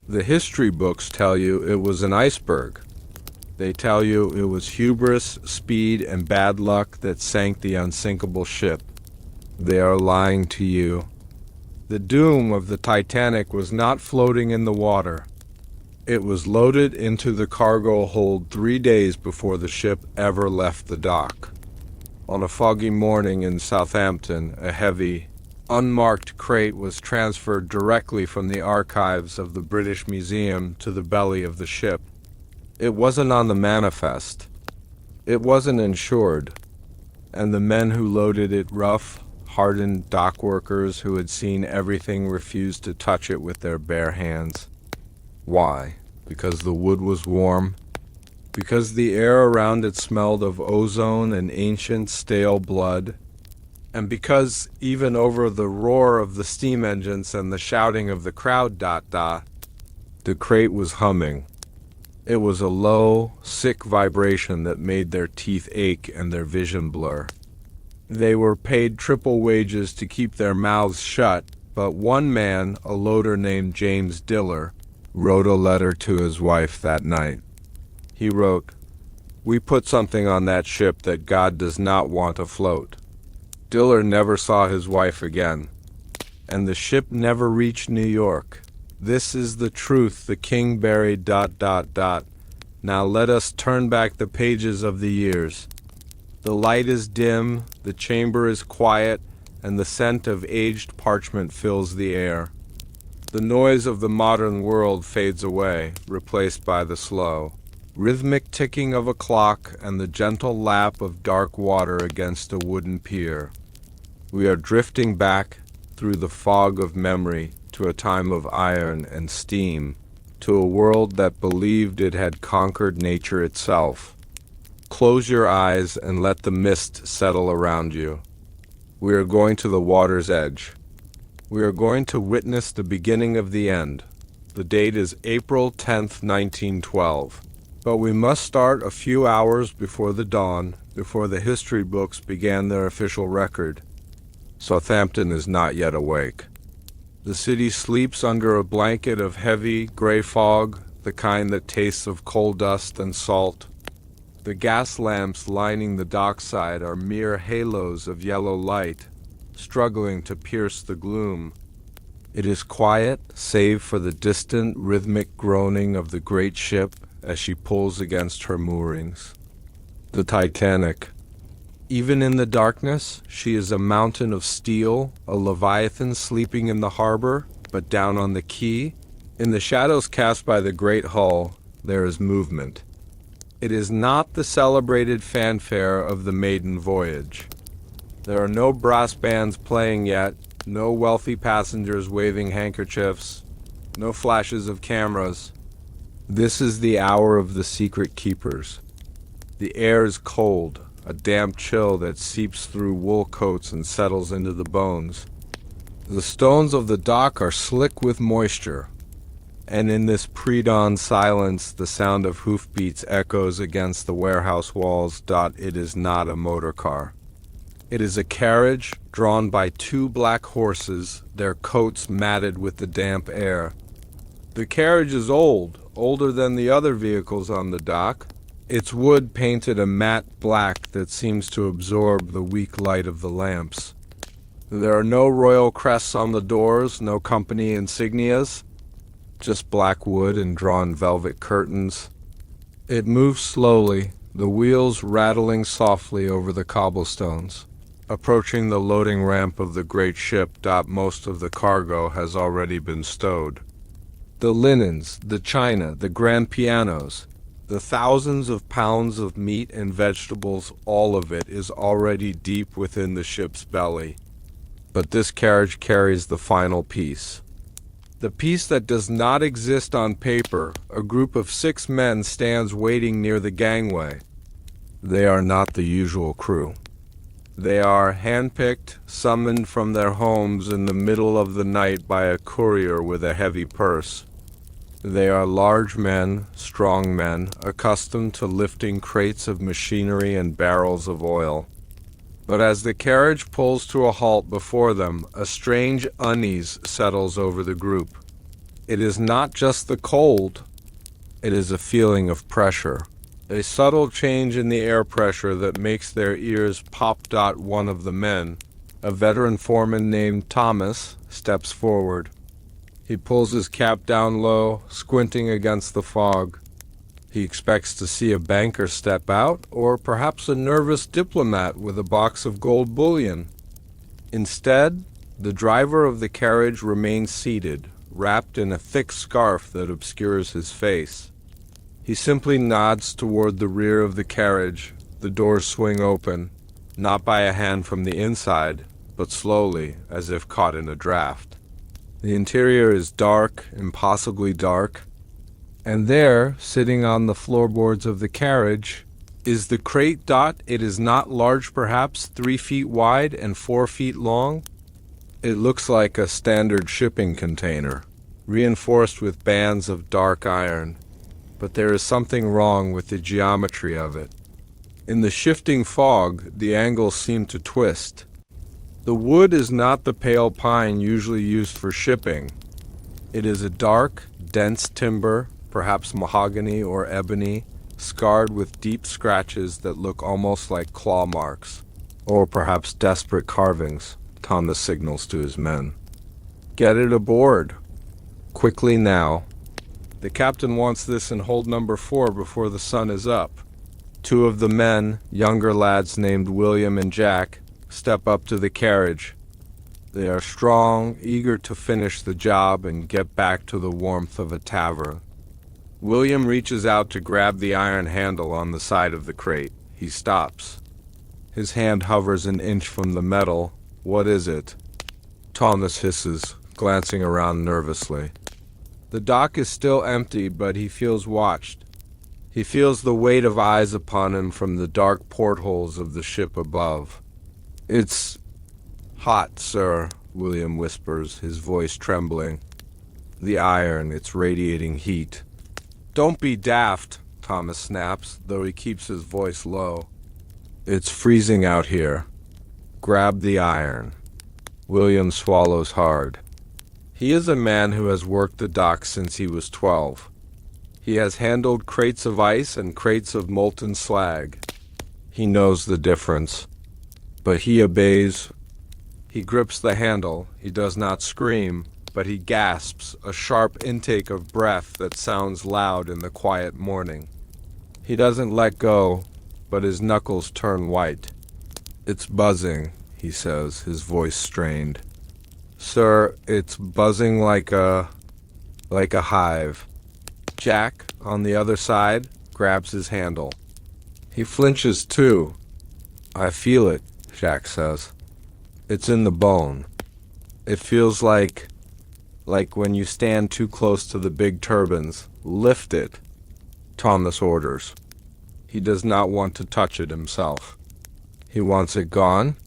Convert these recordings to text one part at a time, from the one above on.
The history books tell you it was an iceberg. They tell you it was hubris, speed, and bad luck that sank the unsinkable ship. They are lying to you. The doom of the Titanic was not floating in the water. It was loaded into the cargo hold 3 days before the ship ever left the dock. On a foggy morning in Southampton, a heavy, unmarked crate was transferred directly from the archives of the British Museum to the belly of the ship. It wasn't on the manifest. It wasn't insured. And the men who loaded it, rough, hardened dock workers who had seen everything, refused to touch it with their bare hands. Why? Because the wood was warm? Because the air around it smelled of ozone and ancient stale blood? And because even over the roar of the steam engines and the shouting of the crowd, the crate was humming. It was a low, sick vibration that made their teeth ache and their vision blur. They were paid triple wages to keep their mouths shut, but one man, a loader named James Diller, wrote a letter to his wife that night. He wrote, "We put something on that ship that God does not want afloat." Diller never saw his wife again, and the ship never reached New York. This is the truth the king buried ... Now let us turn back the pages of the years. The light is dim, the chamber is quiet, and the scent of aged parchment fills the air. The noise of the modern world fades away, replaced by the slow, rhythmic ticking of a clock and the gentle lap of dark water against a wooden pier. We are drifting back through the fog of memory to a time of iron and steam, to a world that believed it had conquered nature itself. Close your eyes and let the mist settle around you. We are going to the water's edge. We are going to witness the beginning of the end. The date is April 10th, 1912. But we must start a few hours before the dawn, before the history books began their official record. Southampton is not yet awake. The city sleeps under a blanket of heavy, gray fog, the kind that tastes of coal dust and salt. The gas lamps lining the dockside are mere halos of yellow light, struggling to pierce the gloom. It is quiet, save for the distant, rhythmic groaning of the great ship as she pulls against her moorings. The Titanic. Even in the darkness, she is a mountain of steel, a leviathan sleeping in the harbor, but down on the quay, in the shadows cast by the great hull, there is movement. It is not the celebrated fanfare of the maiden voyage. There are no brass bands playing yet, no wealthy passengers waving handkerchiefs, no flashes of cameras. This is the hour of the secret keepers. The air is cold, a damp chill that seeps through wool coats and settles into the bones. The stones of the dock are slick with moisture, and in this pre-dawn silence the sound of hoofbeats echoes against the warehouse walls. It is not a motor car. It is a carriage drawn by 2 black horses, their coats matted with the damp air. The carriage is old, older than the other vehicles on the dock. Its wood painted a matte black that seems to absorb the weak light of the lamps. There are no royal crests on the doors, no company insignias, just black wood and drawn velvet curtains. It moves slowly, the wheels rattling softly over the cobblestones. Approaching the loading ramp of the great ship. Most of the cargo has already been stowed. The linens, the china, the grand pianos, the thousands of pounds of meat and vegetables, all of it is already deep within the ship's belly. But this carriage carries the final piece. The piece that does not exist on paper. A group of 6 men stands waiting near the gangway. They are not the usual crew. They are handpicked, summoned from their homes in the middle of the night by a courier with a heavy purse. They are large men, strong men, accustomed to lifting crates of machinery and barrels of oil. But as the carriage pulls to a halt before them, a strange unease settles over the group. It is not just the cold, it is a feeling of pressure. A subtle change in the air pressure that makes their ears pop. One of the men, a veteran foreman named Thomas, steps forward. He pulls his cap down low, squinting against the fog. He expects to see a banker step out, or perhaps a nervous diplomat with a box of gold bullion. Instead, the driver of the carriage remains seated, wrapped in a thick scarf that obscures his face. He simply nods toward the rear of the carriage. The doors swing open, not by a hand from the inside, but slowly, as if caught in a draft. The interior is dark, impossibly dark, and there, sitting on the floorboards of the carriage, is the crate. It is not large, perhaps 3 feet wide and 4 feet long. It looks like a standard shipping container, reinforced with bands of dark iron, but there is something wrong with the geometry of it. In the shifting fog, the angles seem to twist. The wood is not the pale pine usually used for shipping. It is a dark, dense timber, perhaps mahogany or ebony, scarred with deep scratches that look almost like claw marks, or perhaps desperate carvings. Thomas signals to his men. "Get it aboard. Quickly now. The captain wants this in hold number 4 before the sun is up." 2 of the men, younger lads named William and Jack, step up to the carriage. They are strong, eager to finish the job and get back to the warmth of a tavern. William reaches out to grab the iron handle on the side of the crate. He stops. His hand hovers an inch from the metal. "What is it?" Thomas hisses, glancing around nervously. The dock is still empty, but he feels watched. He feels the weight of eyes upon him from the dark portholes of the ship above. "It's hot, sir," William whispers, his voice trembling. "The iron, it's radiating heat." "Don't be daft," Thomas snaps, though he keeps his voice low. "It's freezing out here. Grab the iron." William swallows hard. He is a man who has worked the dock since he was 12. He has handled crates of ice and crates of molten slag. He knows the difference. But he obeys. He grips the handle. He does not scream, but he gasps, a sharp intake of breath that sounds loud in the quiet morning. He doesn't let go, but his knuckles turn white. "It's buzzing," he says, his voice strained. "Sir, it's buzzing like a hive." Jack, on the other side, grabs his handle. He flinches too. "I feel it," Jack says. "It's in the bone. It feels like when you stand too close to the big turbines. Lift it," Thomas orders. He does not want to touch it himself. He wants it gone.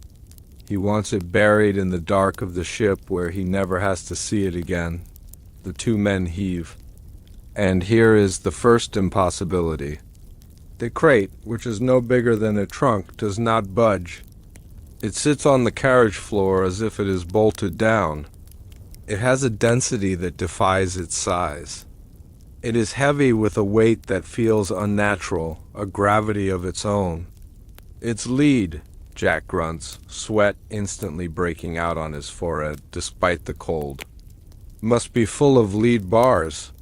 He wants it buried in the dark of the ship where he never has to see it again. The 2 men heave. And here is the first impossibility. The crate, which is no bigger than a trunk, does not budge. It sits on the carriage floor as if it is bolted down. It has a density that defies its size. It is heavy with a weight that feels unnatural, a gravity of its own. "It's lead," Jack grunts, sweat instantly breaking out on his forehead, despite the cold. "Must be full of lead bars."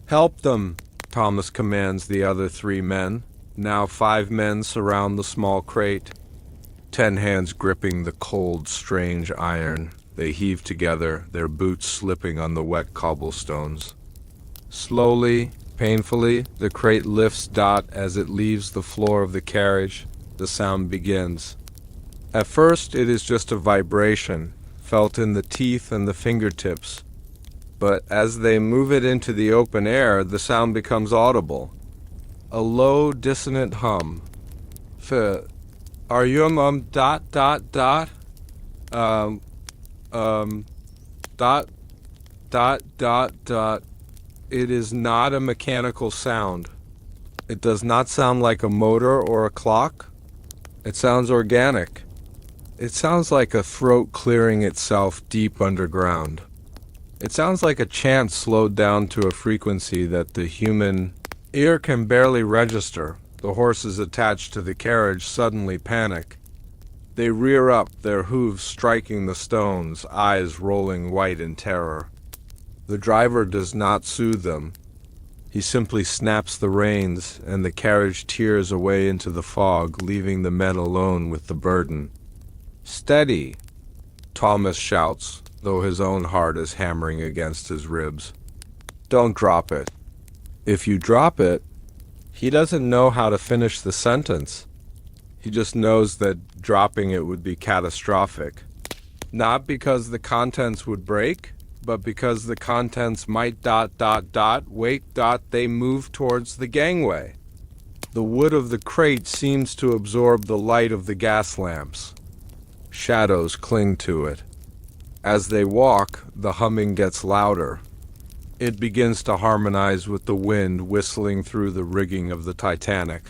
"Help them," Thomas commands the other 3 men. Now 5 men surround the small crate. 10 hands gripping the cold, strange iron. They heave together, their boots slipping on the wet cobblestones. Slowly, painfully, the crate lifts. As it leaves the floor of the carriage, the sound begins. At first, it is just a vibration, felt in the teeth and the fingertips. But as they move it into the open air, the sound becomes audible. A low, dissonant hum. Are you It is not a mechanical sound. It does not sound like a motor or a clock. It sounds organic. It sounds like a throat clearing itself deep underground. It sounds like a chant slowed down to a frequency that the human ear can barely register. The horses attached to the carriage suddenly panic. They rear up, their hooves striking the stones, eyes rolling white in terror. The driver does not soothe them. He simply snaps the reins, and the carriage tears away into the fog, leaving the men alone with the burden. "Steady!" Thomas shouts, though his own heart is hammering against his ribs. "Don't drop it." If you drop it, he doesn't know how to finish the sentence. He just knows that dropping it would be catastrophic. Not because the contents would break, but because the contents might ... wait ... they move towards the gangway. The wood of the crate seems to absorb the light of the gas lamps. Shadows cling to it. As they walk, the humming gets louder. It begins to harmonize with the wind whistling through the rigging of the Titanic.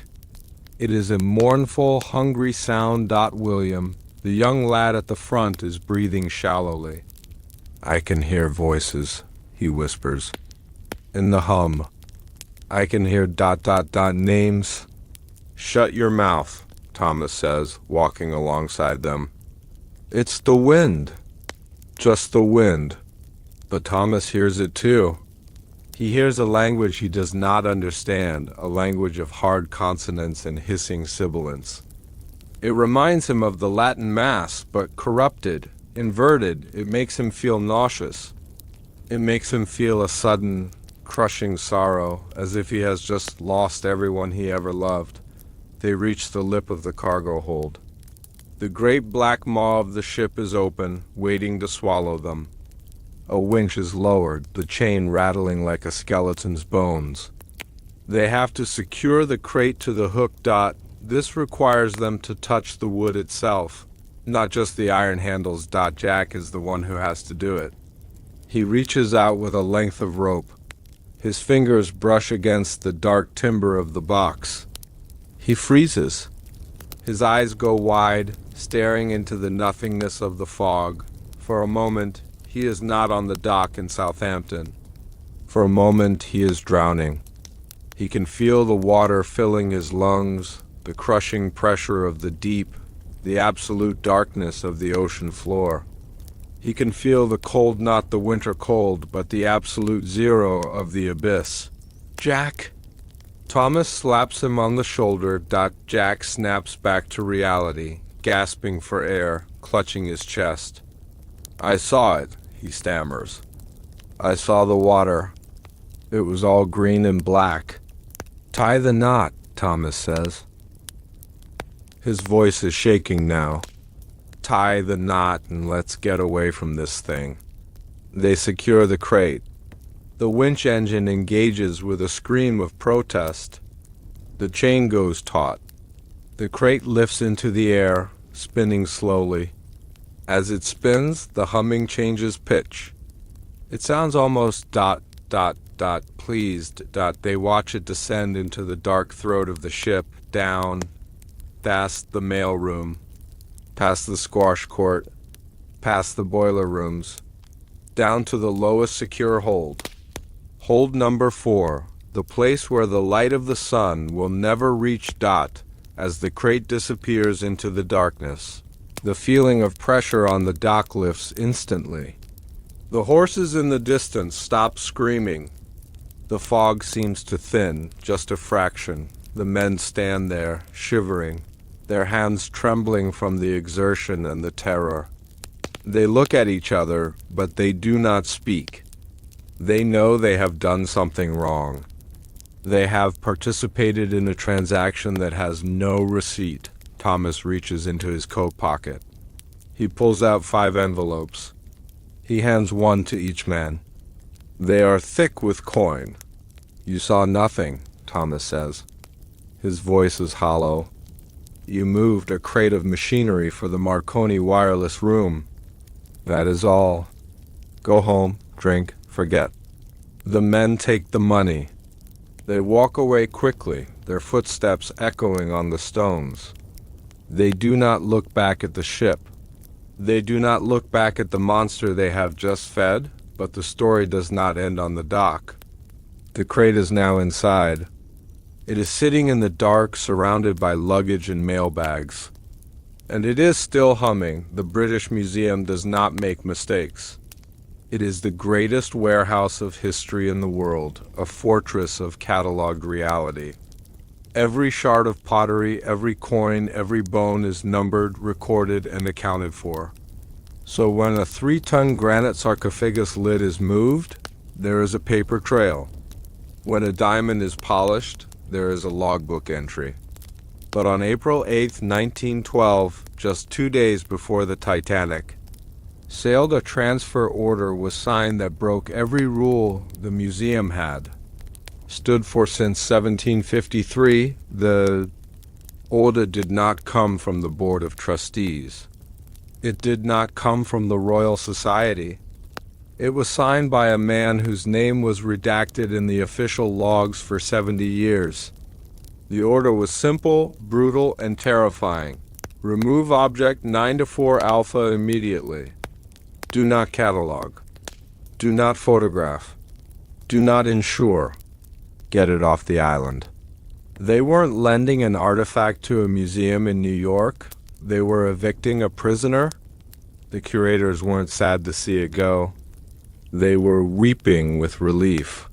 It is a mournful, hungry sound. William, the young lad at the front, is breathing shallowly. "I can hear voices," he whispers. "In the hum. I can hear ... names." "Shut your mouth," Thomas says, walking alongside them. "It's the wind." Just the wind. But Thomas hears it too. He hears a language he does not understand, a language of hard consonants and hissing sibilants. It reminds him of the Latin Mass, but corrupted, inverted. It makes him feel nauseous. It makes him feel a sudden, crushing sorrow, as if he has just lost everyone he ever loved. They reach the lip of the cargo hold. The great black maw of the ship is open, waiting to swallow them. A winch is lowered, the chain rattling like a skeleton's bones. They have to secure the crate to the hook. This requires them to touch the wood itself, not just the iron handles. Jack is the one who has to do it. He reaches out with a length of rope. His fingers brush against the dark timber of the box. He freezes. His eyes go wide, staring into the nothingness of the fog. For a moment, he is not on the dock in Southampton. For a moment, he is drowning. He can feel the water filling his lungs, the crushing pressure of the deep, the absolute darkness of the ocean floor. He can feel the cold, not the winter cold, but the absolute zero of the abyss. "Jack!" Thomas slaps him on the shoulder. Jack snaps back to reality, gasping for air, clutching his chest. "I saw it," he stammers. "I saw the water. It was all green and black." "Tie the knot," Thomas says. His voice is shaking now. "Tie the knot and let's get away from this thing." They secure the crate. The winch engine engages with a scream of protest. The chain goes taut. The crate lifts into the air, spinning slowly. As it spins, the humming changes pitch. It sounds almost ... pleased. They watch it descend into the dark throat of the ship, down, past the mail room, past the squash court, past the boiler rooms, down to the lowest secure hold. Hold number 4, the place where the light of the sun will never reach. As the crate disappears into the darkness, the feeling of pressure on the dock lifts instantly. The horses in the distance stop screaming. The fog seems to thin, just a fraction. The men stand there, shivering, their hands trembling from the exertion and the terror. They look at each other, but they do not speak. They know they have done something wrong. They have participated in a transaction that has no receipt. Thomas reaches into his coat pocket. He pulls out 5 envelopes. He hands one to each man. They are thick with coin. "You saw nothing," Thomas says. His voice is hollow. "You moved a crate of machinery for the Marconi wireless room. That is all. Go home, drink, forget." The men take the money. They walk away quickly, their footsteps echoing on the stones. They do not look back at the ship. They do not look back at the monster they have just fed. But the story does not end on the dock. The crate is now inside. It is sitting in the dark, surrounded by luggage and mailbags. And it is still humming. The British Museum does not make mistakes. It is the greatest warehouse of history in the world, a fortress of catalogued reality. Every shard of pottery, every coin, every bone is numbered, recorded, and accounted for. So when a 3-ton granite sarcophagus lid is moved, there is a paper trail. When a diamond is polished, there is a logbook entry. But on April 8, 1912, just 2 days before the Titanic, sailed a transfer order was signed that broke every rule the museum had stood for since 1753. The order did not come from the Board of Trustees. It did not come from the Royal Society. It was signed by a man whose name was redacted in the official logs for 70 years. The order was simple, brutal, and terrifying. Remove object 9-4 alpha immediately. Do not catalog. Do not photograph. Do not insure. Get it off the island. They weren't lending an artifact to a museum in New York. They were evicting a prisoner. The curators weren't sad to see it go. They were weeping with relief,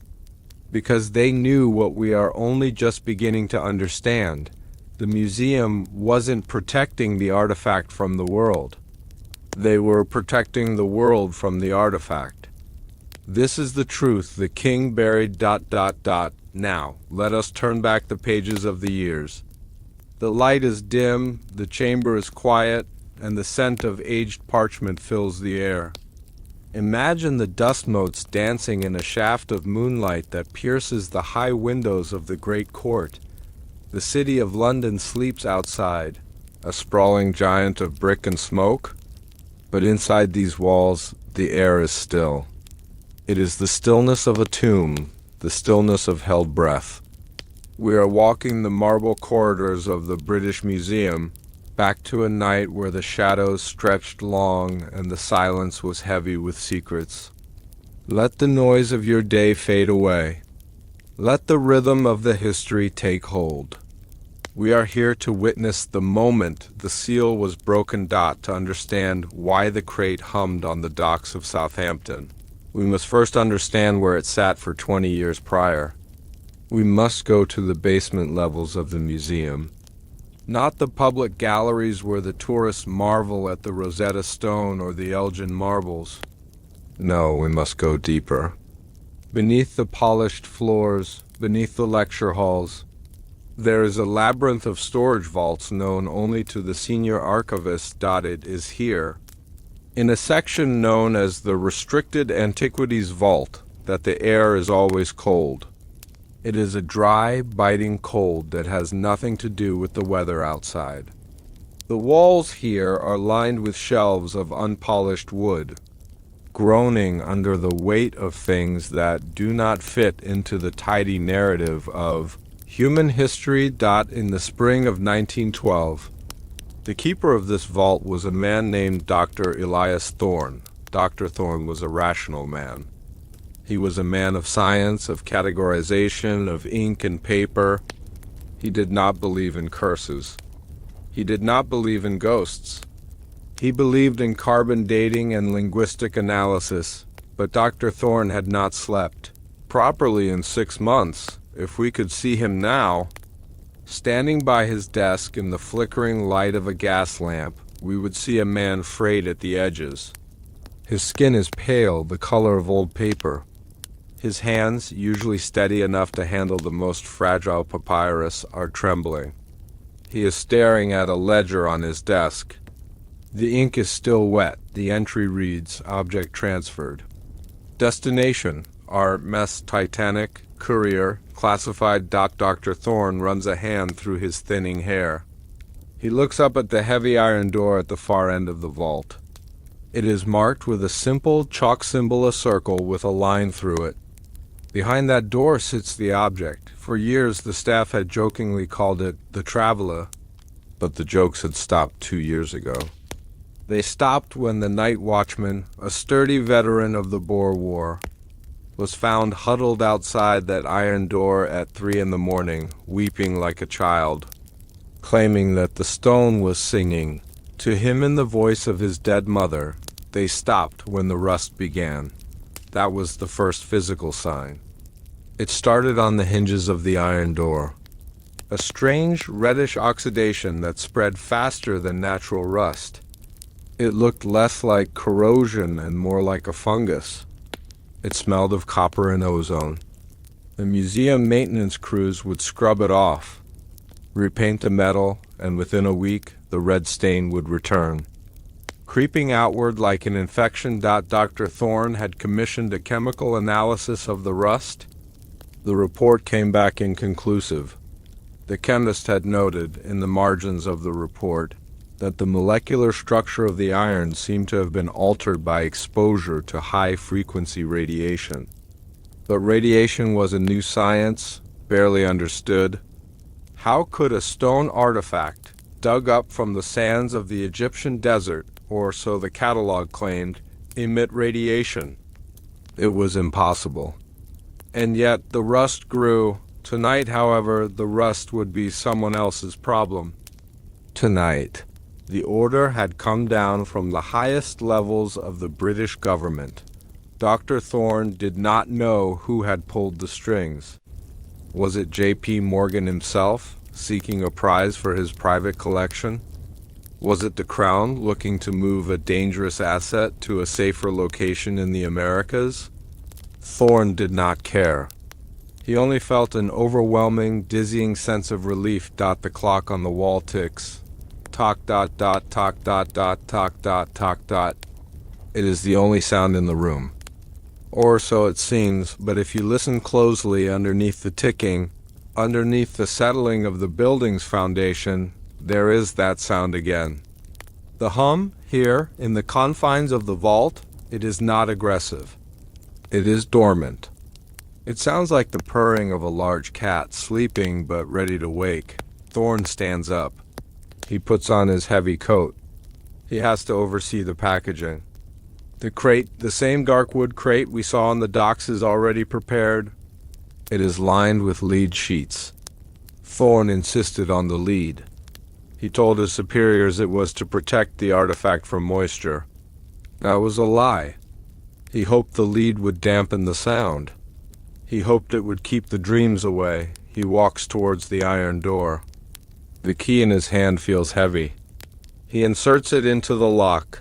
because they knew what we are only just beginning to understand. The museum wasn't protecting the artifact from the world. They were protecting the world from the artifact. This is the truth the king buried ... Now, let us turn back the pages of the years. The light is dim, the chamber is quiet, and the scent of aged parchment fills the air. Imagine the dust motes dancing in a shaft of moonlight that pierces the high windows of the great court. The city of London sleeps outside, a sprawling giant of brick and smoke. But inside these walls, the air is still. It is the stillness of a tomb, the stillness of held breath. We are walking the marble corridors of the British Museum, back to a night where the shadows stretched long and the silence was heavy with secrets. Let the noise of your day fade away. Let the rhythm of the history take hold. We are here to witness the moment the seal was broken. To understand why the crate hummed on the docks of Southampton, we must first understand where it sat for 20 years prior. We must go to the basement levels of the museum. Not the public galleries where the tourists marvel at the Rosetta Stone or the Elgin marbles. No, we must go deeper. Beneath the polished floors, beneath the lecture halls, there is a labyrinth of storage vaults known only to the senior archivist. It is here, in a section known as the Restricted Antiquities Vault, that the air is always cold. It is a dry, biting cold that has nothing to do with the weather outside. The walls here are lined with shelves of unpolished wood, groaning under the weight of things that do not fit into the tidy narrative of human history. In the spring of 1912, the keeper of this vault was a man named Dr. Elias Thorne. Dr. Thorne was a rational man. He was a man of science, of categorization, of ink and paper. He did not believe in curses. He did not believe in ghosts. He believed in carbon dating and linguistic analysis, but Dr. Thorne had not slept properly in 6 months. If we could see him now, standing by his desk in the flickering light of a gas lamp, we would see a man frayed at the edges. His skin is pale, the color of old paper. His hands, usually steady enough to handle the most fragile papyrus, are trembling. He is staring at a ledger on his desk. The ink is still wet. The entry reads, "Object transferred." Destination, RMS Titanic, courier, classified. Dr. Thorne runs a hand through his thinning hair. He looks up at the heavy iron door at the far end of the vault. It is marked with a simple chalk symbol, a circle with a line through it. Behind that door sits the object. For years the staff had jokingly called it the Traveler, but the jokes had stopped 2 years ago. They stopped when the night watchman, a sturdy veteran of the Boer War, was found huddled outside that iron door at 3 in the morning, weeping like a child, claiming that the stone was singing. To him in the voice of his dead mother, they stopped when the rust began. That was the first physical sign. It started on the hinges of the iron door. A strange reddish oxidation that spread faster than natural rust. It looked less like corrosion and more like a fungus. It smelled of copper and ozone. The museum maintenance crews would scrub it off, repaint the metal, and within a week, the red stain would return. Creeping outward like an infection. Dr. Thorne had commissioned a chemical analysis of the rust. The report came back inconclusive. The chemist had noted, in the margins of the report, that the molecular structure of the iron seemed to have been altered by exposure to high-frequency radiation. But radiation was a new science, barely understood. How could a stone artifact, dug up from the sands of the Egyptian desert, or so the catalog claimed, emit radiation? It was impossible. And yet the rust grew. Tonight, however, the rust would be someone else's problem. Tonight. The order had come down from the highest levels of the British government. Dr. Thorne did not know who had pulled the strings. Was it J.P. Morgan himself, seeking a prize for his private collection? Was it the Crown looking to move a dangerous asset to a safer location in the Americas? Thorne did not care. He only felt an overwhelming, dizzying sense of relief. The clock on the wall ticks. Talk, talk, talk, talk, talk. It is the only sound in the room. Or so it seems, but if you listen closely underneath the ticking, underneath the settling of the building's foundation, there is that sound again. The hum, here, in the confines of the vault, it is not aggressive. It is dormant. It sounds like the purring of a large cat, sleeping but ready to wake. Thorne stands up. He puts on his heavy coat. He has to oversee the packaging. The crate, the same dark wood crate we saw on the docks, is already prepared. It is lined with lead sheets. Thorne insisted on the lead. He told his superiors it was to protect the artifact from moisture. That was a lie. He hoped the lead would dampen the sound. He hoped it would keep the dreams away. He walks towards the iron door. The key in his hand feels heavy. He inserts it into the lock.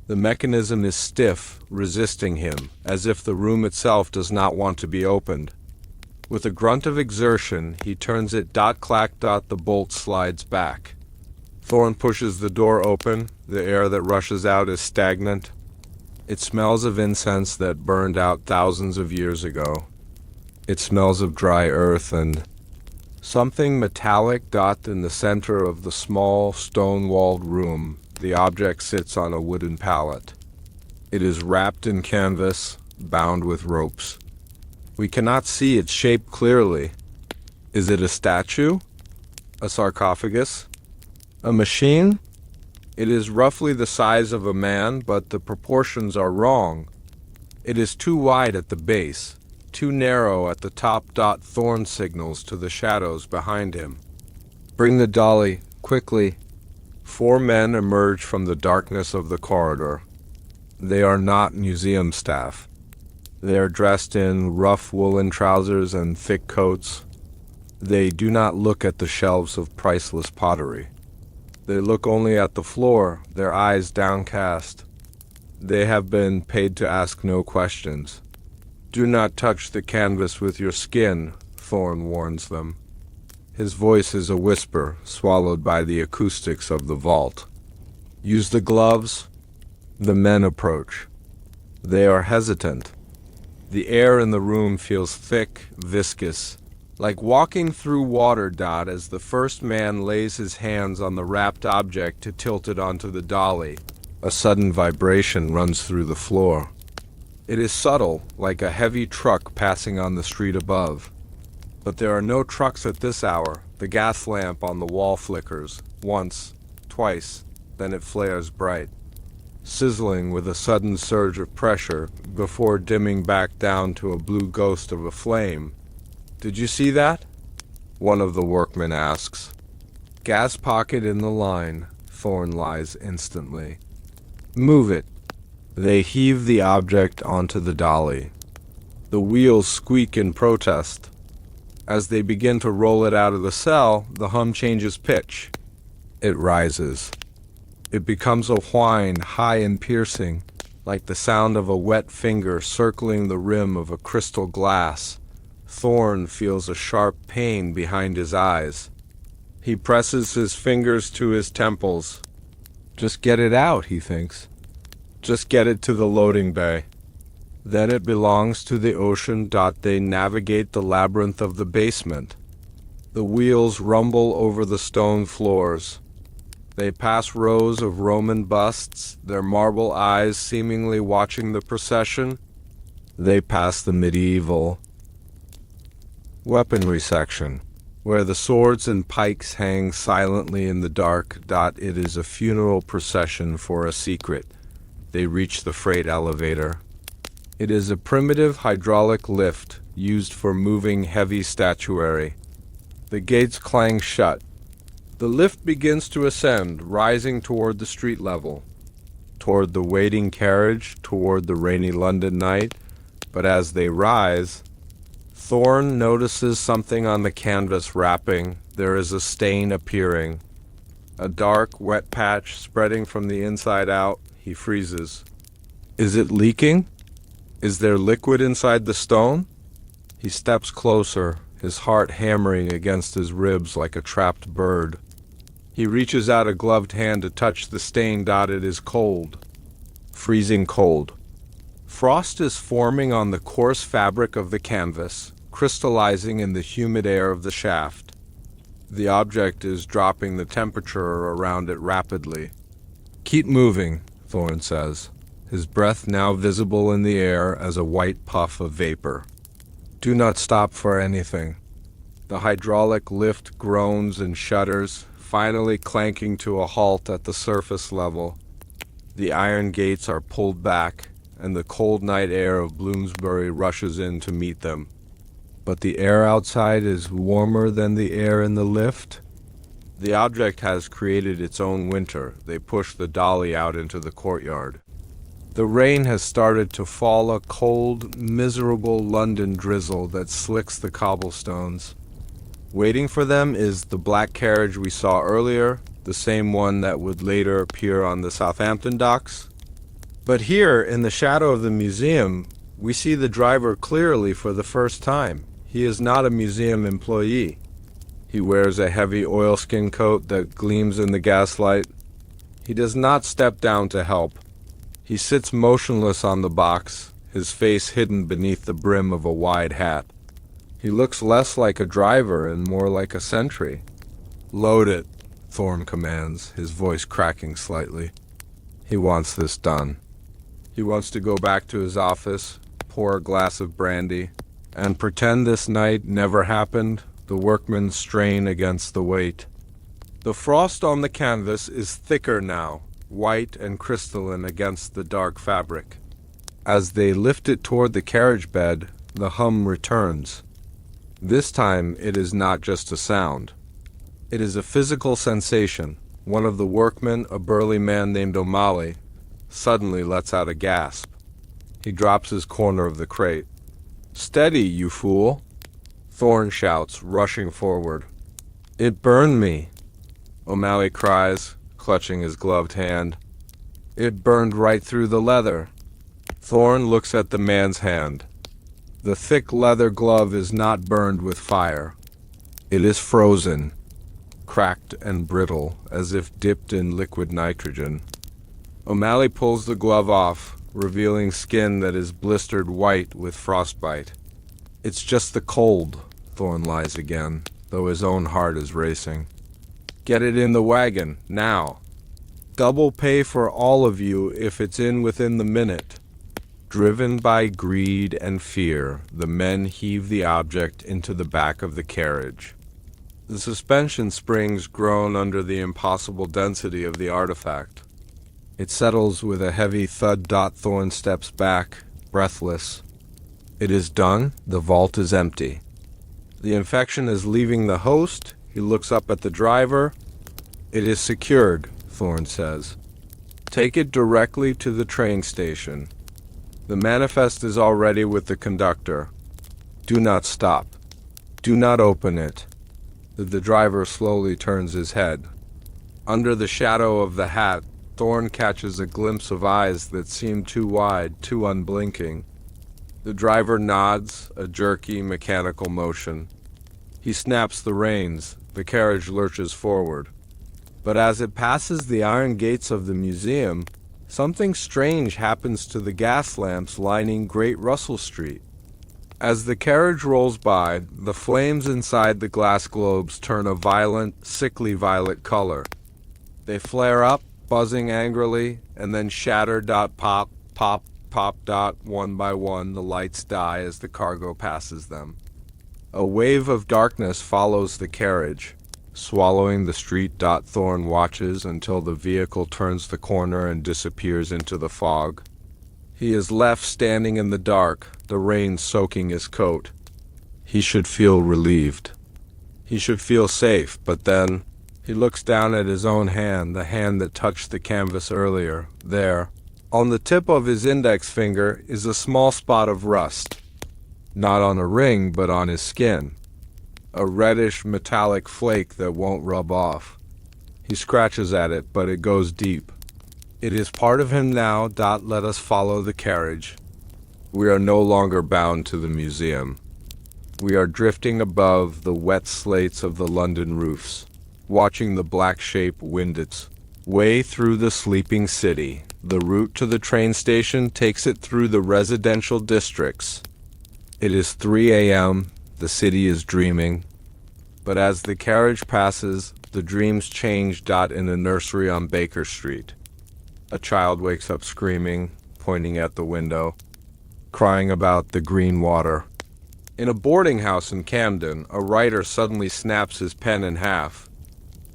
The mechanism is stiff, resisting him, as if the room itself does not want to be opened. With a grunt of exertion, he turns it. Clack. The bolt slides back. Thorne pushes the door open. The air that rushes out is stagnant. It smells of incense that burned out thousands of years ago. It smells of dry earth and something metallic. In the center of the small, stone-walled room, the object sits on a wooden pallet. It is wrapped in canvas, bound with ropes. We cannot see its shape clearly. Is it a statue? A sarcophagus? A machine? It is roughly the size of a man, but the proportions are wrong. It is too wide at the base, too narrow at the top. Thorne signals to the shadows behind him. Bring the dolly, quickly. 4 men emerge from the darkness of the corridor. They are not museum staff. They are dressed in rough woolen trousers and thick coats. They do not look at the shelves of priceless pottery. They look only at the floor, their eyes downcast. They have been paid to ask no questions. Do not touch the canvas with your skin, Thorne warns them. His voice is a whisper, swallowed by the acoustics of the vault. Use the gloves. The men approach. They are hesitant. The air in the room feels thick, viscous, like walking through water. As the first man lays his hands on the wrapped object to tilt it onto the dolly, a sudden vibration runs through the floor. It is subtle, like a heavy truck passing on the street above. But there are no trucks at this hour. The gas lamp on the wall flickers, once, twice, then it flares bright. sizzling with a sudden surge of pressure before dimming back down to a blue ghost of a flame. "Did you see that?" one of the workmen asks. "Gas pocket in the line," Thorn lies instantly. "Move it." They heave the object onto the dolly. The wheels squeak in protest. As they begin to roll it out of the cell, the hum changes pitch. It rises. It becomes a whine, high and piercing, like the sound of a wet finger circling the rim of a crystal glass. Thorn feels a sharp pain behind his eyes. He presses his fingers to his temples. Just get it out, he thinks. Just get it to the loading bay. Then it belongs to the ocean. They navigate the labyrinth of the basement. The wheels rumble over the stone floors. They pass rows of Roman busts, their marble eyes seemingly watching the procession. They pass the medieval weaponry section, where the swords and pikes hang silently in the dark. It is a funeral procession for a secret. They reach the freight elevator. It is a primitive hydraulic lift used for moving heavy statuary. The gates clang shut. The lift begins to ascend, rising toward the street level, toward the waiting carriage, toward the rainy London night. But as they rise, Thorn notices something on the canvas wrapping. There is a stain appearing. A dark, wet patch spreading from the inside out. He freezes. Is it leaking? Is there liquid inside the stone? He steps closer, his heart hammering against his ribs like a trapped bird. He reaches out a gloved hand to touch the stain. It is cold. Freezing cold. Frost is forming on the coarse fabric of the canvas, crystallizing in the humid air of the shaft. The object is dropping the temperature around it rapidly. "Keep moving," Thorn says, his breath now visible in the air as a white puff of vapor. "Do not stop for anything." The hydraulic lift groans and shudders, finally clanking to a halt at the surface level. The iron gates are pulled back, and the cold night air of Bloomsbury rushes in to meet them. But the air outside is warmer than the air in the lift. The object has created its own winter. They push the dolly out into the courtyard. The rain has started to fall, a cold, miserable London drizzle that slicks the cobblestones. Waiting for them is the black carriage we saw earlier, the same one that would later appear on the Southampton docks. But here, in the shadow of the museum, we see the driver clearly for the first time. He is not a museum employee. He wears a heavy oilskin coat that gleams in the gaslight. He does not step down to help. He sits motionless on the box, his face hidden beneath the brim of a wide hat. He looks less like a driver and more like a sentry. "Load it," Thorn commands, his voice cracking slightly. He wants this done. He wants to go back to his office, pour a glass of brandy, and pretend this night never happened. The workmen strain against the weight. The frost on the canvas is thicker now, white and crystalline against the dark fabric. As they lift it toward the carriage bed, the hum returns. This time it is not just a sound. It is a physical sensation. One of the workmen, a burly man named O'Malley, suddenly lets out a gasp. He drops his corner of the crate. "Steady, you fool!" Thorn shouts, rushing forward. "It burned me!" O'Malley cries, clutching his gloved hand. "It burned right through the leather." Thorn looks at the man's hand. The thick leather glove is not burned with fire. It is frozen, cracked and brittle, as if dipped in liquid nitrogen. O'Malley pulls the glove off, revealing skin that is blistered white with frostbite. "It's just the cold," Thorn lies again, though his own heart is racing. "Get it in the wagon, now. Double pay for all of you if it's in within the minute." Driven by greed and fear, the men heave the object into the back of the carriage. The suspension springs groan under the impossible density of the artifact. It settles with a heavy thud. Thorn steps back, breathless. It is done. The vault is empty. The infection is leaving the host. He looks up at the driver. It is secured, Thorn says. Take it directly to the train station. The manifest is already with the conductor. Do not stop. Do not open it. The driver slowly turns his head. Under the shadow of the hat, Thorn catches a glimpse of eyes that seem too wide, too unblinking. The driver nods, a jerky, mechanical motion. He snaps the reins. The carriage lurches forward. But as it passes the iron gates of the museum, something strange happens to the gas lamps lining Great Russell Street. As the carriage rolls by, the flames inside the glass globes turn a violent, sickly violet color. They flare up, buzzing angrily, and then shatter. Pop, pop, pop. One by one, the lights die as the cargo passes them. A wave of darkness follows the carriage, swallowing the street. Thorn watches until the vehicle turns the corner and disappears into the fog. He is left standing in the dark, the rain soaking his coat. He should feel relieved. He should feel safe, but then he looks down at his own hand, the hand that touched the canvas earlier. There, on the tip of his index finger, is a small spot of rust. Not on a ring, but on his skin. A reddish metallic flake that won't rub off. He scratches at it, but it goes deep. It is part of him now. Let us follow the carriage. We are no longer bound to the museum. We are drifting above the wet slates of the London roofs, watching the black shape wind its way through the sleeping city. The route to the train station takes it through the residential districts. It is 3 a.m. The city is dreaming. But as the carriage passes, the dreams change. In a nursery on Baker Street, a child wakes up screaming, pointing at the window, crying about the green water. In a boarding house in Camden, a writer suddenly snaps his pen in half,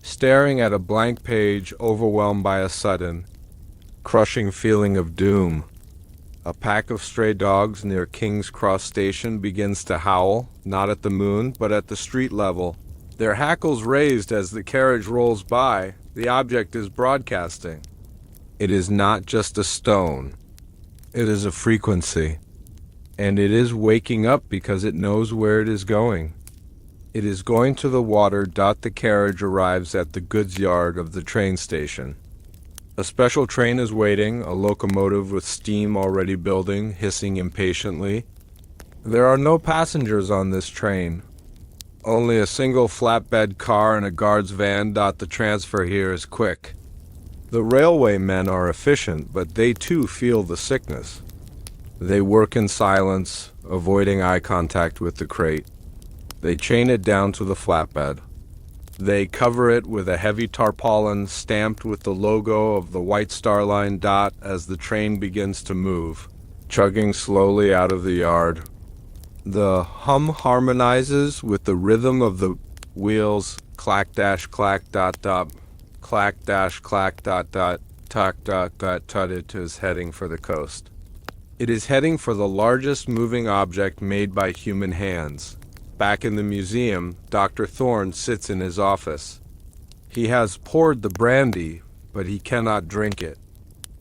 staring at a blank page, overwhelmed by a sudden, crushing feeling of doom. A pack of stray dogs near King's Cross Station begins to howl, not at the moon, but at the street level. Their hackles raised as the carriage rolls by. The object is broadcasting. It is not just a stone. It is a frequency. And it is waking up because it knows where it is going. It is going to the water. The carriage arrives at the goods yard of the train station. A special train is waiting, a locomotive with steam already building, hissing impatiently. There are no passengers on this train. Only a single flatbed car and a guard's van. The transfer here is quick. The railway men are efficient, but they too feel the sickness. They work in silence, avoiding eye contact with the crate. They chain it down to the flatbed. They cover it with a heavy tarpaulin stamped with the logo of the White Star Line. As the train begins to move, chugging slowly out of the yard, the hum harmonizes with the rhythm of the wheels. Clack dash clack clack dash clack tuck tut. It is heading for the coast. It is heading for the largest moving object made by human hands. Back in the museum, Dr. Thorn sits in his office. He has poured the brandy, but he cannot drink it.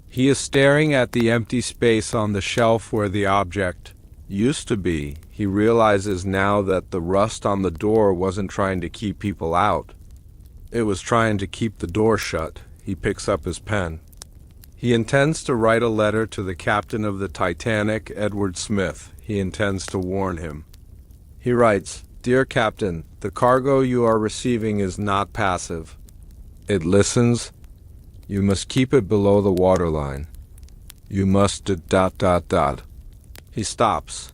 He is staring at the empty space on the shelf where the object used to be. He realizes now that the rust on the door wasn't trying to keep people out. It was trying to keep the door shut. He picks up his pen. He intends to write a letter to the captain of the Titanic, Edward Smith. He intends to warn him. He writes, "Dear Captain, the cargo you are receiving is not passive. It listens. You must keep it below the waterline. You must ... He stops.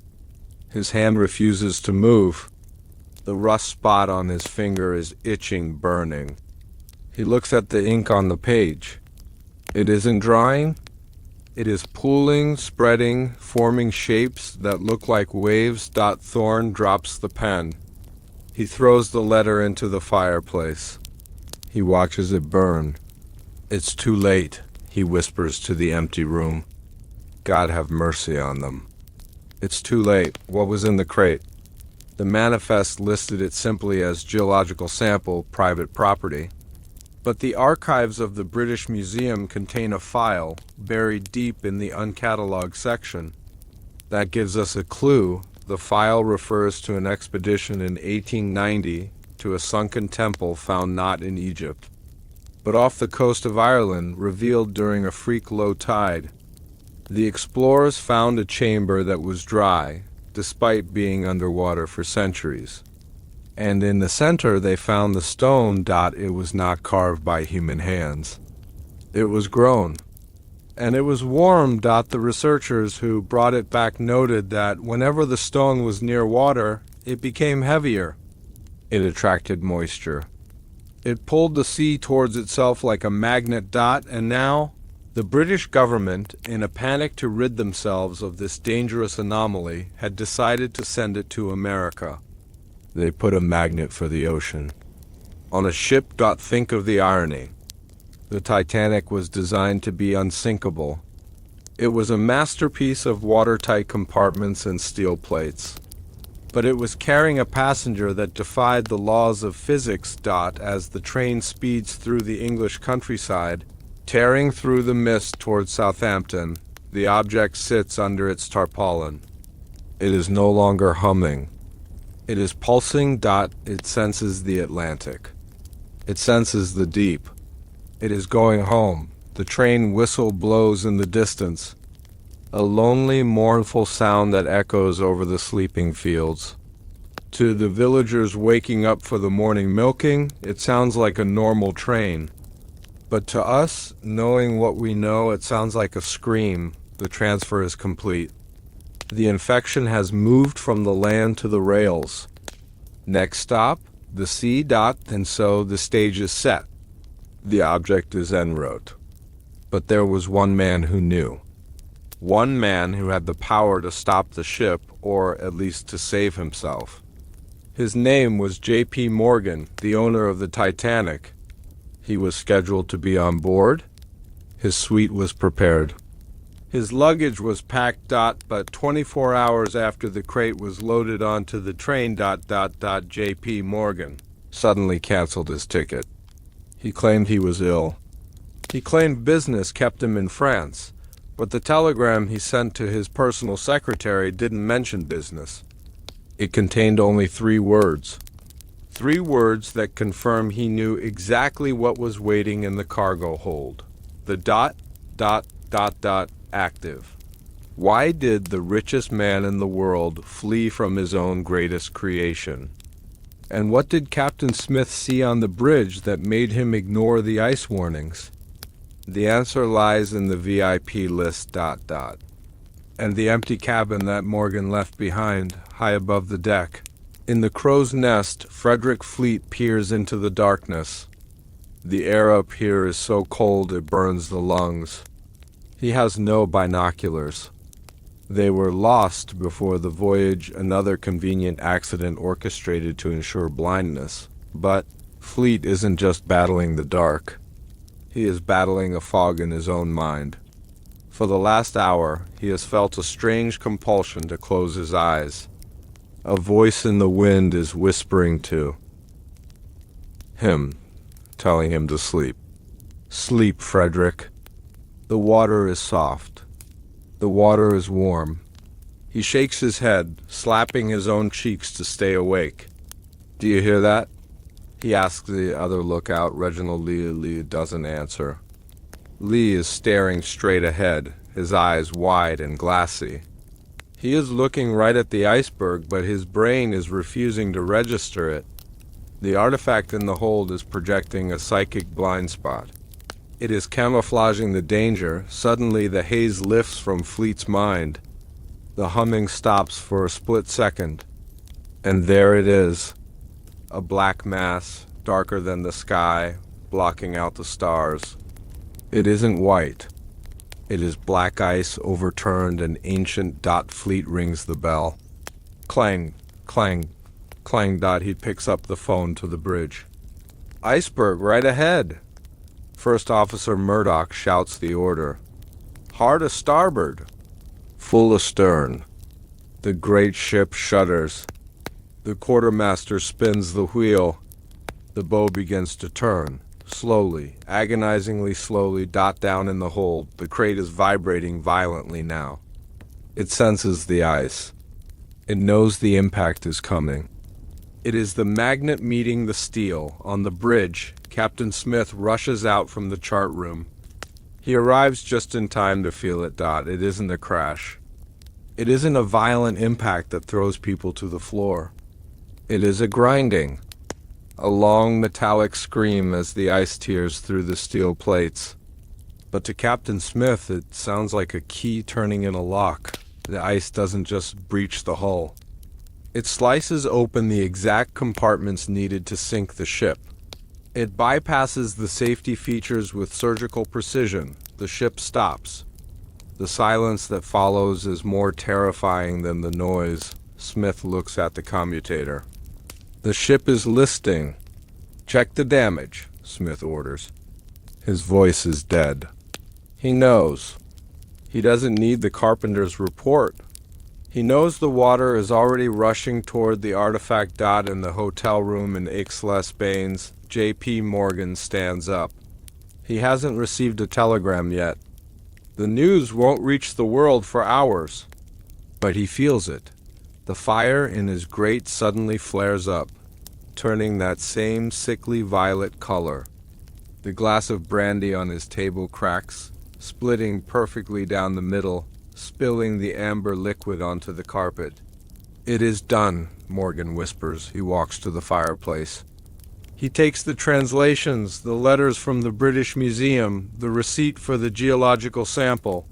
His hand refuses to move. The rust spot on his finger is itching, burning. He looks at the ink on the page. It isn't drying. It is pooling, spreading, forming shapes that look like waves. Thorn drops the pen. He throws the letter into the fireplace. He watches it burn. It's too late. he whispers to the empty room. God have mercy on them. It's too late. What was in the crate? The manifest listed it simply as geological sample, private property. But the archives of the British Museum contain a file buried deep in the uncatalogued section. That gives us a clue. The file refers to an expedition in 1890 to a sunken temple found not in Egypt, but off the coast of Ireland, revealed during a freak low tide. The explorers found a chamber that was dry, despite being underwater for centuries. And in the center they found the stone. It was not carved by human hands. It was grown. And it was warm. The researchers who brought it back noted that whenever the stone was near water, it became heavier. It attracted moisture. It pulled the sea towards itself like a magnet. And now, the British government, in a panic to rid themselves of this dangerous anomaly, had decided to send it to America. They put a magnet for the ocean. On a ship. Think of the irony. The Titanic was designed to be unsinkable. It was a masterpiece of watertight compartments and steel plates. But it was carrying a passenger that defied the laws of physics. As the train speeds through the English countryside, tearing through the mist towards Southampton, the object sits under its tarpaulin. It is no longer humming. It is pulsing. It senses the Atlantic. It senses the deep. It is going home. The train whistle blows in the distance, a lonely, mournful sound that echoes over the sleeping fields. To the villagers waking up for the morning milking, it sounds like a normal train. But to us, knowing what we know, it sounds like a scream. The transfer is complete. The infection has moved from the land to the rails. Next stop, the sea. And so the stage is set. The object is en route. But there was one man who knew. One man who had the power to stop the ship, or at least to save himself. His name was J.P. Morgan, the owner of the Titanic. He was scheduled to be on board. His suite was prepared. His luggage was packed. But 24 hours after the crate was loaded onto the train. J.P. Morgan suddenly canceled his ticket. He claimed he was ill. He claimed business kept him in France, but the telegram he sent to his personal secretary didn't mention business. It contained only 3 words. 3 words that confirm he knew exactly what was waiting in the cargo hold. The ... active. Why did the richest man in the world flee from his own greatest creation? And what did Captain Smith see on the bridge that made him ignore the ice warnings? The answer lies in the VIP list ... and the empty cabin that Morgan left behind, high above the deck. In the crow's nest, Frederick Fleet peers into the darkness. The air up here is so cold it burns the lungs. He has no binoculars. They were lost before the voyage, another convenient accident orchestrated to ensure blindness. But Fleet isn't just battling the dark. He is battling a fog in his own mind. For the last hour, he has felt a strange compulsion to close his eyes. A voice in the wind is whispering to him, telling him to sleep. Sleep, Frederick. The water is soft. The water is warm. He shakes his head, slapping his own cheeks to stay awake. Do you hear that? He asks the other lookout. Reginald Lee doesn't answer. Lee is staring straight ahead, his eyes wide and glassy. He is looking right at the iceberg, but his brain is refusing to register it. The artifact in the hold is projecting a psychic blind spot. It is camouflaging the danger. Suddenly the haze lifts from Fleet's mind. The humming stops for a split second. And there it is. A black mass, darker than the sky, blocking out the stars. It isn't white. It is black ice overturned and ancient. Fleet rings the bell. Clang, clang, clang. He picks up the phone to the bridge. Iceberg right ahead. First Officer Murdoch shouts the order. Hard a starboard. Full astern. The great ship shudders. The quartermaster spins the wheel. The bow begins to turn. Slowly, agonizingly slowly, down in the hold. The crate is vibrating violently now. It senses the ice. It knows the impact is coming. It is the magnet meeting the steel. On the bridge, Captain Smith rushes out from the chart room. He arrives just in time to feel it. It isn't a crash. It isn't a violent impact that throws people to the floor. It is a grinding. A long metallic scream as the ice tears through the steel plates. But to Captain Smith, it sounds like a key turning in a lock. The ice doesn't just breach the hull. It slices open the exact compartments needed to sink the ship. It bypasses the safety features with surgical precision. The ship stops. The silence that follows is more terrifying than the noise. Smith looks at the commutator. The ship is listing. Check the damage, Smith orders. His voice is dead. He knows. He doesn't need the carpenter's report. He knows the water is already rushing toward the artifact. In the hotel room in Aix-les-Bains, J.P. Morgan stands up. He hasn't received a telegram yet. The news won't reach the world for hours. But he feels it. The fire in his grate suddenly flares up, turning that same sickly violet color. The glass of brandy on his table cracks, splitting perfectly down the middle, spilling the amber liquid onto the carpet. It is done, Morgan whispers. He walks to the fireplace. He takes the translations, the letters from the British Museum, the receipt for the geological sample.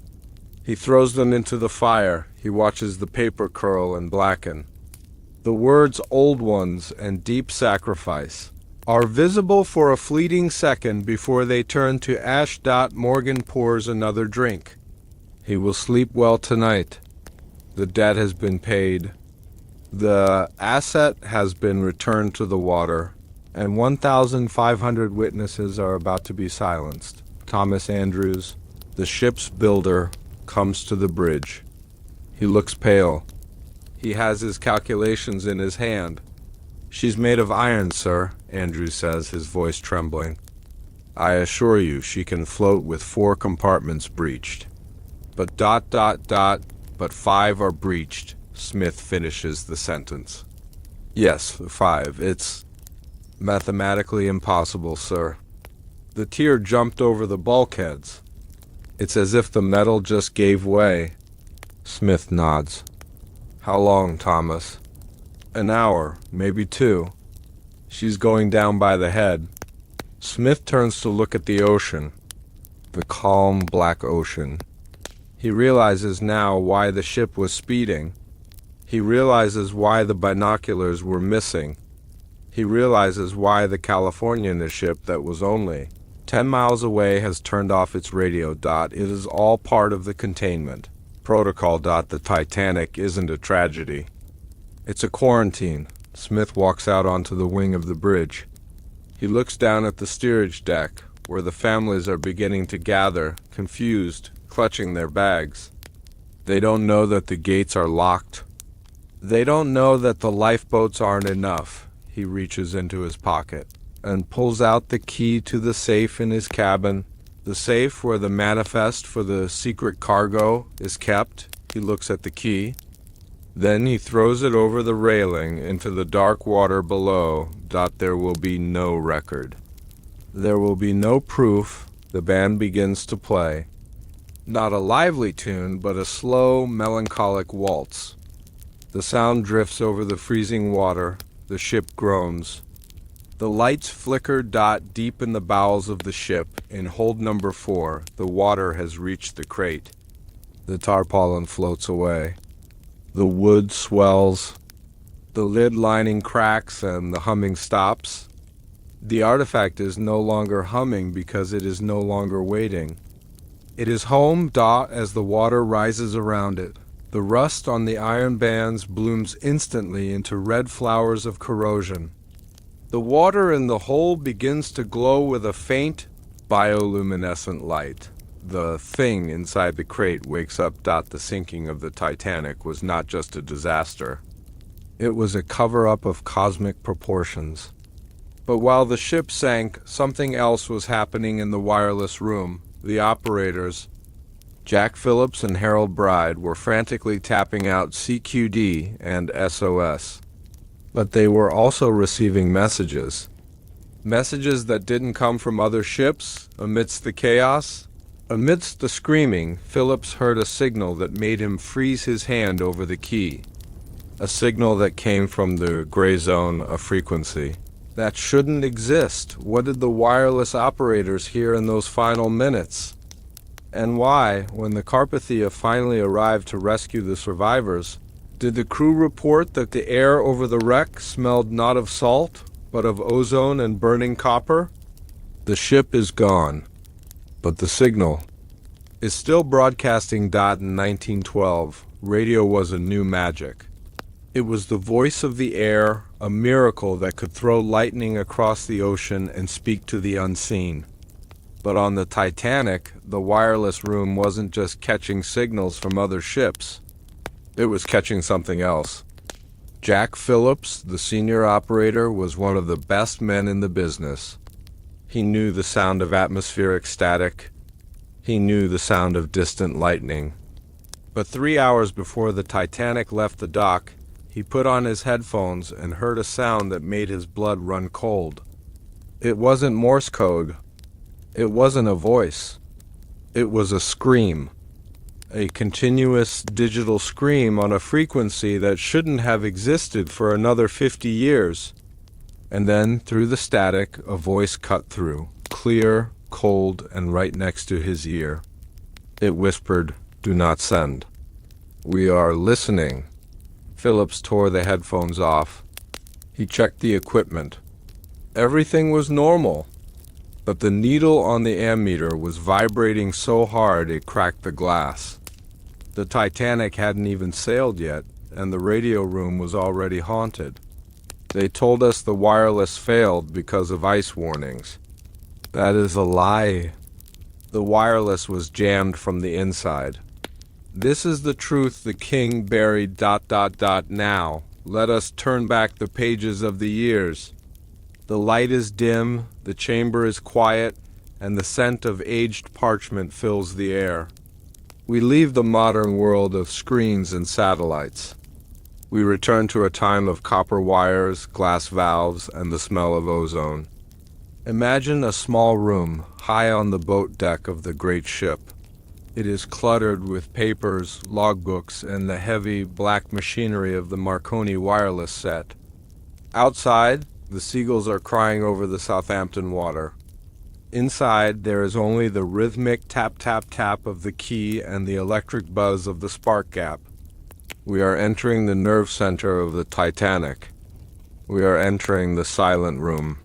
He throws them into the fire. He watches the paper curl and blacken. The words old ones and deep sacrifice are visible for a fleeting second before they turn to ash. Morgan pours another drink. He will sleep well tonight. The debt has been paid. The asset has been returned to the water, and 1,500 witnesses are about to be silenced. Thomas Andrews, the ship's builder, comes to the bridge. He looks pale. He has his calculations in his hand. She's made of iron, sir, Andrews says, his voice trembling. I assure you she can float with 4 compartments breached. But ... but 5 are breached, Smith finishes the sentence. Yes, 5. It's mathematically impossible, sir. The tear jumped over the bulkheads. It's as if the metal just gave way. Smith nods. How long, Thomas? An hour, maybe 2. She's going down by the head. Smith turns to look at the ocean. The calm, black ocean. He realizes now why the ship was speeding. He realizes why the binoculars were missing. He realizes why the Californian ship that was only 10 miles away has turned off its radio. It is all part of the containment protocol. The Titanic isn't a tragedy. It's a quarantine. Smith walks out onto the wing of the bridge. He looks down at the steerage deck, where the families are beginning to gather, confused, clutching their bags. They don't know that the gates are locked. They don't know that the lifeboats aren't enough. He reaches into his pocket and pulls out the key to the safe in his cabin, the safe where the manifest for the secret cargo is kept. He looks at the key. Then he throws it over the railing into the dark water below. There will be no record. There will be no proof. The band begins to play. Not a lively tune, but a slow, melancholic waltz. The sound drifts over the freezing water. The ship groans. The lights flicker. Deep in the bowels of the ship, in hold number 4, the water has reached the crate. The tarpaulin floats away. The wood swells. The lid lining cracks and the humming stops. The artifact is no longer humming because it is no longer waiting. It is home. As the water rises around it. The rust on the iron bands blooms instantly into red flowers of corrosion. The water in the hole begins to glow with a faint, Bioluminescent light. The thing inside the crate wakes up. The sinking of the Titanic was not just a disaster. It was a cover-up of cosmic proportions. But while the ship sank, something else was happening in the wireless room. The operators, Jack Phillips and Harold Bride, were frantically tapping out CQD and SOS. But they were also receiving messages. Messages that didn't come from other ships amidst the chaos. Amidst the screaming, Phillips heard a signal that made him freeze his hand over the key. A signal that came from the gray zone, a frequency that shouldn't exist. What did the wireless operators hear in those final minutes? And why, when the Carpathia finally arrived to rescue the survivors, did the crew report that the air over the wreck smelled not of salt, but of ozone and burning copper? The ship is gone, but the signal is still broadcasting. In 1912, radio was a new magic. It was the voice of the air, a miracle that could throw lightning across the ocean and speak to the unseen. But on the Titanic, the wireless room wasn't just catching signals from other ships. It was catching something else. Jack Phillips, the senior operator, was one of the best men in the business. He knew the sound of atmospheric static. He knew the sound of distant lightning. But 3 hours before the Titanic left the dock, he put on his headphones and heard a sound that made his blood run cold. It wasn't Morse code. It wasn't a voice. It was a scream. A continuous digital scream on a frequency that shouldn't have existed for another 50 years. And then, through the static, a voice cut through, clear, cold, and right next to his ear. It whispered, "Do not send." "We are listening." Phillips tore the headphones off. He checked the equipment. Everything was normal, but the needle on the ammeter was vibrating so hard it cracked the glass. The Titanic hadn't even sailed yet, and the radio room was already haunted. They told us the wireless failed because of ice warnings. That is a lie. The wireless was jammed from the inside. This is the truth the king buried. Now, let us turn back the pages of the years. The light is dim, the chamber is quiet, and the scent of aged parchment fills the air. We leave the modern world of screens and satellites. We return to a time of copper wires, glass valves, and the smell of ozone. Imagine a small room high on the boat deck of the great ship. It is cluttered with papers, logbooks, and the heavy black machinery of the Marconi wireless set. Outside, the seagulls are crying over the Southampton water. Inside, there is only the rhythmic tap-tap-tap of the key and the electric buzz of the spark gap. We are entering the nerve center of the Titanic. We are entering the silent room.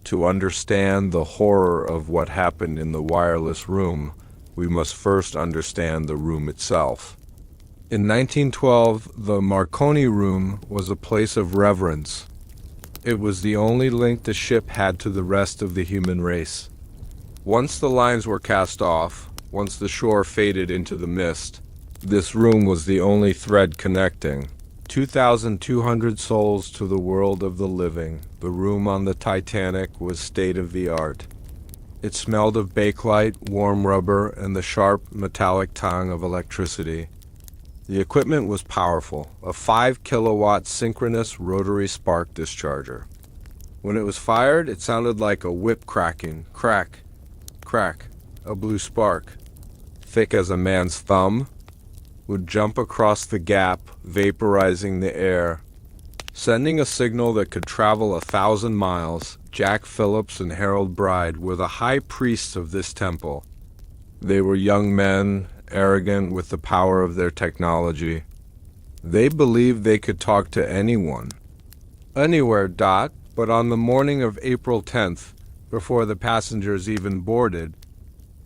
To understand the horror of what happened in the wireless room, we must first understand the room itself. In 1912, the Marconi room was a place of reverence. It was the only link the ship had to the rest of the human race. Once the lines were cast off, once the shore faded into the mist, this room was the only thread connecting 2,200 souls to the world of the living. The room on the Titanic was state-of-the-art. It smelled of bakelite, warm rubber, and the sharp, metallic tongue of electricity. The equipment was powerful, a 5-kilowatt synchronous rotary spark discharger. When it was fired, it sounded like a whip cracking, crack, crack. A blue spark, thick as a man's thumb, would jump across the gap, vaporizing the air. Sending a signal that could travel 1,000 miles, Jack Phillips and Harold Bride were the high priests of this temple. They were young men, arrogant with the power of their technology. They believed they could talk to anyone. Anywhere. But on the morning of April 10th, before the passengers even boarded,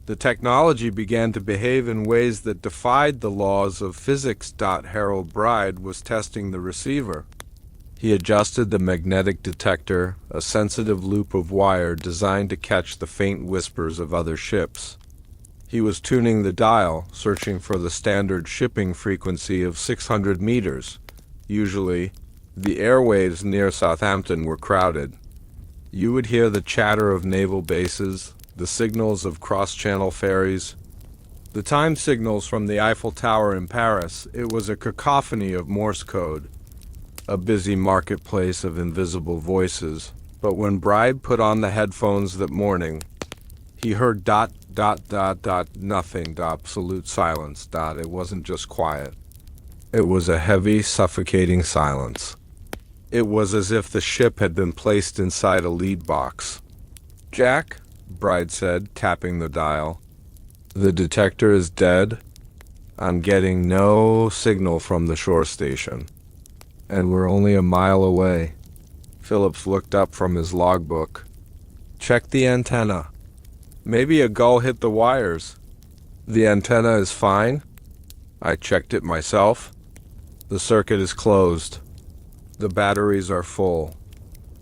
the technology began to behave in ways that defied the laws of physics. Harold Bride was testing the receiver. He adjusted the magnetic detector, a sensitive loop of wire designed to catch the faint whispers of other ships. He was tuning the dial, searching for the standard shipping frequency of 600 meters. Usually, the airwaves near Southampton were crowded. You would hear the chatter of naval bases, the signals of cross-channel ferries, the time signals from the Eiffel Tower in Paris. It was a cacophony of Morse code, a busy marketplace of invisible voices. But when Bride put on the headphones that morning, he heard ... nothing, absolute silence. It wasn't just quiet. It was a heavy, suffocating silence. It was as if the ship had been placed inside a lead box. "Jack," Bride said, tapping the dial. "The detector is dead. I'm getting no signal from the shore station. And we're only a mile away." Phillips looked up from his logbook. "Check the antenna. Maybe a gull hit the wires." "The antenna is fine. I checked it myself. The circuit is closed. The batteries are full.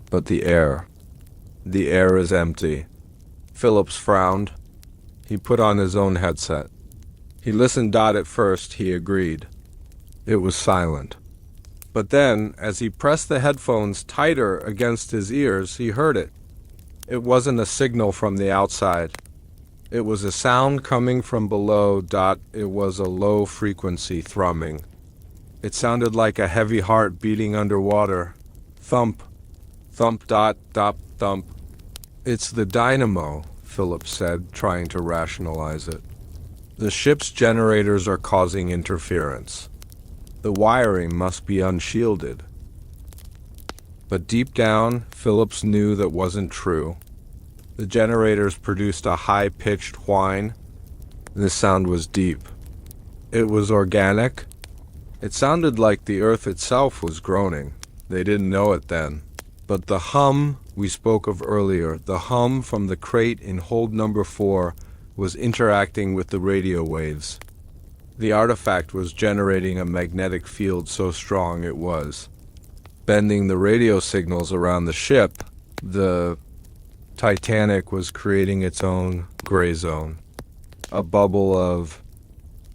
But the air is empty." Phillips frowned. He put on his own headset. He listened. At first, he agreed. It was silent. But then, as he pressed the headphones tighter against his ears, he heard it. It wasn't a signal from the outside. It was a sound coming from below. It was a low-frequency thrumming. It sounded like a heavy heart beating underwater. Thump, thump, thump. "It's the dynamo," Phillips said, trying to rationalize it. "The ship's generators are causing interference. The wiring must be unshielded." But deep down, Phillips knew that wasn't true. The generators produced a high-pitched whine. This sound was deep. It was organic. It sounded like the earth itself was groaning. They didn't know it then. But the hum we spoke of earlier, the hum from the crate in hold number 4, was interacting with the radio waves. The artifact was generating a magnetic field so strong it was bending the radio signals around the ship. The Titanic was creating its own gray zone, a bubble of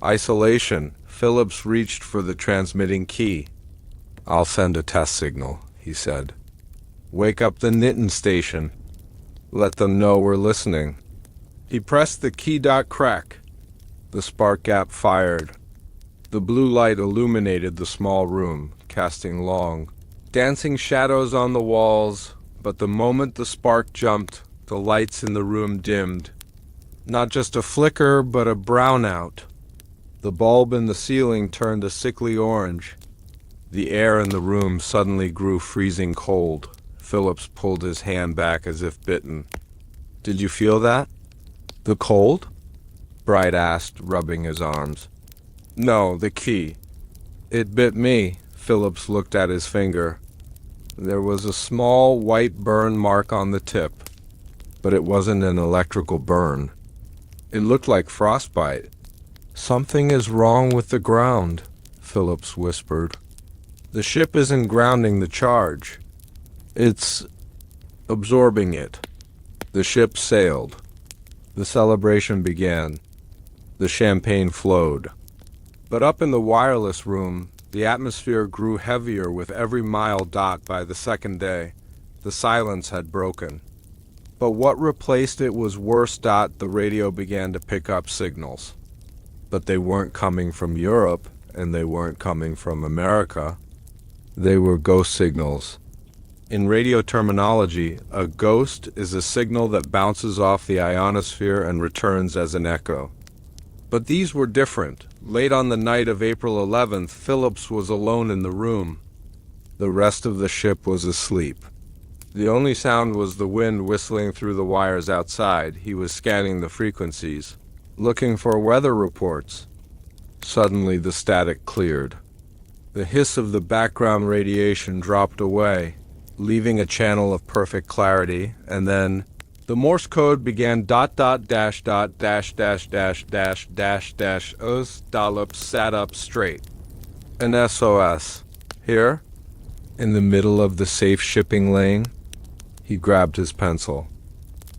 isolation. Phillips reached for the transmitting key. "I'll send a test signal," he said. "Wake up the Niton station. Let them know we're listening." He pressed the key. Crack. The spark gap fired. The blue light illuminated the small room, casting long, dancing shadows on the walls. But the moment the spark jumped, the lights in the room dimmed. Not just a flicker, but a brownout. The bulb in the ceiling turned a sickly orange. The air in the room suddenly grew freezing cold. Phillips pulled his hand back as if bitten. "Did you feel that?" "The cold?" Bright asked, rubbing his arms. "No, the key. It bit me." Phillips looked at his finger. There was a small white burn mark on the tip, but it wasn't an electrical burn. It looked like frostbite. "Something is wrong with the ground," Phillips whispered. "The ship isn't grounding the charge. It's absorbing it." The ship sailed. The celebration began. The champagne flowed. But up in the wireless room, the atmosphere grew heavier with every mile. By the second day, the silence had broken. But what replaced it was worse. The radio began to pick up signals. But they weren't coming from Europe, and they weren't coming from America. They were ghost signals. In radio terminology, a ghost is a signal that bounces off the ionosphere and returns as an echo. But these were different. Late on the night of April 11th, Phillips was alone in the room. The rest of the ship was asleep. The only sound was the wind whistling through the wires outside. He was scanning the frequencies, looking for weather reports. Suddenly the static cleared. The hiss of the background radiation dropped away, leaving a channel of perfect clarity, and then the Morse code began. Dash dash dash dash dash dash dash. Dollop sat up straight. An SOS. "Here?" In the middle of the safe shipping lane, he grabbed his pencil.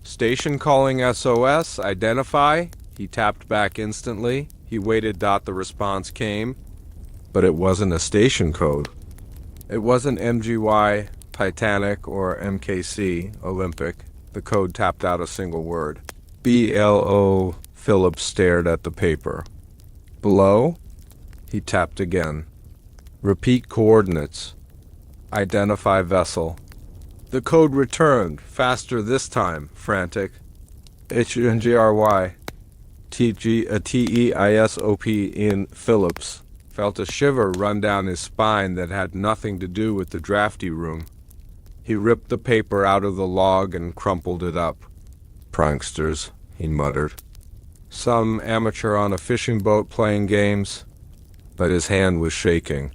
Station calling SOS, identify. He tapped back instantly. He waited. The response came, but it wasn't a station code. It wasn't MGY, Titanic, or MKC, Olympic. The code tapped out a single word. BLO. Phillips stared at the paper. Below? He tapped again. Repeat coordinates. Identify vessel. The code returned, faster this time, frantic. HNGRY. TEISOP in Phillips. Felt a shiver run down his spine that had nothing to do with the drafty room. He ripped the paper out of the log and crumpled it up. Pranksters, he muttered. Some amateur on a fishing boat playing games, but his hand was shaking.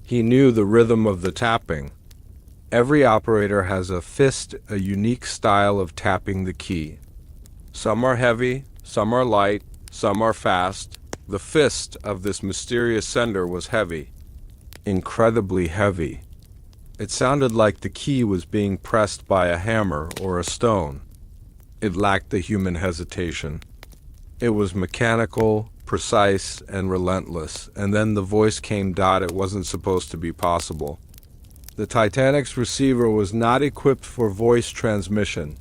He knew the rhythm of the tapping. Every operator has a unique style of tapping the key. Some are heavy, some are light, some are fast. The fist of this mysterious sender was heavy, incredibly heavy. It sounded like the key was being pressed by a hammer or a stone. It lacked the human hesitation. It was mechanical, precise, and relentless, and then the voice came. It wasn't supposed to be possible. The Titanic's receiver was not equipped for voice transmission.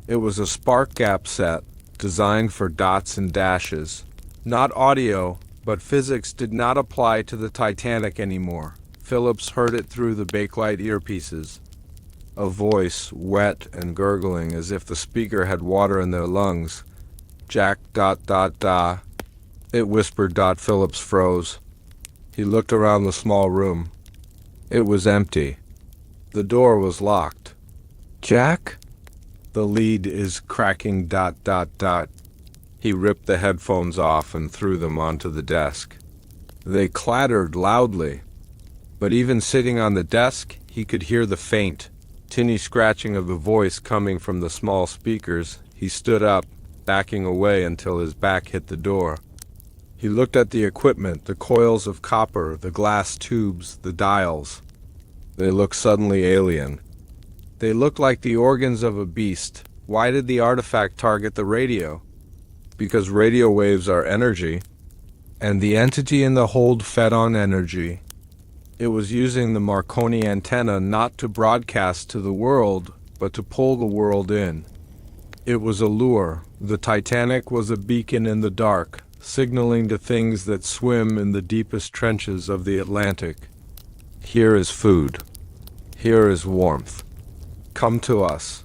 It was a spark gap set designed for dots and dashes. Not audio, but physics did not apply to the Titanic anymore. Phillips heard it through the bakelite earpieces. A voice, wet and gurgling as if the speaker had water in their lungs. Jack ... It whispered. Phillips froze. He looked around the small room. It was empty. The door was locked. Jack? The lead is cracking ... He ripped the headphones off and threw them onto the desk. They clattered loudly, but even sitting on the desk, he could hear the faint, tinny scratching of the voice coming from the small speakers. He stood up, backing away until his back hit the door. He looked at the equipment, the coils of copper, the glass tubes, the dials. They looked suddenly alien. They looked like the organs of a beast. Why did the artifact target the radio? Because radio waves are energy, and the entity in the hold fed on energy. It was using the Marconi antenna not to broadcast to the world, but to pull the world in. It was a lure. The Titanic was a beacon in the dark, signaling to things that swim in the deepest trenches of the Atlantic. Here is food. Here is warmth. Come to us.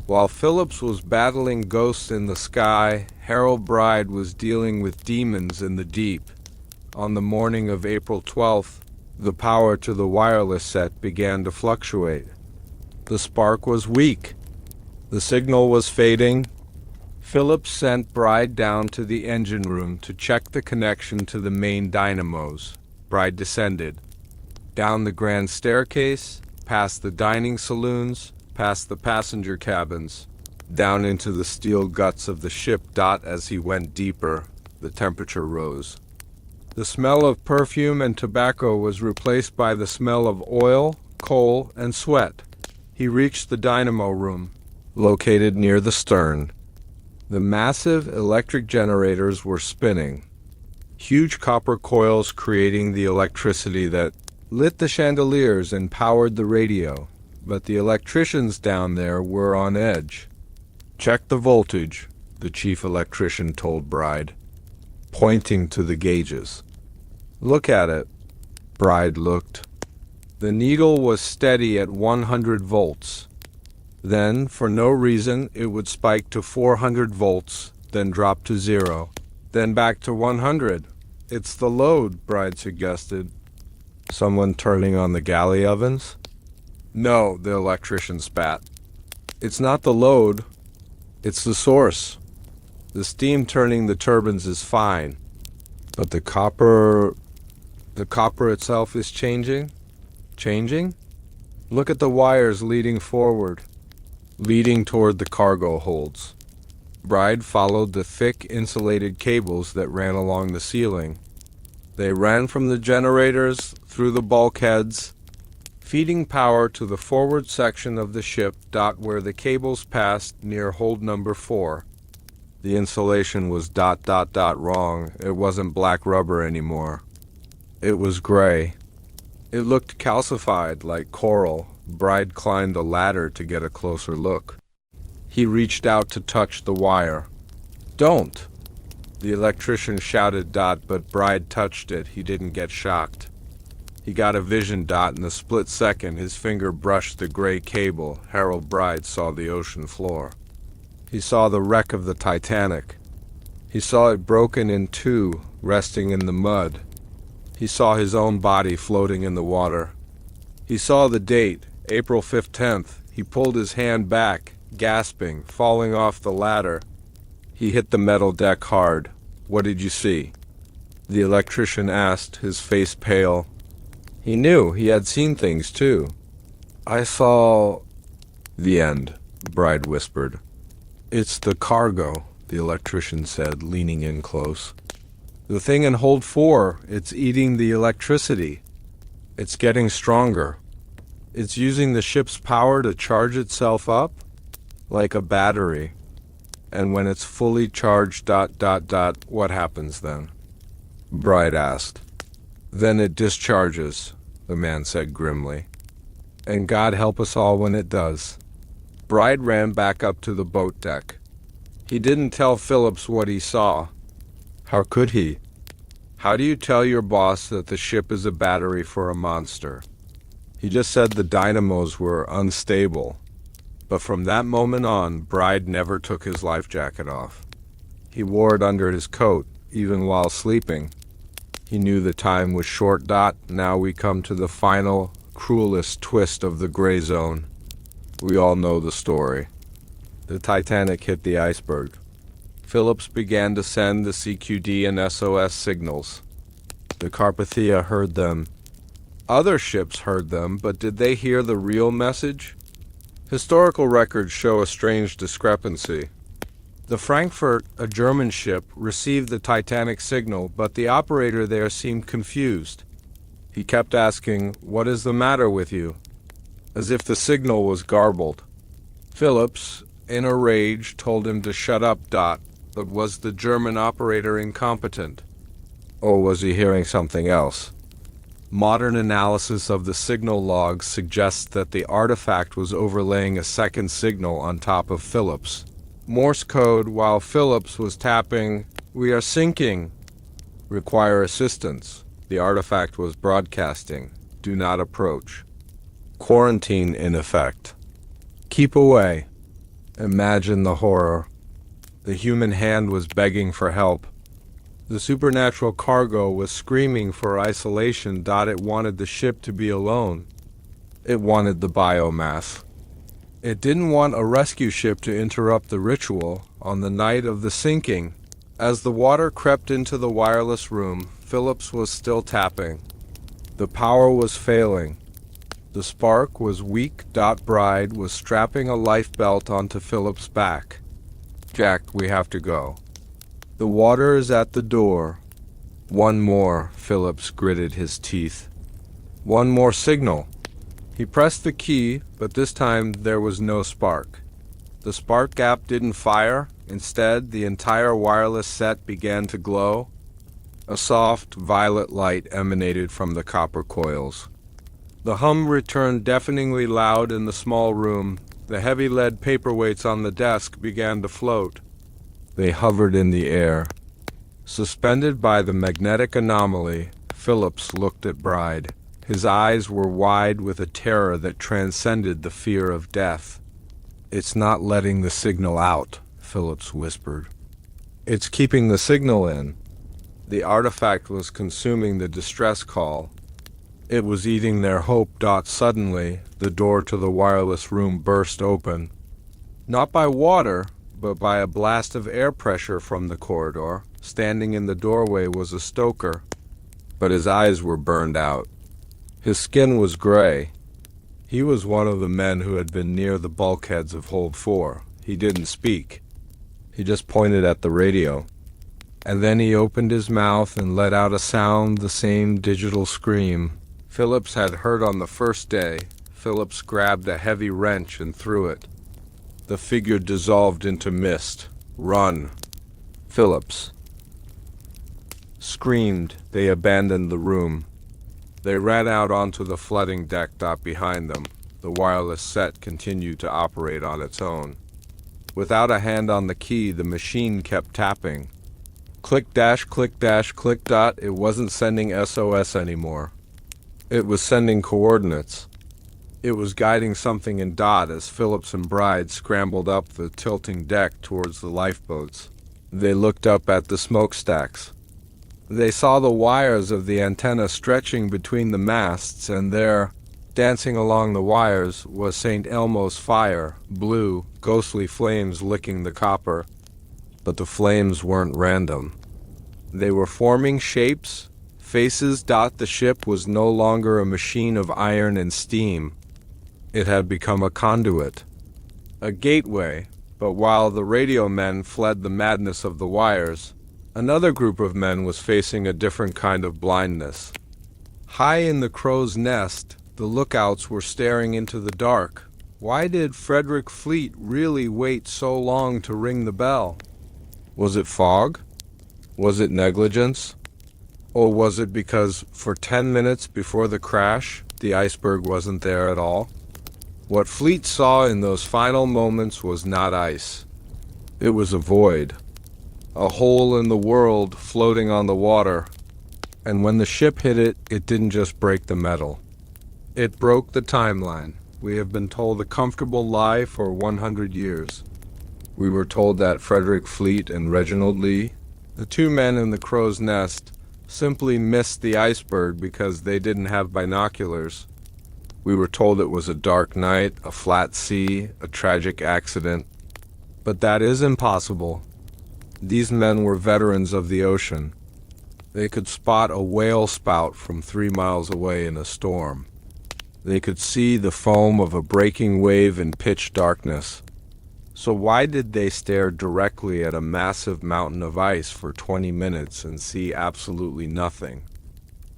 While Phillips was battling ghosts in the sky, Harold Bride was dealing with demons in the deep. On the morning of April 12th, the power to the wireless set began to fluctuate. The spark was weak. The signal was fading. Phillips sent Bride down to the engine room to check the connection to the main dynamos. Bride descended. Down the grand staircase, past the dining saloons, past the passenger cabins, down into the steel guts of the ship. As he went deeper, the temperature rose. The smell of perfume and tobacco was replaced by the smell of oil, coal, and sweat. He reached the dynamo room, located near the stern. The massive electric generators were spinning, huge copper coils creating the electricity that lit the chandeliers and powered the radio. But the electricians down there were on edge. Check the voltage, the chief electrician told Bride, pointing to the gauges. Look at it. Bride looked. The needle was steady at 100 volts. Then, for no reason, it would spike to 400 volts, then drop to 0, then back to 100. It's the load, Bride suggested. Someone turning on the galley ovens? No, the electrician spat. It's not the load, it's the source. The steam turning the turbines is fine, but the copper itself is changing? Changing? Look at the wires leading forward, leading toward the cargo holds. Bride followed the thick insulated cables that ran along the ceiling. They ran from the generators, through the bulkheads, feeding power to the forward section of the ship. Where the cables passed near hold number 4. The insulation was ... wrong. It wasn't black rubber anymore. It was gray. It looked calcified, like coral. Bride climbed a ladder to get a closer look. He reached out to touch the wire. "Don't!" The electrician shouted. But Bride touched it. He didn't get shocked. He got a vision. In a split second, his finger brushed the gray cable. Harold Bride saw the ocean floor. He saw the wreck of the Titanic. He saw it broken in two, resting in the mud. He saw his own body floating in the water. He saw the date, April 15th. He pulled his hand back, gasping, falling off the ladder. He hit the metal deck hard. "What did you see?" The electrician asked, his face pale. He knew he had seen things too. "I saw—" "The end," Bride whispered. "It's the cargo," the electrician said, leaning in close. "The thing in hold 4, it's eating the electricity. It's getting stronger. It's using the ship's power to charge itself up, like a battery. And when it's fully charged... what happens then?" Bride asked. "Then it discharges," the man said grimly. "And God help us all when it does." Bride ran back up to the boat deck. He didn't tell Phillips what he saw. How could he? How do you tell your boss that the ship is a battery for a monster? He just said the dynamos were unstable. But from that moment on, Bride never took his life jacket off. He wore it under his coat, even while sleeping. He knew the time was short. Now we come to the final, cruelest twist of the gray zone. We all know the story. The Titanic hit the iceberg. Phillips began to send the CQD and SOS signals. The Carpathia heard them. Other ships heard them, but did they hear the real message? Historical records show a strange discrepancy. The Frankfurt, a German ship, received the Titanic signal, but the operator there seemed confused. He kept asking, "What is the matter with you?" as if the signal was garbled. Phillips, in a rage, told him to shut up. But was the German operator incompetent? Or was he hearing something else? Modern analysis of the signal logs suggests that the artifact was overlaying a second signal on top of Phillips. Morse code while Phillips was tapping, "We are sinking. Require assistance." The artifact was broadcasting, "Do not approach." Quarantine in effect. Keep away. Imagine the horror. The human hand was begging for help. The supernatural cargo was screaming for isolation. It wanted the ship to be alone. It wanted the biomass. It didn't want a rescue ship to interrupt the ritual on the night of the sinking. As the water crept into the wireless room, Phillips was still tapping. The power was failing. The spark was weak. Bride was strapping a life belt onto Phillips' back. "Jack, we have to go. The water is at the door." "One more," Phillips gritted his teeth. "One more signal." He pressed the key, but this time there was no spark. The spark gap didn't fire. Instead, the entire wireless set began to glow. A soft, violet light emanated from the copper coils. The hum returned deafeningly loud in the small room. The heavy lead paperweights on the desk began to float. They hovered in the air. Suspended by the magnetic anomaly, Phillips looked at Bride. His eyes were wide with a terror that transcended the fear of death. "It's not letting the signal out," Phillips whispered. "It's keeping the signal in." The artifact was consuming the distress call. It was eating their hope. Suddenly, the door to the wireless room burst open. Not by water, but by a blast of air pressure from the corridor. Standing in the doorway was a stoker, but his eyes were burned out. His skin was gray. He was one of the men who had been near the bulkheads of Hold 4. He didn't speak. He just pointed at the radio. And then he opened his mouth and let out a sound, the same digital scream. Phillips had heard on the first day. Phillips grabbed a heavy wrench and threw it. The figure dissolved into mist. "Run!" Phillips screamed. They abandoned the room. They ran out onto the flooding deck behind them. The wireless set continued to operate on its own. Without a hand on the key, the machine kept tapping. Click dash, click dash, click dot. It wasn't sending SOS anymore. It was sending coordinates. It was guiding something in dot as Phillips and Bride scrambled up the tilting deck towards the lifeboats. They looked up at the smokestacks. They saw the wires of the antenna stretching between the masts, and there, dancing along the wires, was St. Elmo's fire, blue, ghostly flames licking the copper. But the flames weren't random. They were forming shapes, faces. The ship was no longer a machine of iron and steam. It had become a conduit, a gateway. But while the radio men fled the madness of the wires, another group of men was facing a different kind of blindness. High in the crow's nest, the lookouts were staring into the dark. Why did Frederick Fleet really wait so long to ring the bell? Was it fog? Was it negligence? Or was it because for 10 minutes before the crash, the iceberg wasn't there at all? What Fleet saw in those final moments was not ice. It was a void, a hole in the world floating on the water. And when the ship hit it, it didn't just break the metal. It broke the timeline. We have been told a comfortable lie for 100 years. We were told that Frederick Fleet and Reginald Lee, the two men in the crow's nest, simply missed the iceberg because they didn't have binoculars. We were told it was a dark night, a flat sea, a tragic accident. But that is impossible. These men were veterans of the ocean. They could spot a whale spout from 3 miles away in a storm. They could see the foam of a breaking wave in pitch darkness. So why did they stare directly at a massive mountain of ice for 20 minutes and see absolutely nothing?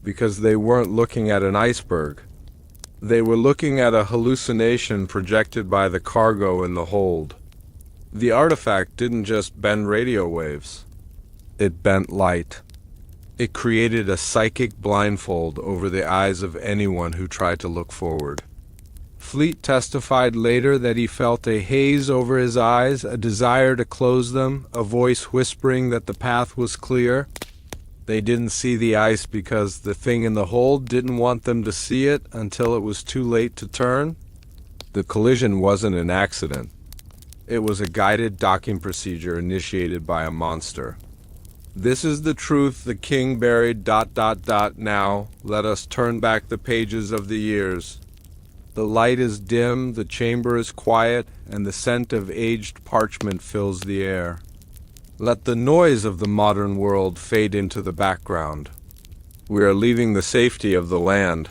Because they weren't looking at an iceberg. They were looking at a hallucination projected by the cargo in the hold. The artifact didn't just bend radio waves. It bent light. It created a psychic blindfold over the eyes of anyone who tried to look forward. Fleet testified later that he felt a haze over his eyes, a desire to close them, a voice whispering that the path was clear. They didn't see the ice because the thing in the hold didn't want them to see it until it was too late to turn. The collision wasn't an accident. It was a guided docking procedure initiated by a monster. This is the truth the king buried. Now, let us turn back the pages of the years. The light is dim, the chamber is quiet, and the scent of aged parchment fills the air. Let the noise of the modern world fade into the background. We are leaving the safety of the land.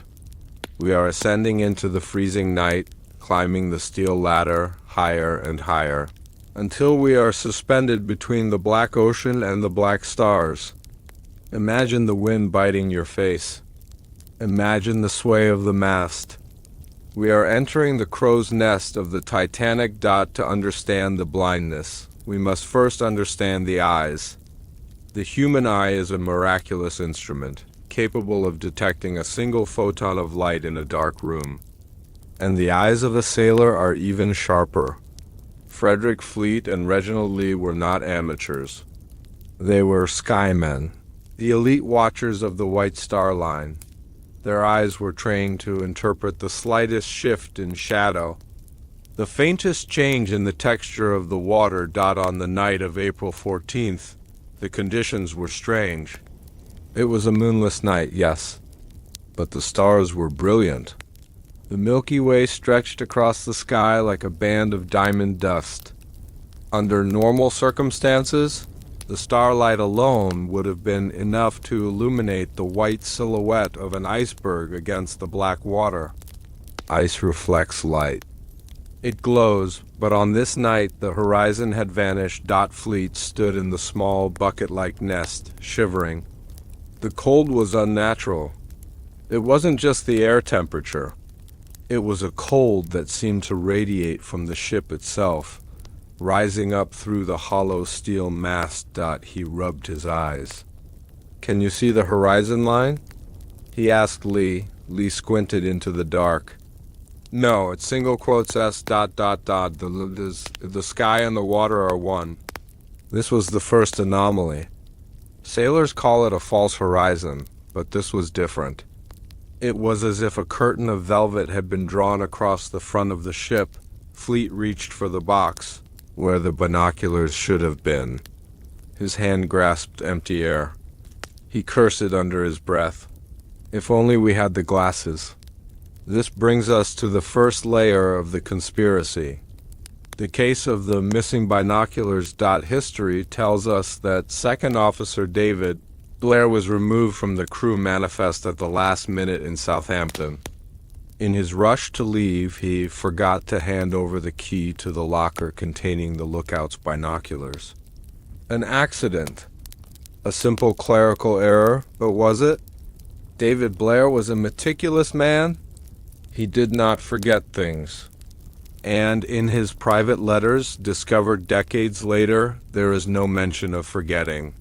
We are ascending into the freezing night, climbing the steel ladder higher and higher, until we are suspended between the black ocean and the black stars. Imagine the wind biting your face. Imagine the sway of the mast. We are entering the crow's nest of the Titanic. To understand the blindness, we must first understand the eyes. The human eye is a miraculous instrument, capable of detecting a single photon of light in a dark room. And the eyes of a sailor are even sharper. Frederick Fleet and Reginald Lee were not amateurs. They were skymen, the elite watchers of the White Star Line. Their eyes were trained to interpret the slightest shift in shadow, the faintest change in the texture of the water. On the night of April 14th, the conditions were strange. It was a moonless night, yes, but the stars were brilliant. The Milky Way stretched across the sky like a band of diamond dust. Under normal circumstances, the starlight alone would have been enough to illuminate the white silhouette of an iceberg against the black water. Ice reflects light. It glows, but on this night the horizon had vanished. Fleet stood in the small bucket-like nest, shivering. The cold was unnatural. It wasn't just the air temperature. It was a cold that seemed to radiate from the ship itself, rising up through the hollow steel mast. He rubbed his eyes. "Can you see the horizon line?" he asked Lee. Lee squinted into the dark. "No, it's single quotes S ... The sky and the water are one." This was the first anomaly. Sailors call it a false horizon, but this was different. It was as if a curtain of velvet had been drawn across the front of the ship. Fleet reached for the box, where the binoculars should have been. His hand grasped empty air. He cursed it under his breath. If only we had the glasses. This brings us to the first layer of the conspiracy. The case of the missing binoculars. History tells us that Second Officer David Blair was removed from the crew manifest at the last minute in Southampton. In his rush to leave, he forgot to hand over the key to the locker containing the lookout's binoculars. An accident. A simple clerical error, but was it? David Blair was a meticulous man. He did not forget things. And in his private letters, discovered decades later, there is no mention of forgetting.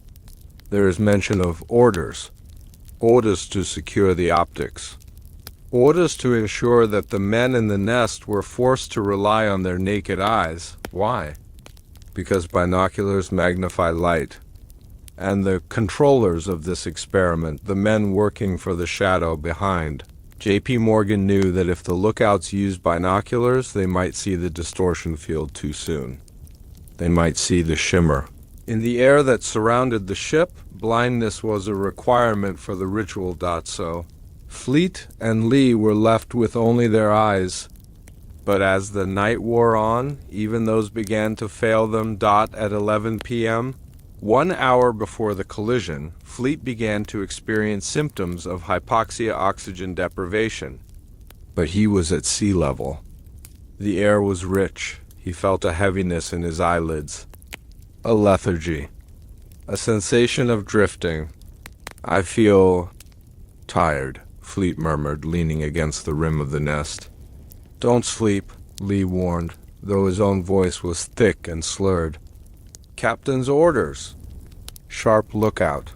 There is mention of orders. Orders to secure the optics. Orders to ensure that the men in the nest were forced to rely on their naked eyes. Why? Because binoculars magnify light. And the controllers of this experiment, the men working for the shadow behind, J.P. Morgan knew that if the lookouts used binoculars, they might see the distortion field too soon. They might see the shimmer. In the air that surrounded the ship, blindness was a requirement for the ritual. So Fleet and Lee were left with only their eyes. But as the night wore on, even those began to fail them. At 11 p.m., 1 hour before the collision, Fleet began to experience symptoms of hypoxia oxygen deprivation. But he was at sea level. The air was rich. He felt a heaviness in his eyelids. A lethargy. A sensation of drifting. "I feel tired," Fleet murmured, leaning against the rim of the nest. "Don't sleep," Lee warned, though his own voice was thick and slurred. "Captain's orders." Sharp lookout.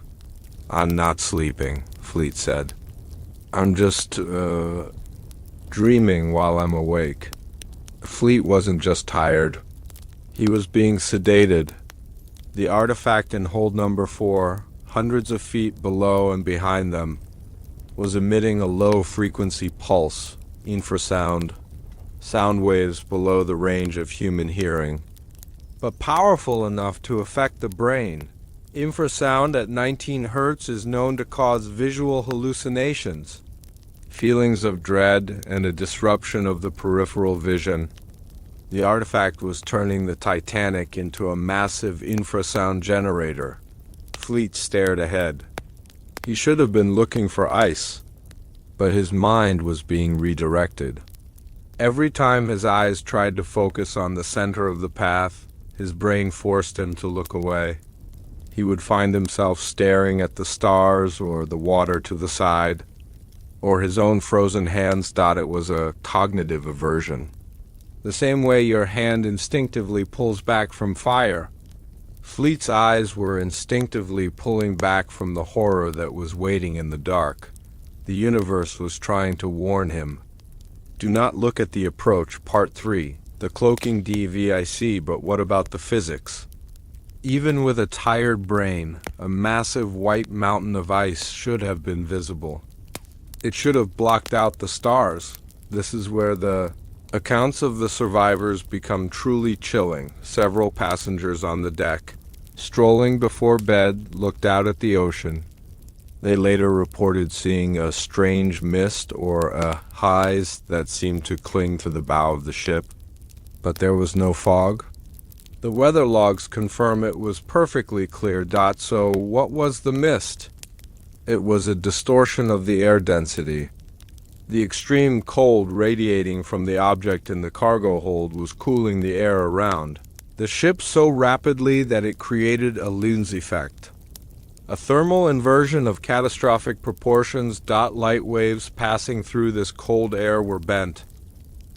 "I'm not sleeping," Fleet said. "I'm just, dreaming while I'm awake." Fleet wasn't just tired. He was being sedated. The artifact in hold number 4, hundreds of feet below and behind them, was emitting a low-frequency pulse, infrasound, sound waves below the range of human hearing, but powerful enough to affect the brain. Infrasound at 19 Hz is known to cause visual hallucinations, feelings of dread, and a disruption of the peripheral vision. The artifact was turning the Titanic into a massive infrasound generator. Fleet stared ahead. He should have been looking for ice, but his mind was being redirected. Every time his eyes tried to focus on the center of the path, his brain forced him to look away. He would find himself staring at the stars or the water to the side, or his own frozen hands. It was a cognitive aversion. The same way your hand instinctively pulls back from fire. Fleet's eyes were instinctively pulling back from the horror that was waiting in the dark. The universe was trying to warn him. Do not look at the approach. Part 3. The cloaking DVIC, but what about the physics? Even with a tired brain, a massive white mountain of ice should have been visible. It should have blocked out the stars. This is where the accounts of the survivors become truly chilling. Several passengers on the deck, strolling before bed, looked out at the ocean. They later reported seeing a strange mist or a haze that seemed to cling to the bow of the ship. But there was no fog. The weather logs confirm it was perfectly clear. So what was the mist? It was a distortion of the air density. The extreme cold radiating from the object in the cargo hold was cooling the air around the ship so rapidly that it created a lens effect. A thermal inversion of catastrophic proportions. Light waves passing through this cold air were bent.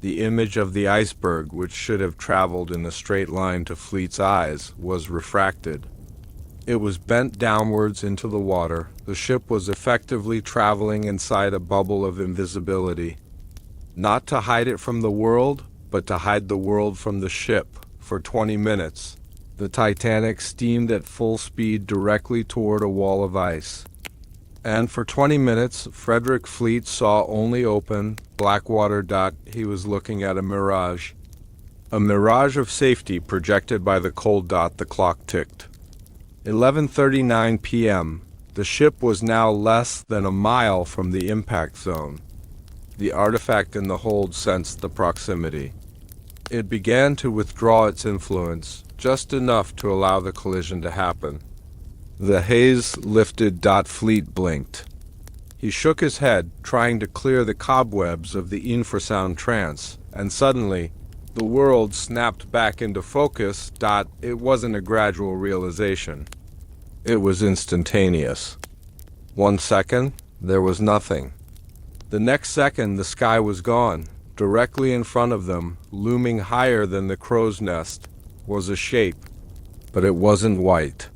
The image of the iceberg, which should have traveled in a straight line to Fleet's eyes, was refracted. It was bent downwards into the water. The ship was effectively traveling inside a bubble of invisibility. Not to hide it from the world, but to hide the world from the ship. For 20 minutes, the Titanic steamed at full speed directly toward a wall of ice. And for 20 minutes, Frederick Fleet saw only open, black water. He was looking at a mirage. A mirage of safety projected by the cold. The clock ticked. 11:39 p.m. The ship was now less than a mile from the impact zone. The artifact in the hold sensed the proximity. It began to withdraw its influence, just enough to allow the collision to happen. The haze lifted. Fleet blinked. He shook his head, trying to clear the cobwebs of the infrasound trance, and suddenly, the world snapped back into focus. It wasn't a gradual realization. It was instantaneous. 1 second, there was nothing. The next second, the sky was gone. Directly in front of them, looming higher than the crow's nest, was a shape, but it wasn't white.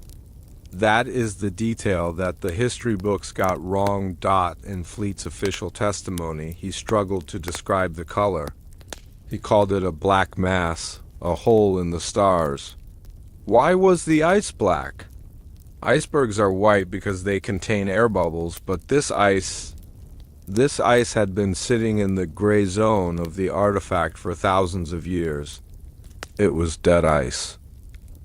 That is the detail that the history books got wrong. In Fleet's official testimony, he struggled to describe the color. He called it a black mass, a hole in the stars. Why was the ice black? Icebergs are white because they contain air bubbles, but this ice had been sitting in the gray zone of the artifact for thousands of years. It was dead ice.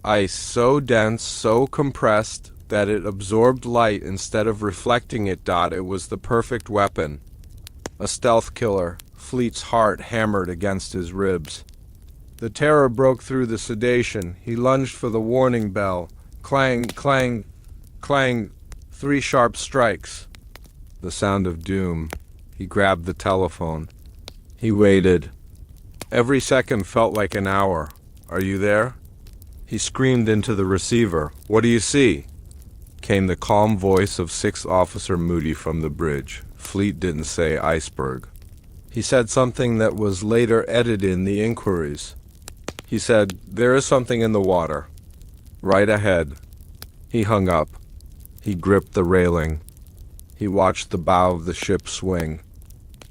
Ice so dense, so compressed, that it absorbed light instead of reflecting it. It was the perfect weapon. A stealth killer. Fleet's heart hammered against his ribs. The terror broke through the sedation. He lunged for the warning bell. Clang, clang, clang. 3 sharp strikes. The sound of doom. He grabbed the telephone. He waited. Every second felt like an hour. Are you there? He screamed into the receiver. What do you see? Came the calm voice of 6th Officer Moody from the bridge. Fleet didn't say iceberg. He said something that was later edited in the inquiries. He said, there is something in the water. Right ahead. He hung up. He gripped the railing. He watched the bow of the ship swing.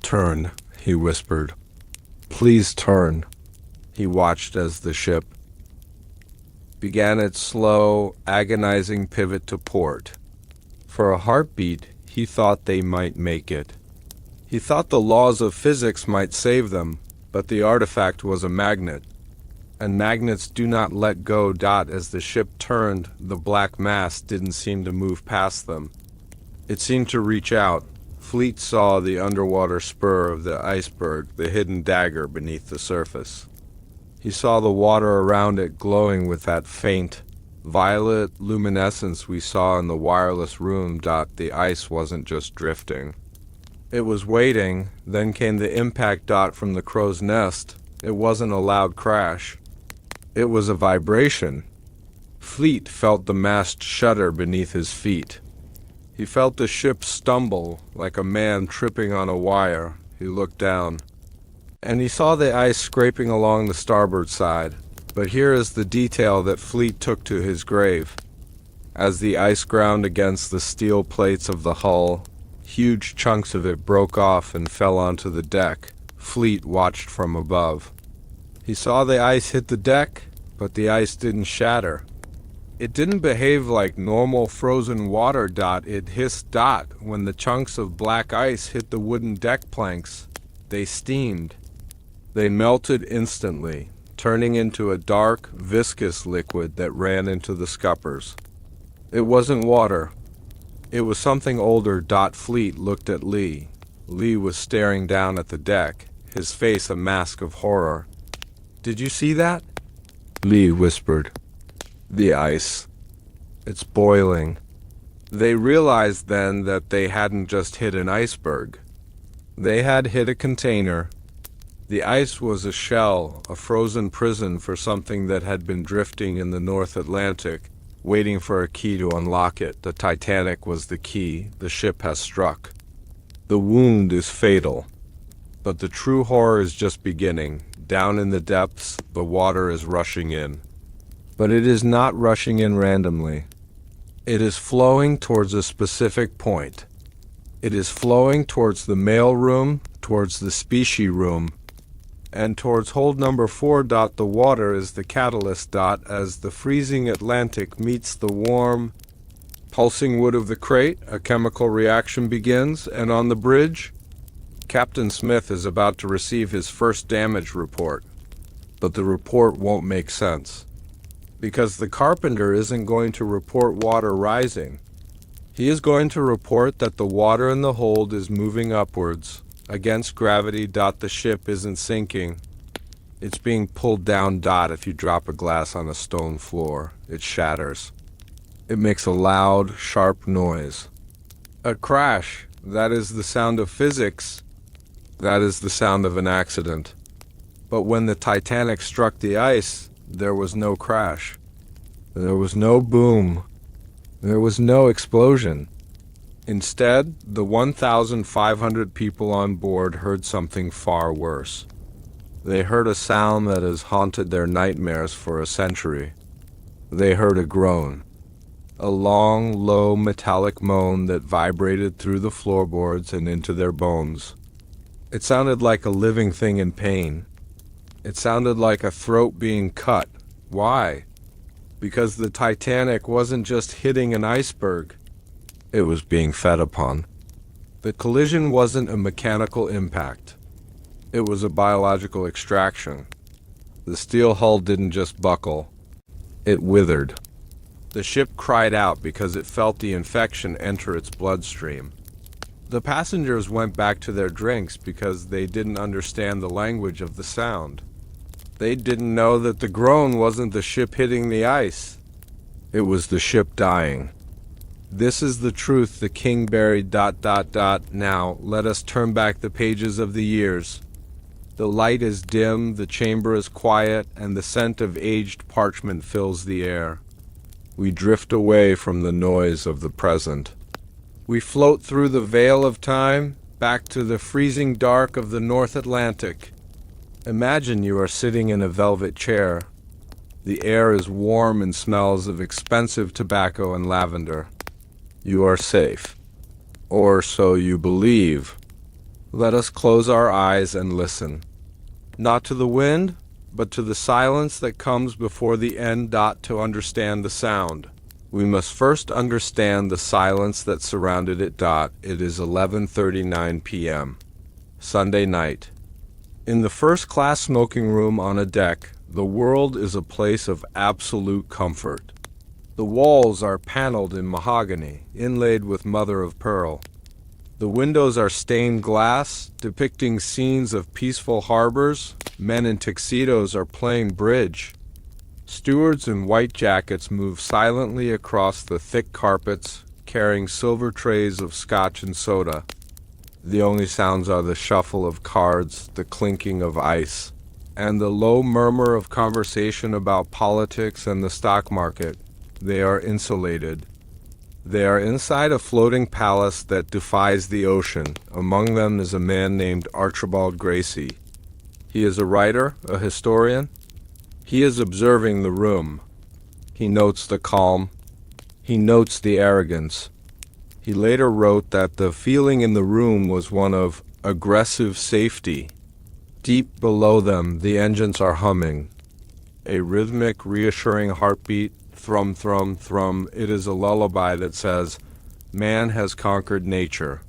Turn, he whispered. Please turn. He watched as the ship began its slow, agonizing pivot to port. For a heartbeat, he thought they might make it. He thought the laws of physics might save them, but the artifact was a magnet. And magnets do not let go. As the ship turned, the black mass didn't seem to move past them. It seemed to reach out. Fleet saw the underwater spur of the iceberg, the hidden dagger beneath the surface. He saw the water around it glowing with that faint, violet luminescence we saw in the wireless room. The ice wasn't just drifting. It was waiting. Then came the impact. From the crow's nest. It wasn't a loud crash. It was a vibration. Fleet felt the mast shudder beneath his feet. He felt the ship stumble like a man tripping on a wire. He looked down, and he saw the ice scraping along the starboard side. But here is the detail that Fleet took to his grave. As the ice ground against the steel plates of the hull, huge chunks of it broke off and fell onto the deck. Fleet watched from above. He saw the ice hit the deck, but the ice didn't shatter. It didn't behave like normal frozen water. It hissed. When the chunks of black ice hit the wooden deck planks, they steamed. They melted instantly, turning into a dark, viscous liquid that ran into the scuppers. It wasn't water. It was something older. Fleet looked at Lee. Lee was staring down at the deck, his face a mask of horror. Did you see that? Lee whispered. The ice. It's boiling. They realized then that they hadn't just hit an iceberg. They had hit a container. The ice was a shell, a frozen prison for something that had been drifting in the North Atlantic, waiting for a key to unlock it. The Titanic was the key. The ship has struck. The wound is fatal. But the true horror is just beginning. Down in the depths, the water is rushing in. But it is not rushing in randomly. It is flowing towards a specific point. It is flowing towards the mail room, towards the specie room, and towards hold number 4. The water is the catalyst. As the freezing Atlantic meets the warm, pulsing wood of the crate, a chemical reaction begins, and on the bridge, Captain Smith is about to receive his first damage report. But the report won't make sense, because the carpenter isn't going to report water rising. He is going to report that the water in the hold is moving upwards, against gravity. The ship isn't sinking. It's being pulled down. If you drop a glass on a stone floor, it shatters. It makes a loud, sharp noise. A crash. That is the sound of physics. That is the sound of an accident. But when the Titanic struck the ice, there was no crash. There was no boom. There was no explosion. Instead, the 1,500 people on board heard something far worse. They heard a sound that has haunted their nightmares for a century. They heard a groan. A long, low, metallic moan that vibrated through the floorboards and into their bones. It sounded like a living thing in pain. It sounded like a throat being cut. Why? Because the Titanic wasn't just hitting an iceberg. It was being fed upon. The collision wasn't a mechanical impact. It was a biological extraction. The steel hull didn't just buckle. It withered. The ship cried out because it felt the infection enter its bloodstream. The passengers went back to their drinks because they didn't understand the language of the sound. They didn't know that the groan wasn't the ship hitting the ice. It was the ship dying. This is the truth the king buried. Now, let us turn back the pages of the years. The light is dim, the chamber is quiet, and the scent of aged parchment fills the air. We drift away from the noise of the present. We float through the veil of time, back to the freezing dark of the North Atlantic. Imagine you are sitting in a velvet chair. The air is warm and smells of expensive tobacco and lavender. You are safe. Or so you believe. Let us close our eyes and listen. Not to the wind, but to the silence that comes before the end. To understand the sound, we must first understand the silence that surrounded it. It is 11:39 p.m. Sunday night. In the first-class smoking room on a deck, the world is a place of absolute comfort. The walls are paneled in mahogany, inlaid with mother-of-pearl. The windows are stained glass, depicting scenes of peaceful harbors. Men in tuxedos are playing bridge. Stewards in white jackets move silently across the thick carpets, carrying silver trays of scotch and soda. The only sounds are the shuffle of cards, the clinking of ice, and the low murmur of conversation about politics and the stock market. They are insulated. They are inside a floating palace that defies the ocean. Among them is a man named Archibald Gracie. He is a writer, a historian. He is observing the room. He notes the calm. He notes the arrogance. He later wrote that the feeling in the room was one of aggressive safety. Deep below them, the engines are humming. A rhythmic, reassuring heartbeat. Thrum, thrum, thrum. It is a lullaby that says, man has conquered nature.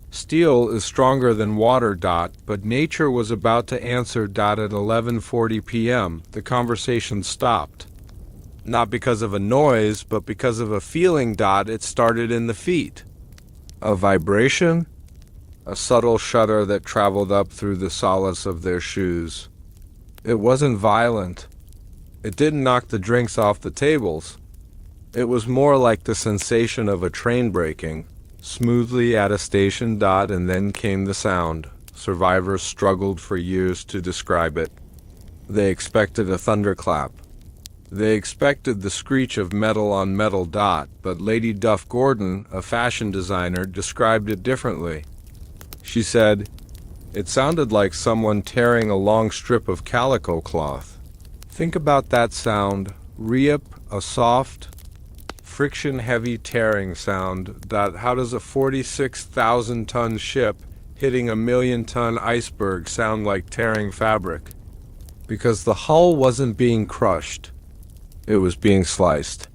Steel is stronger than water. But nature was about to answer. At 11:40 p.m., the conversation stopped. Not because of a noise, but because of a feeling. It started in the feet. A vibration? A subtle shudder that traveled up through the solace of their shoes. It wasn't violent. It didn't knock the drinks off the tables. It was more like the sensation of a train braking, smoothly at a station. And then came the sound. Survivors struggled for years to describe it. They expected a thunderclap. They expected the screech of metal on metal. But Lady Duff Gordon, a fashion designer, described it differently. She said, "It sounded like someone tearing a long strip of calico cloth." Think about that sound. Rip, a soft, friction-heavy tearing sound. How does a 46,000-ton ship hitting a million-ton iceberg sound like tearing fabric? Because the hull wasn't being crushed. It was being sliced.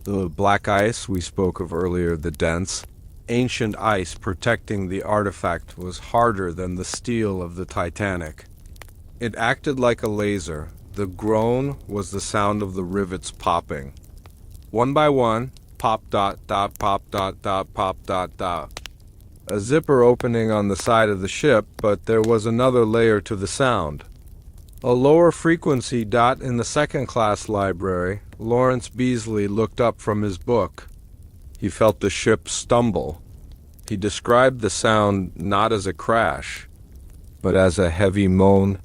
The black ice we spoke of earlier, the dense, ancient ice protecting the artifact, was harder than the steel of the Titanic. It acted like a laser. The groan was the sound of the rivets popping. One by one, pop, pop, pop. A zipper opening on the side of the ship, but there was another layer to the sound. A lower frequency. In the second-class library, Lawrence Beasley looked up from his book. He felt the ship stumble. He described the sound not as a crash, but as a heavy moan.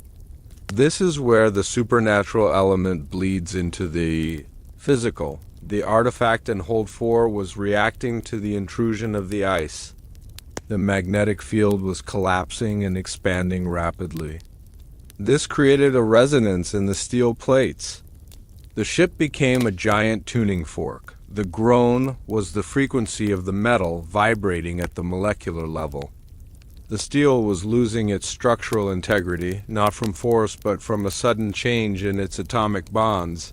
This is where the supernatural element bleeds into the physical. The artifact in Hold 4 was reacting to the intrusion of the ice. The magnetic field was collapsing and expanding rapidly. This created a resonance in the steel plates. The ship became a giant tuning fork. The groan was the frequency of the metal vibrating at the molecular level. The steel was losing its structural integrity, not from force but from a sudden change in its atomic bonds.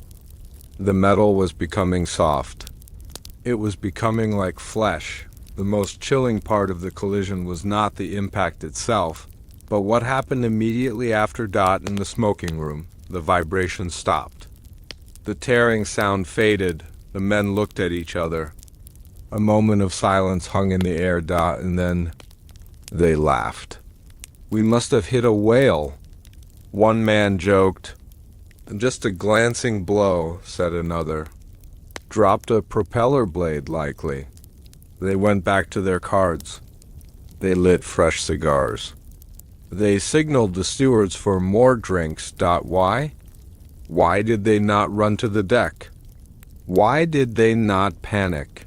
The metal was becoming soft. It was becoming like flesh. The most chilling part of the collision was not the impact itself, but what happened immediately after. In the smoking room, the vibration stopped. The tearing sound faded. The men looked at each other. A moment of silence hung in the air. And then they laughed. "We must have hit a whale," one man joked. "Just a glancing blow," said another. "Dropped a propeller blade, likely." They went back to their cards. They lit fresh cigars. They signaled the stewards for more drinks. Why? Why did they not run to the deck? Why did they not panic?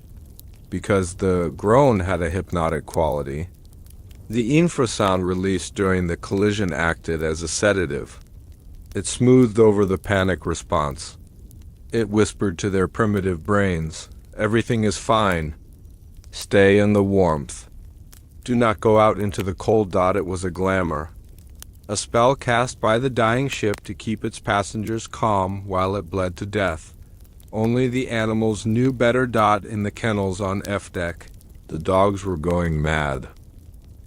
Because the groan had a hypnotic quality. The infrasound released during the collision acted as a sedative. It smoothed over the panic response. It whispered to their primitive brains, "Everything is fine. Stay in the warmth. Do not go out into the cold." It was a glamour. A spell cast by the dying ship to keep its passengers calm while it bled to death. Only the animals knew better. In the kennels on F deck, the dogs were going mad.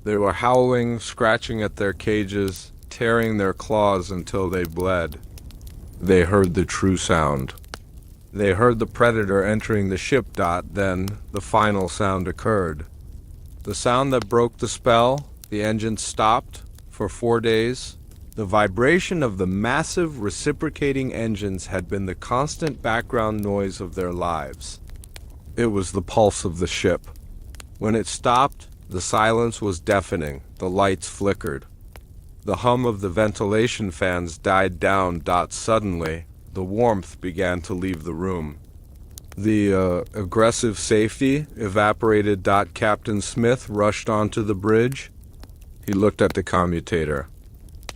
They were howling, scratching at their cages, tearing their claws until they bled. They heard the true sound. They heard the predator entering the ship. Then the final sound occurred. The sound that broke the spell. The engine stopped for 4 days. The vibration of the massive reciprocating engines had been the constant background noise of their lives. It was the pulse of the ship. When it stopped, the silence was deafening. The lights flickered. The hum of the ventilation fans died down. Suddenly, the warmth began to leave the room. The aggressive safety evaporated. Captain Smith rushed onto the bridge. He looked at the commutator.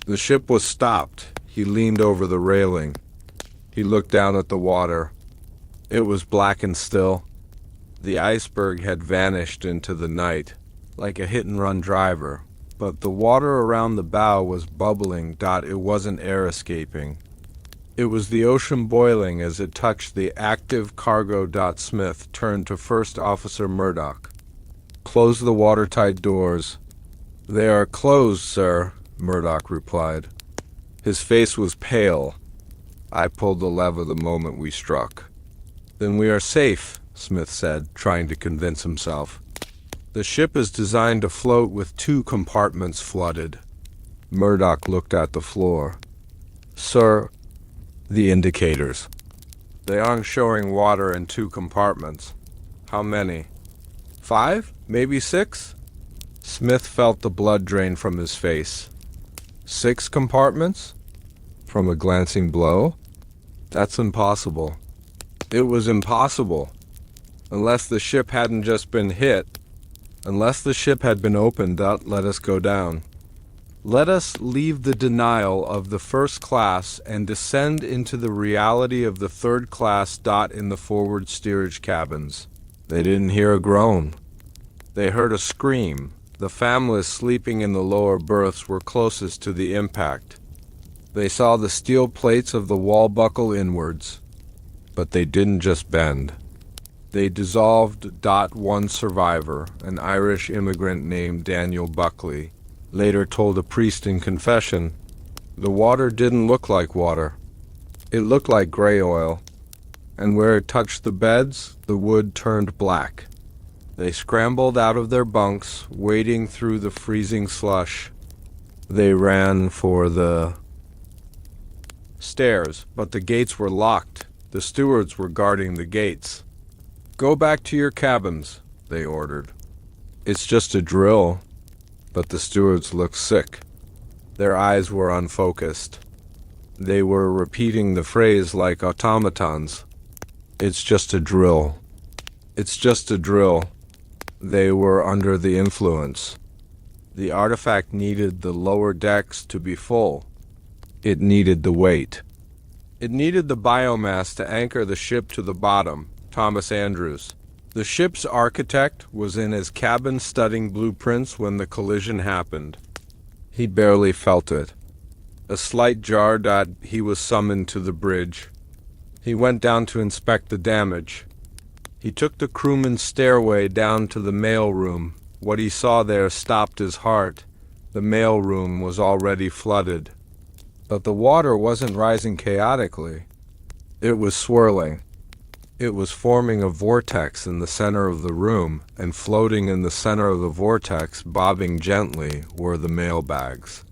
The ship was stopped. He leaned over the railing. He looked down at the water. It was black and still. The iceberg had vanished into the night, like a hit-and-run driver. But the water around the bow was bubbling. It wasn't air escaping. It was the ocean boiling as it touched the active cargo. Smith turned to First Officer Murdoch. "Close the watertight doors." "They are closed, sir," Murdoch replied. His face was pale. "I pulled the lever the moment we struck." "Then we are safe," Smith said, trying to convince himself. "The ship is designed to float with 2 compartments flooded." Murdoch looked at the floor. "Sir," "The indicators. They aren't showing water in 2 compartments. How many? 5? Maybe 6? Smith felt the blood drain from his face. 6 compartments? From a glancing blow? That's impossible. It was impossible. Unless the ship hadn't just been hit. Unless the ship had been opened, let us go down. Let us leave the denial of the first class and descend into the reality of the third class. In the forward steerage cabins. They didn't hear a groan. They heard a scream. The families sleeping in the lower berths were closest to the impact. They saw the steel plates of the wall buckle inwards. But they didn't just bend. They dissolved. One survivor, an Irish immigrant named Daniel Buckley, later told a priest in confession, the water didn't look like water. It looked like gray oil. And where it touched the beds, the wood turned black. They scrambled out of their bunks, wading through the freezing slush. They ran for the stairs, but the gates were locked. The stewards were guarding the gates. Go back to your cabins, they ordered. It's just a drill. But the stewards looked sick. Their eyes were unfocused. They were repeating the phrase like automatons. It's just a drill. It's just a drill. They were under the influence. The artifact needed the lower decks to be full. It needed the weight. It needed the biomass to anchor the ship to the bottom. Thomas Andrews, the ship's architect, was in his cabin studying blueprints when the collision happened. He barely felt it. A slight jar. He was summoned to the bridge. He went down to inspect the damage. He took the crewman's stairway down to the mail room. What he saw there stopped his heart. The mail room was already flooded. But the water wasn't rising chaotically. It was swirling. It was forming a vortex in the center of the room, and floating in the center of the vortex, bobbing gently, were the mailbags.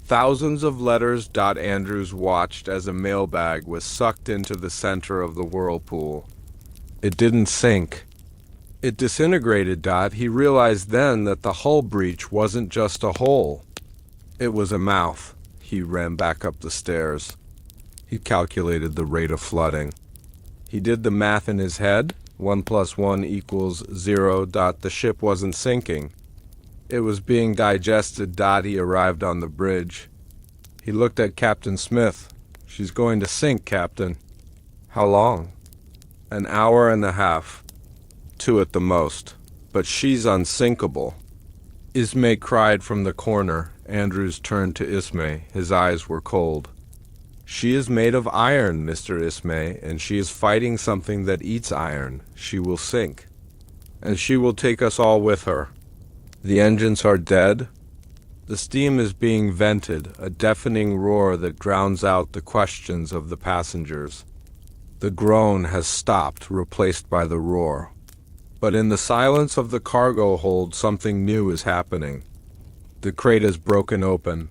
Thousands of letters. Andrews watched as a mailbag was sucked into the center of the whirlpool. It didn't sink. It disintegrated. He realized then that the hull breach wasn't just a hole. It was a mouth. He ran back up the stairs. He calculated the rate of flooding. He did the math in his head. 1 + 1 = 0. The ship wasn't sinking. It was being digested. He arrived on the bridge. He looked at Captain Smith. She's going to sink, Captain. How long? An hour and a half. 2 at the most. But she's unsinkable. Ismay cried from the corner. Andrews turned to Ismay. His eyes were cold. She is made of iron, Mr. Ismay, and she is fighting something that eats iron. She will sink. And she will take us all with her. The engines are dead. The steam is being vented, a deafening roar that drowns out the questions of the passengers. The groan has stopped, replaced by the roar. But in the silence of the cargo hold, something new is happening. The crate is broken open.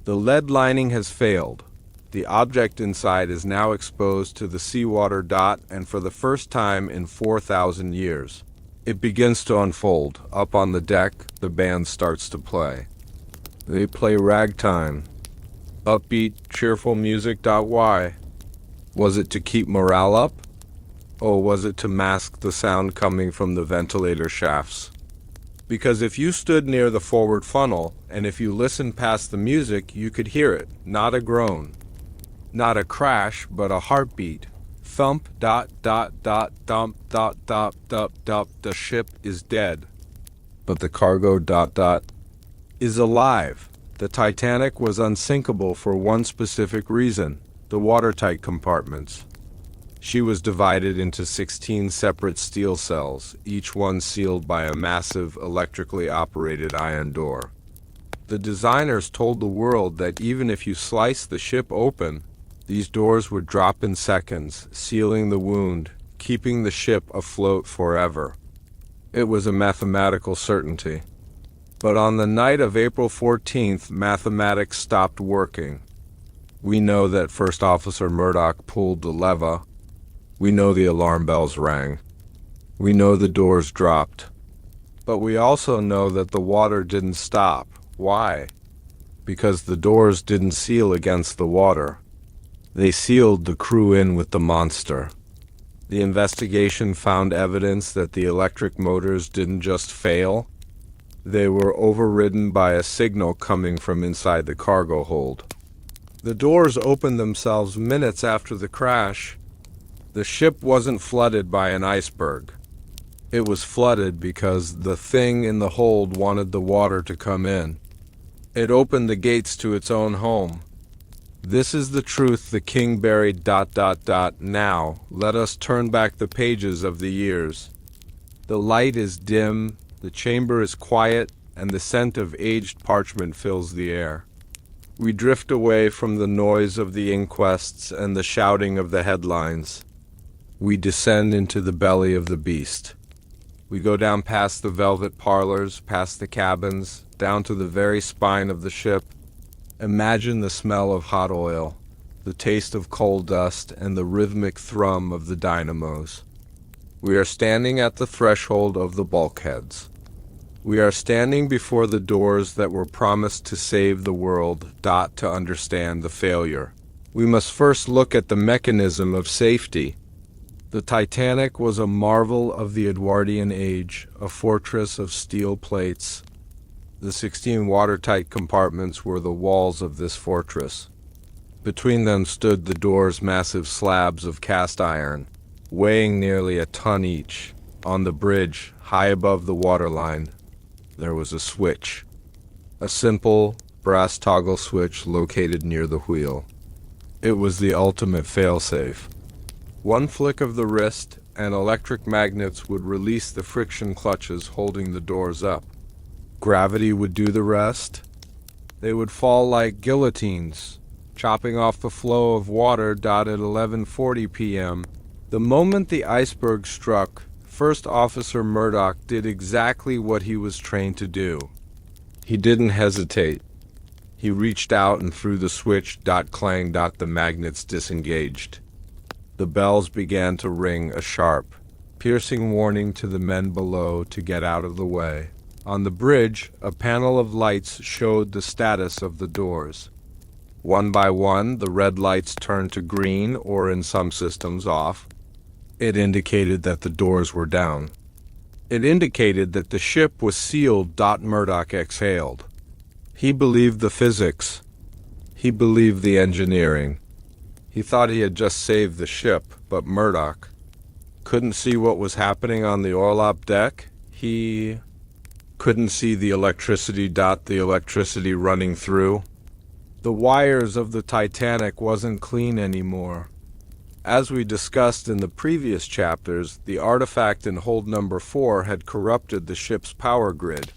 The lead lining has failed. The object inside is now exposed to the seawater. And for the first time in 4,000 years, it begins to unfold. Up on the deck, the band starts to play. They play ragtime. Upbeat, cheerful music. Why? Was it to keep morale up? Or was it to mask the sound coming from the ventilator shafts? Because if you stood near the forward funnel, and if you listened past the music, you could hear it. Not a groan. Not a crash, but a heartbeat. Thump. Thump. The ship is dead. But the cargo. Is alive. The Titanic was unsinkable for one specific reason: the watertight compartments. She was divided into 16 separate steel cells, each one sealed by a massive electrically operated iron door. The designers told the world that even if you sliced the ship open, these doors would drop in seconds, sealing the wound, keeping the ship afloat forever. It was a mathematical certainty. But on the night of April 14th, mathematics stopped working. We know that First Officer Murdoch pulled the lever. We know the alarm bells rang. We know the doors dropped. But we also know that the water didn't stop. Why? Because the doors didn't seal against the water. They sealed the crew in with the monster. The investigation found evidence that the electric motors didn't just fail, they were overridden by a signal coming from inside the cargo hold. The doors opened themselves minutes after the crash. The ship wasn't flooded by an iceberg. It was flooded because the thing in the hold wanted the water to come in. It opened the gates to its own home. This is the truth the king buried ... Now, let us turn back the pages of the years. The light is dim, the chamber is quiet, and the scent of aged parchment fills the air. We drift away from the noise of the inquests and the shouting of the headlines. We descend into the belly of the beast. We go down past the velvet parlors, past the cabins, down to the very spine of the ship. Imagine the smell of hot oil, the taste of coal dust, and the rhythmic thrum of the dynamos. We are standing at the threshold of the bulkheads. We are standing before the doors that were promised to save the world. To understand the failure, we must first look at the mechanism of safety. The Titanic was a marvel of the Edwardian age, a fortress of steel plates. The 16 watertight compartments were the walls of this fortress. Between them stood the doors' massive slabs of cast iron, weighing nearly a ton each. On the bridge, high above the waterline, there was a switch. A simple, brass toggle switch located near the wheel. It was the ultimate failsafe. One flick of the wrist, and electric magnets would release the friction clutches holding the doors up. Gravity would do the rest. They would fall like guillotines, chopping off the flow of water. At 11:40 p.m., the moment the iceberg struck, First Officer Murdoch did exactly what he was trained to do. He didn't hesitate. He reached out and threw the switch. Clang. The magnets disengaged. The bells began to ring, a sharp, piercing warning to the men below to get out of the way. On the bridge, a panel of lights showed the status of the doors. One by one, the red lights turned to green, or in some systems off. It indicated that the doors were down. It indicated that the ship was sealed. Murdoch exhaled. He believed the physics. He believed the engineering. He thought he had just saved the ship, but Murdoch couldn't see what was happening on the orlop deck. He couldn't see the electricity. The electricity running through. The wires of the Titanic wasn't clean anymore. As we discussed in the previous chapters, the artifact in hold number 4 had corrupted the ship's power grid.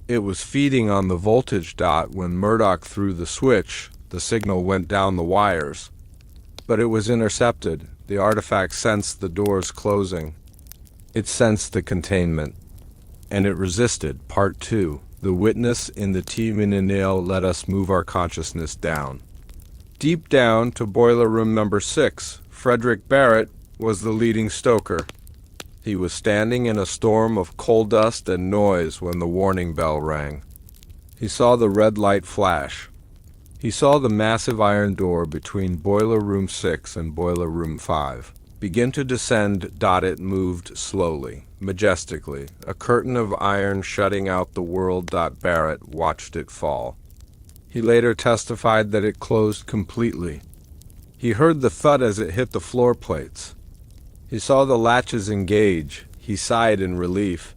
It was feeding on the voltage. When Murdoch threw the switch, the signal went down the wires. But it was intercepted. The artifact sensed the doors closing. It sensed the containment. And it resisted. Part 2. The witness in the team in a nail. Let us move our consciousness down. Deep down to boiler room number 6, Frederick Barrett was the leading stoker. He was standing in a storm of coal dust and noise when the warning bell rang. He saw the red light flash. He saw the massive iron door between boiler room 6 and boiler room 5 begin to descend. It moved slowly, majestically, a curtain of iron shutting out the world. Barrett watched it fall. He later testified that it closed completely. He heard the thud as it hit the floor plates. He saw the latches engage. He sighed in relief.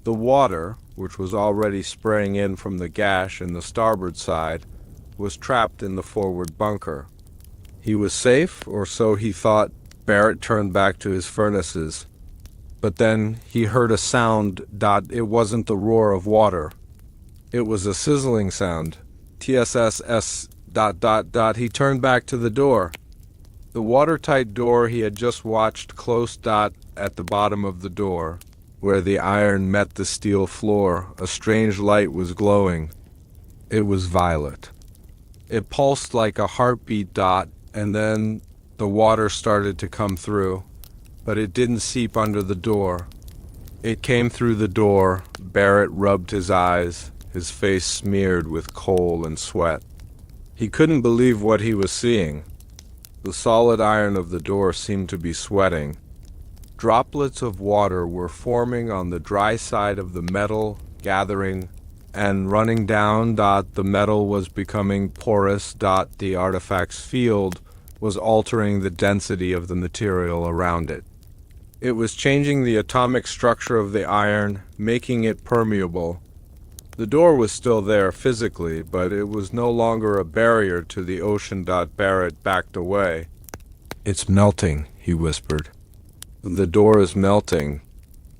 The water, which was already spraying in from the gash in the starboard side, was trapped in the forward bunker. He was safe, or so he thought. Barrett turned back to his furnaces. But then he heard a sound. It wasn't the roar of water. It was a sizzling sound. TSSS ... He turned back to the door. The watertight door he had just watched close. At the bottom of the door, where the iron met the steel floor, a strange light was glowing. It was violet. It pulsed like a heartbeat. And then the water started to come through, but it didn't seep under the door. It came through the door. Barrett rubbed his eyes, his face smeared with coal and sweat. He couldn't believe what he was seeing. The solid iron of the door seemed to be sweating. Droplets of water were forming on the dry side of the metal, gathering and running down. The metal was becoming porous. The artifact's field was altering the density of the material around it. It was changing the atomic structure of the iron, making it permeable. The door was still there physically, but it was no longer a barrier to the ocean. Barrett backed away. "It's melting," he whispered. "The door is melting."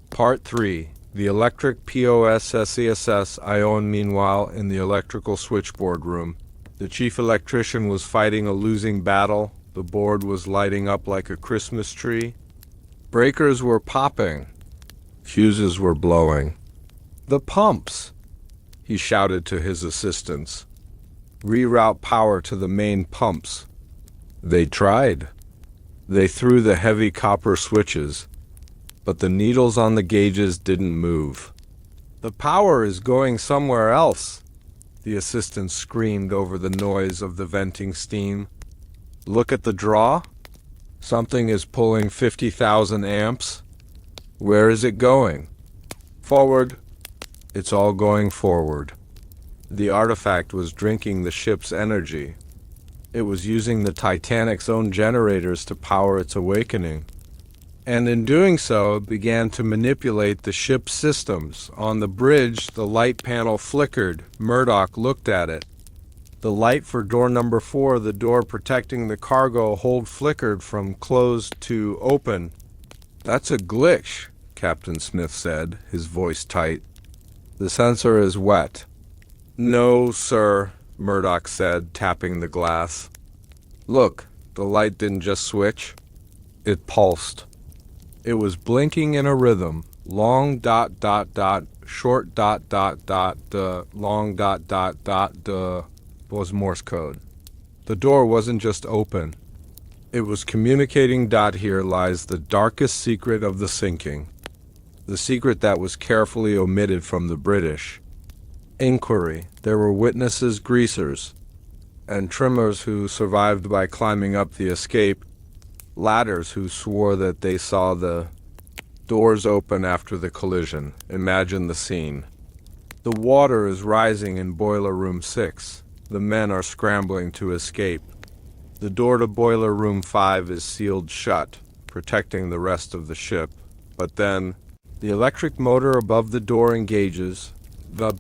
Part 3. The electric POSSESS ion. Meanwhile, in the electrical switchboard room, the chief electrician was fighting a losing battle. The board was lighting up like a Christmas tree. Breakers were popping. Fuses were blowing. "The pumps!" he shouted to his assistants. "Reroute power to the main pumps." They tried. They threw the heavy copper switches, but the needles on the gauges didn't move. "The power is going somewhere else," the assistant screamed over the noise of the venting steam. "Look at the draw. Something is pulling 50,000 amps. Where is it going?" "Forward." "It's all going forward." The artifact was drinking the ship's energy. It was using the Titanic's own generators to power its awakening. And in doing so, it began to manipulate the ship's systems. On the bridge, the light panel flickered. Murdoch looked at it. The light for door number 4, the door protecting the cargo hold, flickered from closed to open. "That's a glitch," Captain Smith said, his voice tight. "The sensor is wet." "No, sir," Murdoch said, tapping the glass. "Look, the light didn't just switch. It pulsed. It was blinking in a rhythm. Long ... short ... long ... was Morse code. The door wasn't just open. It was communicating. Here lies the darkest secret of the sinking. The secret that was carefully omitted from the British inquiry. There were witnesses, greasers, and trimmers who survived by climbing up the escape ladders, who swore that they saw the doors open after the collision. Imagine the scene. The water is rising in boiler room 6. The men are scrambling to escape. The door to boiler room 5 is sealed shut, protecting the rest of the ship. But then, the electric motor above the door engages. The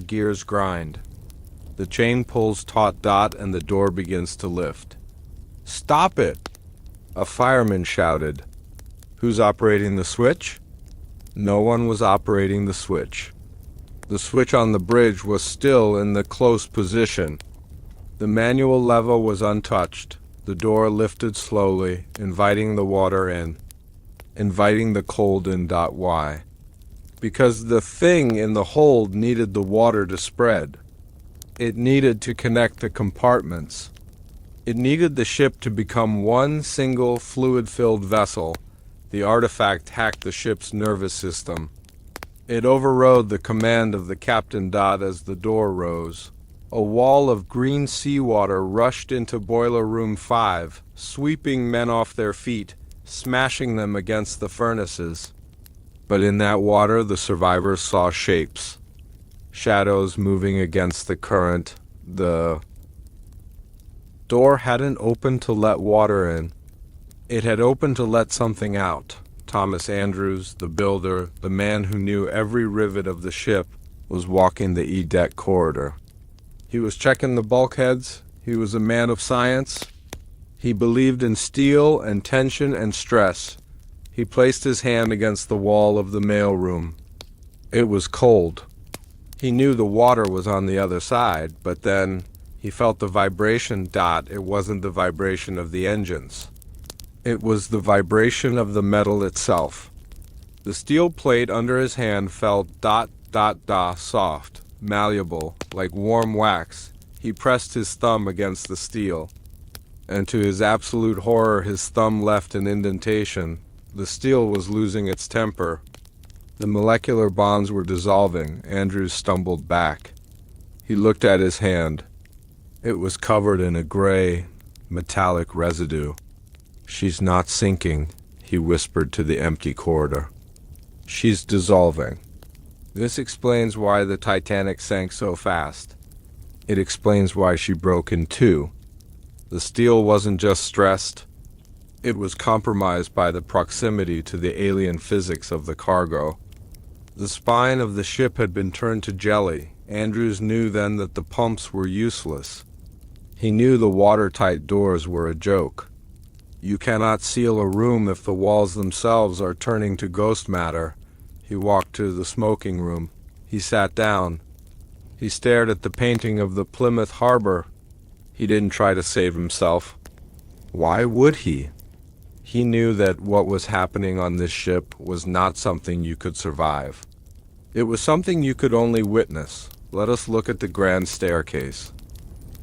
gears grind. The chain pulls taut, and the door begins to lift. "Stop it!" a fireman shouted. "Who's operating the switch?" No one was operating the switch. The switch on the bridge was still in the close position. The manual lever was untouched. The door lifted slowly, inviting the water in, inviting the cold in. Why? Because the thing in the hold needed the water to spread. It needed to connect the compartments. It needed the ship to become one single fluid-filled vessel. The artifact hacked the ship's nervous system. It overrode the command of the captain. As the door rose, a wall of green seawater rushed into boiler room 5, sweeping men off their feet, smashing them against the furnaces. But in that water, the survivors saw shapes, shadows moving against the current. The door hadn't opened to let water in. It had opened to let something out. Thomas Andrews, the builder, the man who knew every rivet of the ship, was walking the E-deck corridor. He was checking the bulkheads. He was a man of science. He believed in steel and tension and stress. He placed his hand against the wall of the mailroom. It was cold. He knew the water was on the other side, but then he felt the vibration. It wasn't the vibration of the engines. It was the vibration of the metal itself. The steel plate under his hand felt soft, malleable, like warm wax. He pressed his thumb against the steel, and to his absolute horror, his thumb left an indentation. The steel was losing its temper. The molecular bonds were dissolving. Andrews stumbled back. He looked at his hand. It was covered in a gray, metallic residue. "She's not sinking," he whispered to the empty corridor. "She's dissolving." This explains why the Titanic sank so fast. It explains why she broke in two. The steel wasn't just stressed. It was compromised by the proximity to the alien physics of the cargo. The spine of the ship had been turned to jelly. Andrews knew then that the pumps were useless. He knew the watertight doors were a joke. You cannot seal a room if the walls themselves are turning to ghost matter. He walked to the smoking room. He sat down. He stared at the painting of the Plymouth Harbor. He didn't try to save himself. Why would he? He knew that what was happening on this ship was not something you could survive. It was something you could only witness. Let us look at the grand staircase.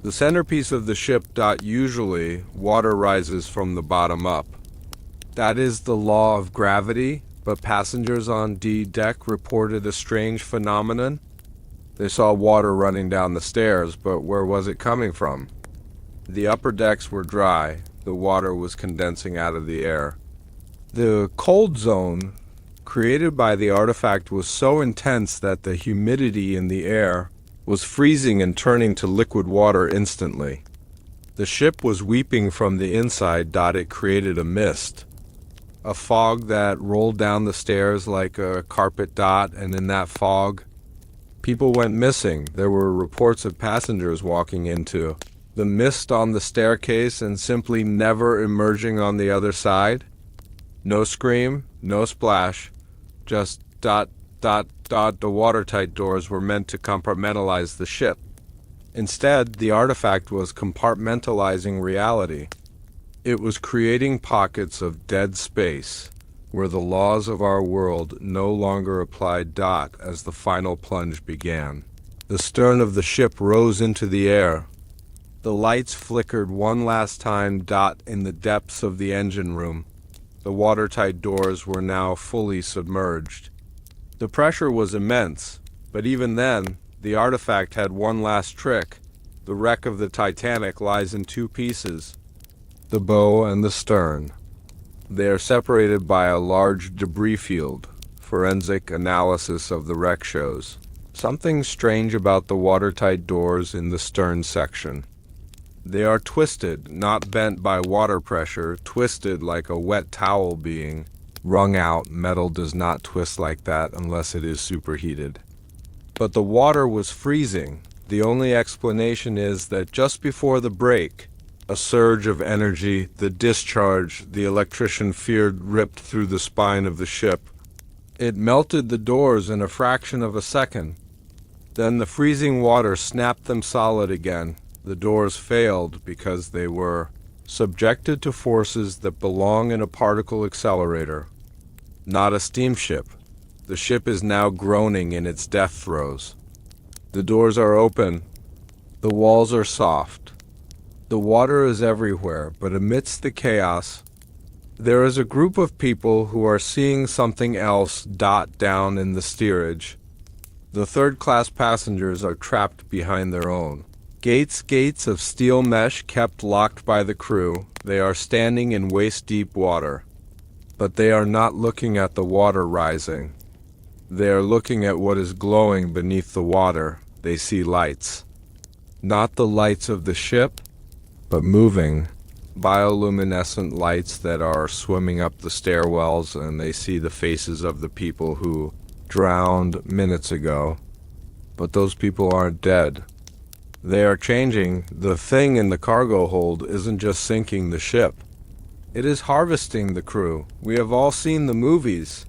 The centerpiece of the ship. Usually, water rises from the bottom up. That is the law of gravity, but passengers on D deck reported a strange phenomenon. They saw water running down the stairs, but where was it coming from? The upper decks were dry. The water was condensing out of the air. The cold zone created by the artifact was so intense that the humidity in the air was freezing and turning to liquid water instantly. The ship was weeping from the inside. It created a mist, a fog that rolled down the stairs like a carpet. And in that fog, people went missing. There were reports of passengers walking into the mist on the staircase and simply never emerging on the other side. No scream, no splash, just ... The watertight doors were meant to compartmentalize the ship. Instead, the artifact was compartmentalizing reality. It was creating pockets of dead space where the laws of our world no longer applied. As the final plunge began, the stern of the ship rose into the air. The lights flickered one last time. In the depths of the engine room, the watertight doors were now fully submerged. The pressure was immense, but even then, the artifact had one last trick. The wreck of the Titanic lies in two pieces, the bow and the stern. They are separated by a large debris field. Forensic analysis of the wreck shows something strange about the watertight doors in the stern section. They are twisted, not bent by water pressure, twisted like a wet towel being wrung out. Metal does not twist like that unless it is superheated. But the water was freezing. The only explanation is that just before the break, a surge of energy, the discharge the electrician feared, ripped through the spine of the ship. It melted the doors in a fraction of a second. Then the freezing water snapped them solid again. The doors failed because they were subjected to forces that belong in a particle accelerator, not a steamship. The ship is now groaning in its death throes. The doors are open. The walls are soft. The water is everywhere, but amidst the chaos, there is a group of people who are seeing something else. Down in the steerage, the third-class passengers are trapped behind their own gates of steel mesh kept locked by the crew. They are standing in waist-deep water, but they are not looking at the water rising. They are looking at what is glowing beneath the water. They see lights, not the lights of the ship, but moving bioluminescent lights that are swimming up the stairwells, and they see the faces of the people who drowned minutes ago. But those people aren't dead. They are changing. The thing in the cargo hold isn't just sinking the ship. It is harvesting the crew. We have all seen the movies.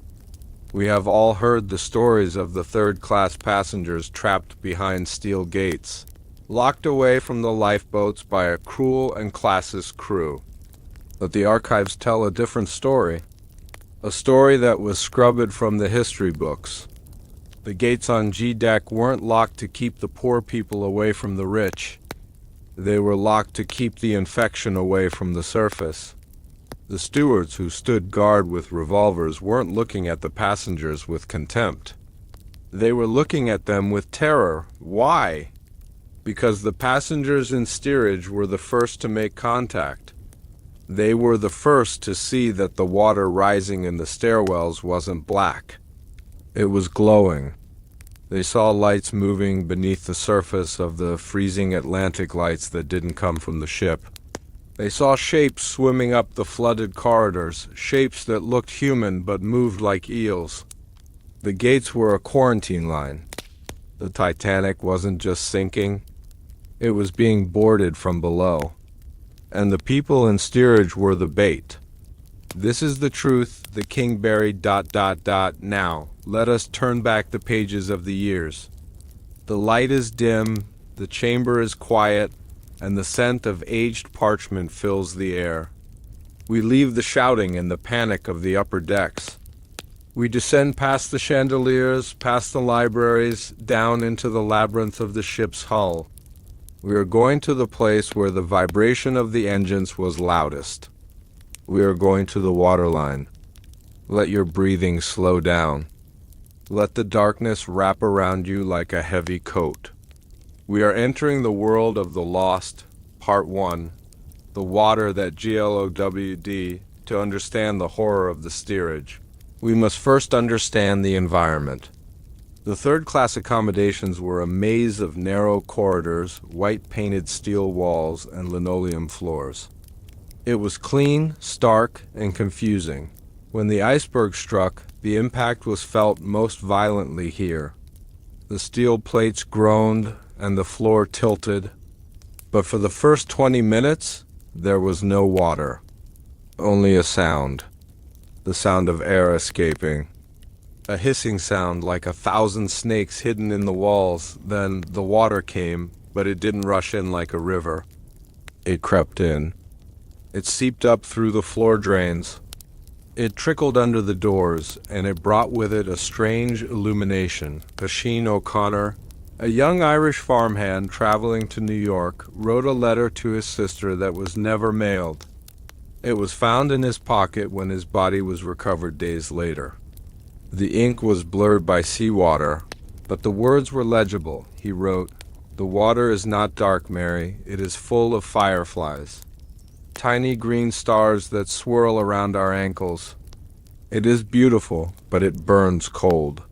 We have all heard the stories of the third-class passengers trapped behind steel gates, locked away from the lifeboats by a cruel and classist crew. But the archives tell a different story, a story that was scrubbed from the history books. The gates on G deck weren't locked to keep the poor people away from the rich. They were locked to keep the infection away from the surface. The stewards who stood guard with revolvers weren't looking at the passengers with contempt. They were looking at them with terror. Why? Because the passengers in steerage were the first to make contact. They were the first to see that the water rising in the stairwells wasn't black. It was glowing. They saw lights moving beneath the surface of the freezing Atlantic lights that didn't come from the ship. They saw shapes swimming up the flooded corridors, shapes that looked human but moved like eels. The gates were a quarantine line. The Titanic wasn't just sinking, it was being boarded from below. And the people in steerage were the bait. This is the truth the king buried ... Now, let us turn back the pages of the years. The light is dim, the chamber is quiet, and the scent of aged parchment fills the air. We leave the shouting and the panic of the upper decks. We descend past the chandeliers, past the libraries, down into the labyrinth of the ship's hull. We are going to the place where the vibration of the engines was loudest. We are going to the waterline. Let your breathing slow down. Let the darkness wrap around you like a heavy coat. We are entering the world of the lost, Part 1, the water that glowed, to understand the horror of the steerage. We must first understand the environment. The third-class accommodations were a maze of narrow corridors, white-painted steel walls, and linoleum floors. It was clean, stark, and confusing. When the iceberg struck, the impact was felt most violently here. The steel plates groaned, and the floor tilted. But for the first 20 minutes, there was no water. Only a sound. The sound of air escaping. A hissing sound like 1,000 snakes hidden in the walls. Then the water came, but it didn't rush in like a river. It crept in. It seeped up through the floor drains. It trickled under the doors, and it brought with it a strange illumination. Oisin O'Connor, a young Irish farmhand traveling to New York, wrote a letter to his sister that was never mailed. It was found in his pocket when his body was recovered days later. The ink was blurred by seawater, but the words were legible. He wrote, "The water is not dark, Mary. It is full of fireflies. Tiny green stars that swirl around our ankles. It is beautiful, but it burns cold.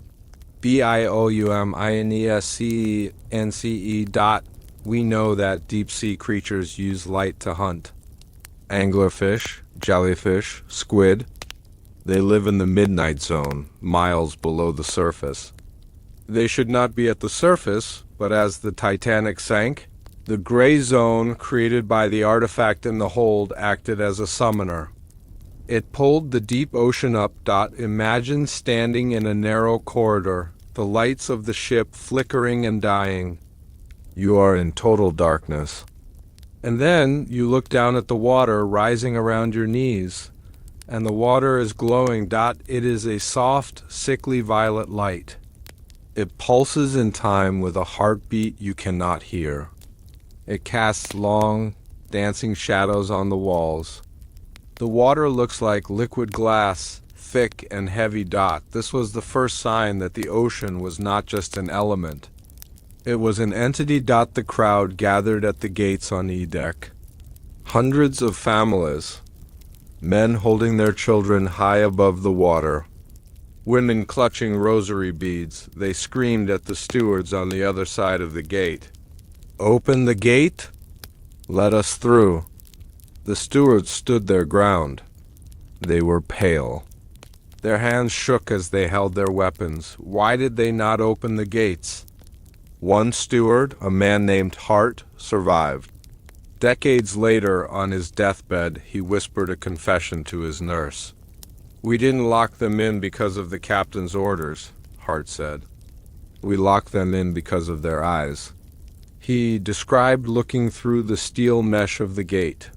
BIOUMINESCENCE. We know that deep-sea creatures use light to hunt. Anglerfish, jellyfish, squid. They live in the midnight zone, miles below the surface. They should not be at the surface, but as the Titanic sank, the gray zone created by the artifact in the hold acted as a summoner. It pulled the deep ocean up. Imagine standing in a narrow corridor, the lights of the ship flickering and dying. You are in total darkness. And then you look down at the water rising around your knees, and the water is glowing. It is a soft, sickly violet light. It pulses in time with a heartbeat you cannot hear. It casts long, dancing shadows on the walls. The water looks like liquid glass, thick and heavy. This was the first sign that the ocean was not just an element. It was an entity. The crowd gathered at the gates on E-deck. Hundreds of families, men holding their children high above the water. Women clutching rosary beads, they screamed at the stewards on the other side of the gate. "Open the gate? Let us through." The stewards stood their ground. They were pale. Their hands shook as they held their weapons. Why did they not open the gates? One steward, a man named Hart, survived. Decades later, on his deathbed, he whispered a confession to his nurse. "We didn't lock them in because of the captain's orders," Hart said. "We locked them in because of their eyes." He described looking through the steel mesh of the gate.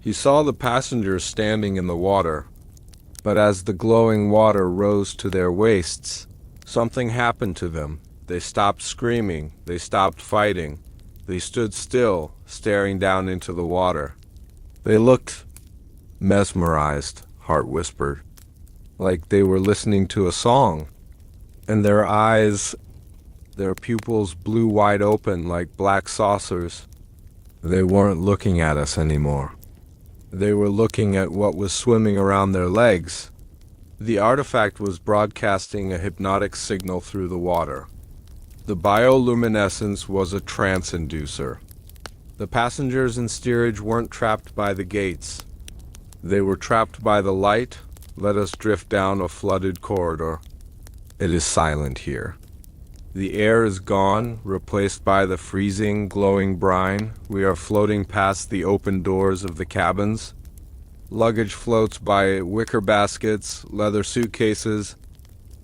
He saw the passengers standing in the water, but as the glowing water rose to their waists, something happened to them. They stopped screaming, they stopped fighting. They stood still, staring down into the water. They looked mesmerized, Hart whispered, like they were listening to a song. And their eyes, Their pupils blew wide open like black saucers. They weren't looking at us anymore. They were looking at what was swimming around their legs. The artifact was broadcasting a hypnotic signal through the water. The bioluminescence was a trance inducer. The passengers in steerage weren't trapped by the gates. They were trapped by the light. Let us drift down a flooded corridor. It is silent here. The air is gone, replaced by the freezing, glowing brine. We are floating past the open doors of the cabins. Luggage floats by wicker baskets, leather suitcases,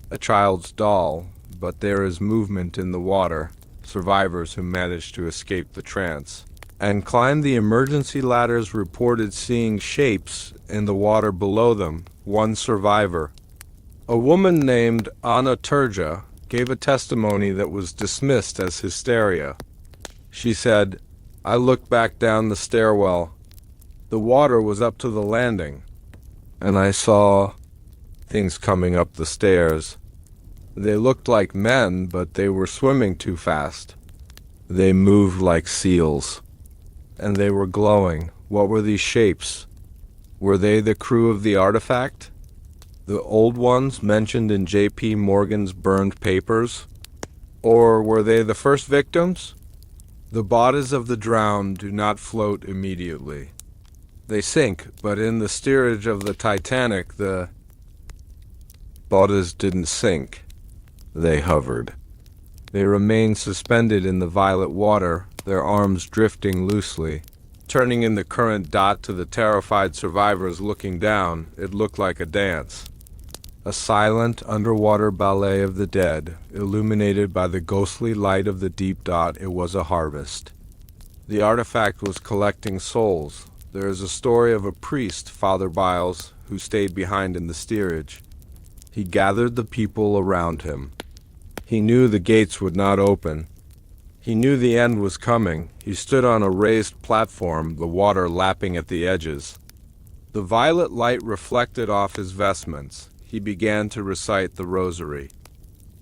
a child's doll, but there is movement in the water, survivors who managed to escape the trance, and climbed the emergency ladders reported seeing shapes in the water below them. One survivor, a woman named Anna Turja, gave a testimony that was dismissed as hysteria. She said, "I looked back down the stairwell. The water was up to the landing, and I saw things coming up the stairs. They looked like men, but they were swimming too fast. They moved like seals, and they were glowing. What were these shapes? Were they the crew of the artifact? The old ones mentioned in J.P. Morgan's burned papers? Or were they the first victims? The bodies of the drowned do not float immediately. They sink, but in the steerage of the Titanic, the bodies didn't sink. They hovered. They remained suspended in the violet water, their arms drifting loosely. Turning in the current to the terrified survivors looking down, it looked like a dance. A silent underwater ballet of the dead, illuminated by the ghostly light of the deep. It was a harvest. The artifact was collecting souls. There is a story of a priest, Father Biles, who stayed behind in the steerage. He gathered the people around him. He knew the gates would not open. He knew the end was coming. He stood on a raised platform, the water lapping at the edges. The violet light reflected off his vestments. He began to recite the rosary.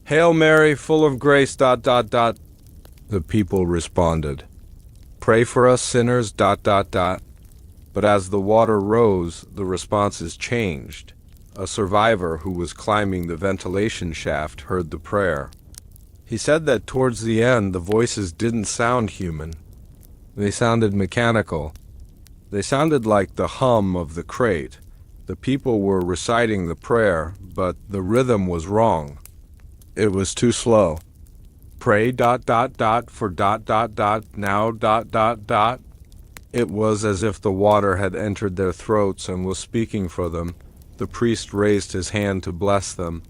"Hail Mary, full of grace, ... The people responded. "Pray for us sinners, ... But as the water rose, the responses changed. A survivor who was climbing the ventilation shaft heard the prayer. He said that towards the end, the voices didn't sound human. They sounded mechanical. They sounded like the hum of the crate. The people were reciting the prayer, but the rhythm was wrong. It was too slow. Pray ... for ... now ... It was as if the water had entered their throats and was speaking for them. The priest raised his hand to bless them.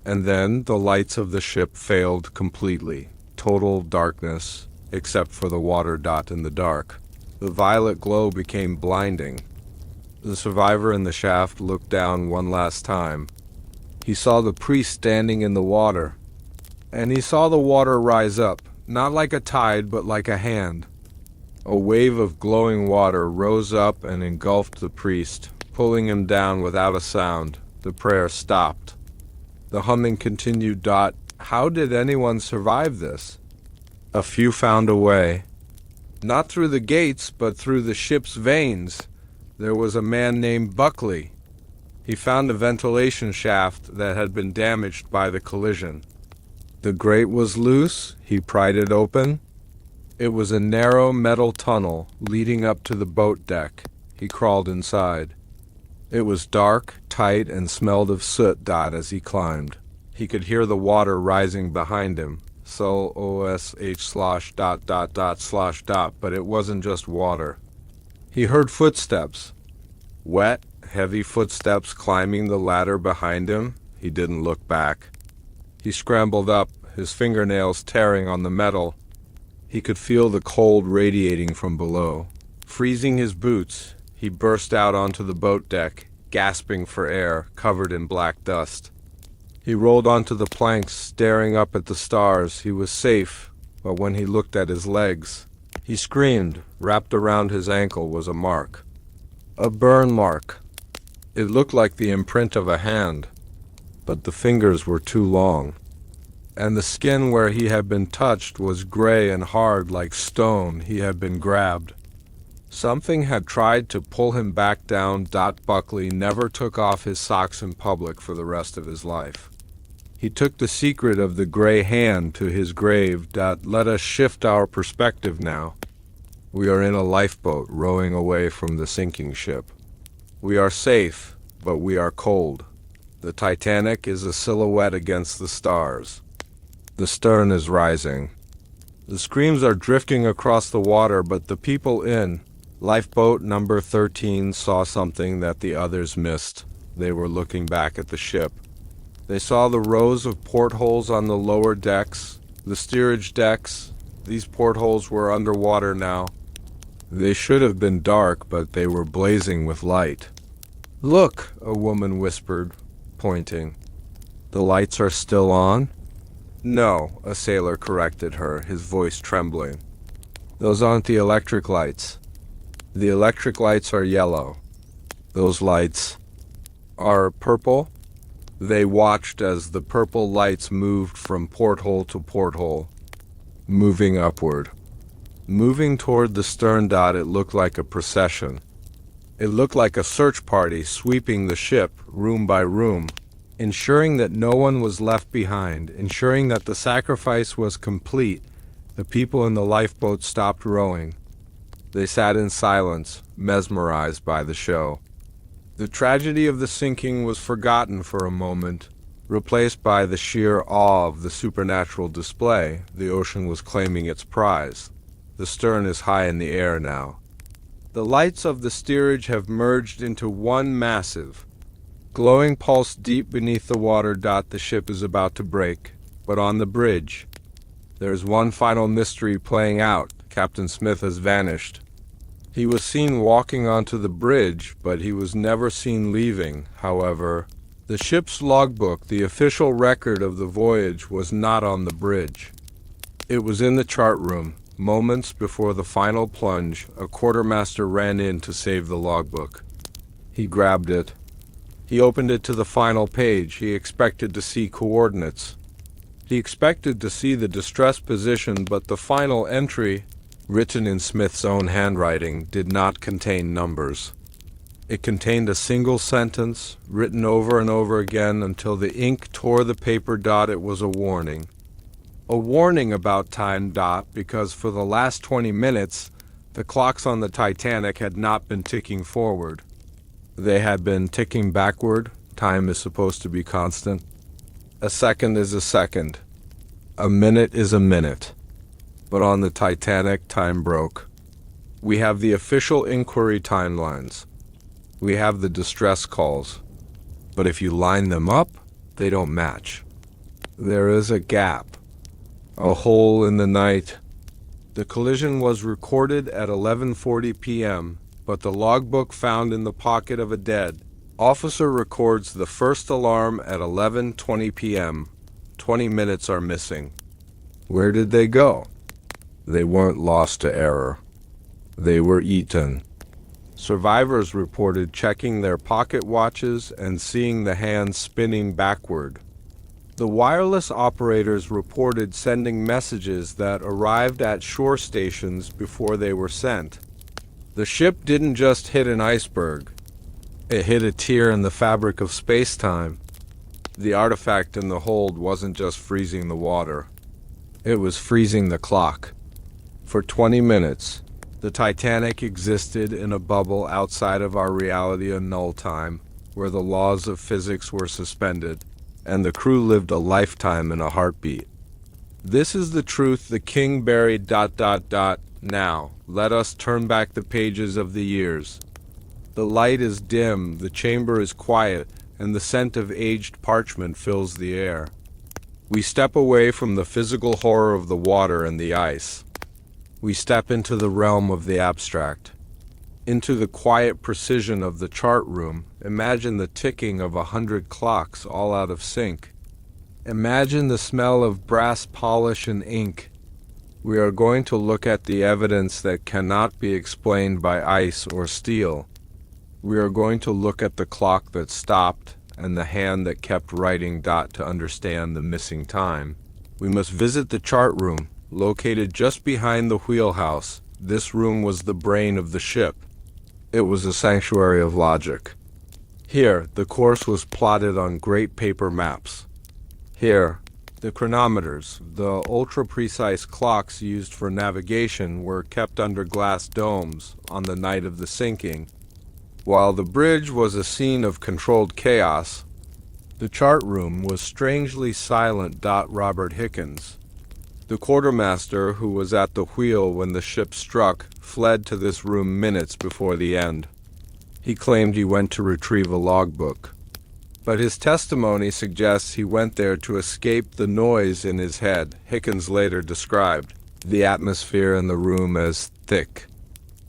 And then the lights of the ship failed completely. Total darkness, except for the water in the dark. The violet glow became blinding. The survivor in the shaft looked down one last time. He saw the priest standing in the water. And he saw the water rise up, not like a tide, but like a hand. A wave of glowing water rose up and engulfed the priest, pulling him down without a sound. The prayer stopped. The humming continued. How did anyone survive this? A few found a way. Not through the gates, but through the ship's veins. There was a man named Buckley. He found a ventilation shaft that had been damaged by the collision. The grate was loose. He pried it open. It was a narrow metal tunnel leading up to the boat deck. He crawled inside. It was dark, tight, and smelled of soot. As he climbed, he could hear the water rising behind him. But it wasn't just water. He heard footsteps. Wet, heavy footsteps climbing the ladder behind him. He didn't look back. He scrambled up, his fingernails tearing on the metal. He could feel the cold radiating from below. Freezing his boots, he burst out onto the boat deck, gasping for air, covered in black dust. He rolled onto the planks, staring up at the stars. He was safe, but when he looked at his legs, he screamed. Wrapped around his ankle was a mark. A burn mark. It looked like the imprint of a hand, but the fingers were too long. and the skin where he had been touched was gray and hard like stone he had been grabbed. Something had tried to pull him back down. Buckley never took off his socks in public for the rest of his life. He took the secret of the gray hand to his grave. Let us shift our perspective now. We are in a lifeboat rowing away from the sinking ship. We are safe, but we are cold. The Titanic is a silhouette against the stars. The stern is rising. The screams are drifting across the water, but the people in lifeboat number 13 saw something that the others missed. They were looking back at the ship. They saw the rows of portholes on the lower decks, the steerage decks. These portholes were underwater now. They should have been dark, but they were blazing with light. "Look," a woman whispered, pointing. "The lights are still on?" "No," a sailor corrected her, his voice trembling. "Those aren't the electric lights. The electric lights are yellow. Those lights are purple." They watched as the purple lights moved from porthole to porthole, moving upward, moving toward the stern. It looked like a procession. It looked like a search party sweeping the ship, room by room, ensuring that no one was left behind, ensuring that the sacrifice was complete. The people in the lifeboat stopped rowing. They sat in silence, mesmerized by the show. The tragedy of the sinking was forgotten for a moment, replaced by the sheer awe of the supernatural display. The ocean was claiming its prize. The stern is high in the air now. The lights of the steerage have merged into one massive, glowing pulse deep beneath the water. The ship is about to break, but on the bridge, there is one final mystery playing out. Captain Smith has vanished. He was seen walking onto the bridge, but he was never seen leaving. However, the ship's logbook, the official record of the voyage, was not on the bridge. It was in the chart room. Moments before the final plunge, a quartermaster ran in to save the logbook. He grabbed it. He opened it to the final page. He expected to see coordinates. He expected to see the distress position, but the final entry, written in Smith's own handwriting, did not contain numbers. It contained a single sentence, written over and over again until the ink tore the paper. It was a warning. A warning about time. Because for the last 20 minutes, the clocks on the Titanic had not been ticking forward. They had been ticking backward. Time is supposed to be constant. A second is a second. A minute is a minute. But on the Titanic, time broke. We have the official inquiry timelines. We have the distress calls. But if you line them up, they don't match. There is a gap, a hole in the night. The collision was recorded at 11:40 p.m., but the logbook found in the pocket of a dead officer records the first alarm at 11:20 p.m. 20 minutes are missing. Where did they go? They weren't lost to error. They were eaten. Survivors reported checking their pocket watches and seeing the hands spinning backward. The wireless operators reported sending messages that arrived at shore stations before they were sent. The ship didn't just hit an iceberg. It hit a tear in the fabric of space-time. The artifact in the hold wasn't just freezing the water. It was freezing the clock. For 20 minutes, the Titanic existed in a bubble outside of our reality, a null time, where the laws of physics were suspended, and the crew lived a lifetime in a heartbeat. This is the truth the king buried. Now, let us turn back the pages of the years. The light is dim, the chamber is quiet, and the scent of aged parchment fills the air. We step away from the physical horror of the water and the ice. We step into the realm of the abstract, into the quiet precision of the chart room. Imagine the ticking of 100 clocks all out of sync. Imagine the smell of brass polish and ink. We are going to look at the evidence that cannot be explained by ice or steel. We are going to look at the clock that stopped and the hand that kept writing. To understand the missing time, We must visit the chart room, located just behind the wheelhouse. This room was the brain of the ship. It was a sanctuary of logic. Here, the course was plotted on great paper maps. Here, the chronometers, the ultra-precise clocks used for navigation, were kept under glass domes on the night of the sinking. While the bridge was a scene of controlled chaos, the chart room was strangely silent. Robert Hickens, the quartermaster who was at the wheel when the ship struck, fled to this room minutes before the end. He claimed he went to retrieve a logbook, but his testimony suggests he went there to escape the noise in his head. Hickens later described the atmosphere in the room as thick.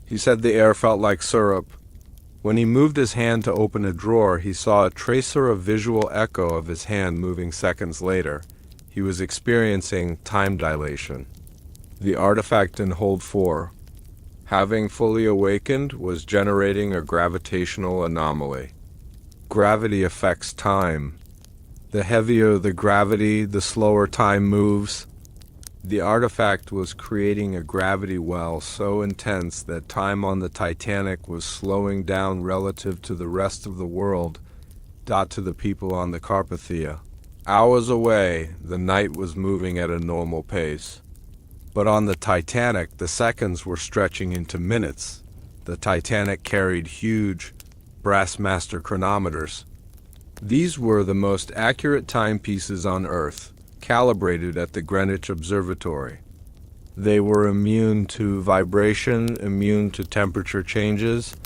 He said the air felt like syrup. When he moved his hand to open a drawer, he saw a tracer of visual echo of his hand moving seconds later. He was experiencing time dilation. The artifact in Hold 4, having fully awakened, was generating a gravitational anomaly. Gravity affects time. The heavier the gravity, the slower time moves. The artifact was creating a gravity well so intense that time on the Titanic was slowing down relative to the rest of the world, to the people on the Carpathia. Hours away, the night was moving at a normal pace. But on the Titanic, the seconds were stretching into minutes. The Titanic carried huge Brassmaster chronometers. These were the most accurate timepieces on Earth, calibrated at the Greenwich Observatory. They were immune to vibration, immune to temperature changes,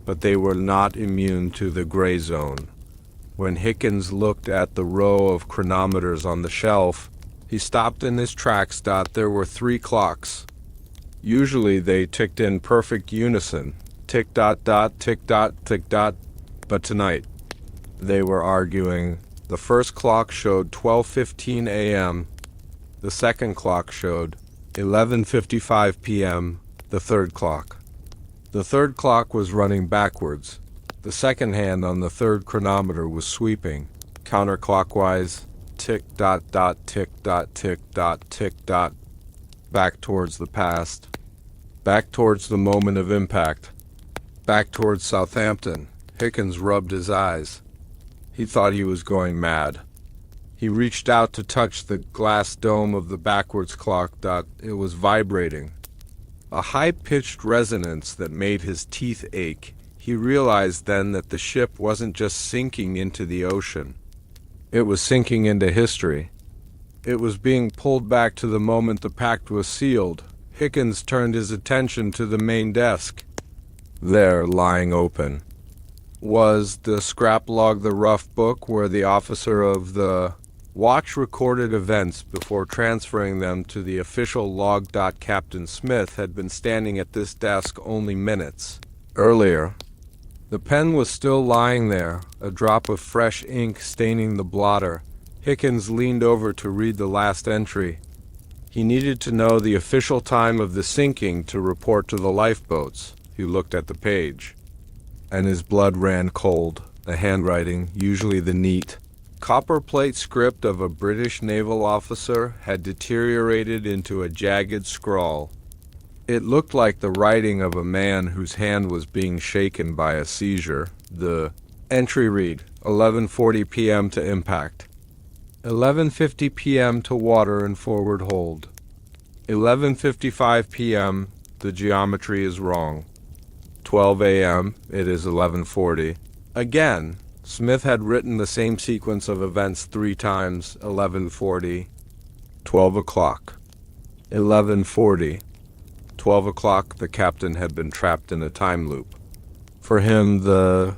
but they were not immune to the gray zone. When Hickens looked at the row of chronometers on the shelf, he stopped in his tracks. There were 3 clocks. Usually they ticked in perfect unison, tick, tick, tick, but tonight they were arguing. The first clock showed 12:15 a.m., the second clock showed 11:55 p.m., the third clock. The third clock was running backwards. The second hand on the third chronometer was sweeping, counterclockwise, tick, tick, tick, back towards the past, back towards the moment of impact, back towards Southampton. Hickens rubbed his eyes. He thought he was going mad. He reached out to touch the glass dome of the backwards clock. It was vibrating, a high-pitched resonance that made his teeth ache. He realized then that the ship wasn't just sinking into the ocean. It was sinking into history. It was being pulled back to the moment the pact was sealed. Hickens turned his attention to the main desk. There, lying open, was the scrap log, the rough book where the officer of the watch recorded events before transferring them to the official log. Captain Smith had been standing at this desk only minutes earlier. The pen was still lying there, a drop of fresh ink staining the blotter. Hickens leaned over to read the last entry. He needed to know the official time of the sinking to report to the lifeboats. He looked at the page, and his blood ran cold. The handwriting, usually the neat, copperplate script of a British naval officer, had deteriorated into a jagged scrawl. It looked like the writing of a man whose hand was being shaken by a seizure. The entry read, 11:40 p.m. to impact, 11:50 p.m. to water and forward hold, 11:55 p.m. the geometry is wrong, 12 a.m. it is 11:40. Again, Smith had written the same sequence of events 3 times, 11:40, 12 o'clock, 11:40. 12 o'clock, the captain had been trapped in a time loop. For him, the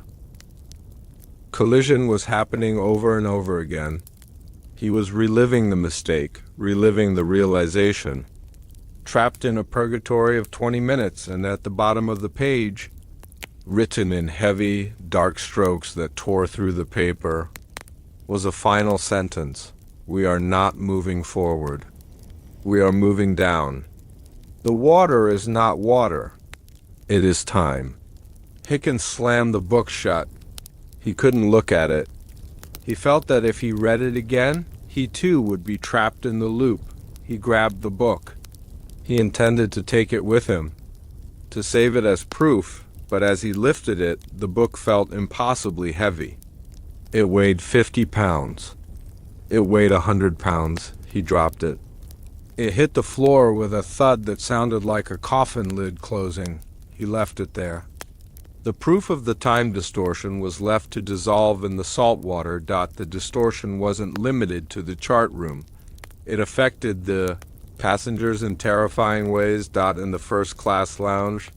collision was happening over and over again. He was reliving the mistake, reliving the realization. Trapped in a purgatory of 20 minutes, and at the bottom of the page, written in heavy, dark strokes that tore through the paper, was a final sentence. We are not moving forward. We are moving down. The water is not water. It is time. Hickens slammed the book shut. He couldn't look at it. He felt that if he read it again, He too would be trapped in the loop. He grabbed the book. He intended to take it with him, to save it as proof, but as he lifted it, the book felt impossibly heavy. It weighed 50 pounds. It weighed 100 pounds. He dropped it. It hit the floor with a thud that sounded like a coffin lid closing. He left it there. The proof of the time distortion was left to dissolve in the salt water. The distortion wasn't limited to the chart room. It affected the passengers in terrifying ways. In the first-class lounge,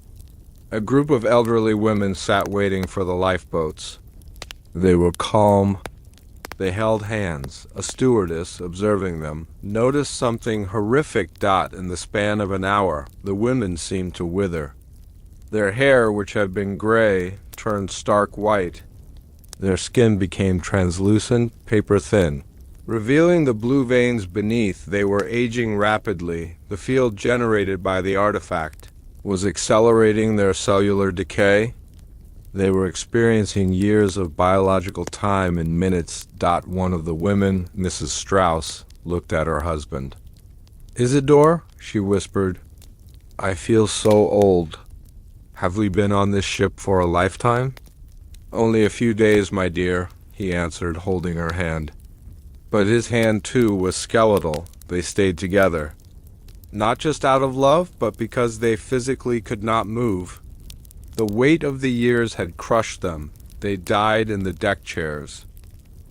a group of elderly women sat waiting for the lifeboats. They were calm. They held hands. A stewardess, observing them, noticed something horrific. In the span of an hour, the women seemed to wither. Their hair, which had been gray, turned stark white. Their skin became translucent, paper-thin, revealing the blue veins beneath. They were aging rapidly. The field generated by the artifact was accelerating their cellular decay. They were experiencing years of biological time in minutes. One of the women, Mrs. Strauss, looked at her husband. "Isidore," she whispered, "I feel so old. Have we been on this ship for a lifetime?" "Only a few days, my dear," he answered, holding her hand. But his hand, too, was skeletal. They stayed together. Not just out of love, but because they physically could not move. The weight of the years had crushed them. They died in the deck chairs.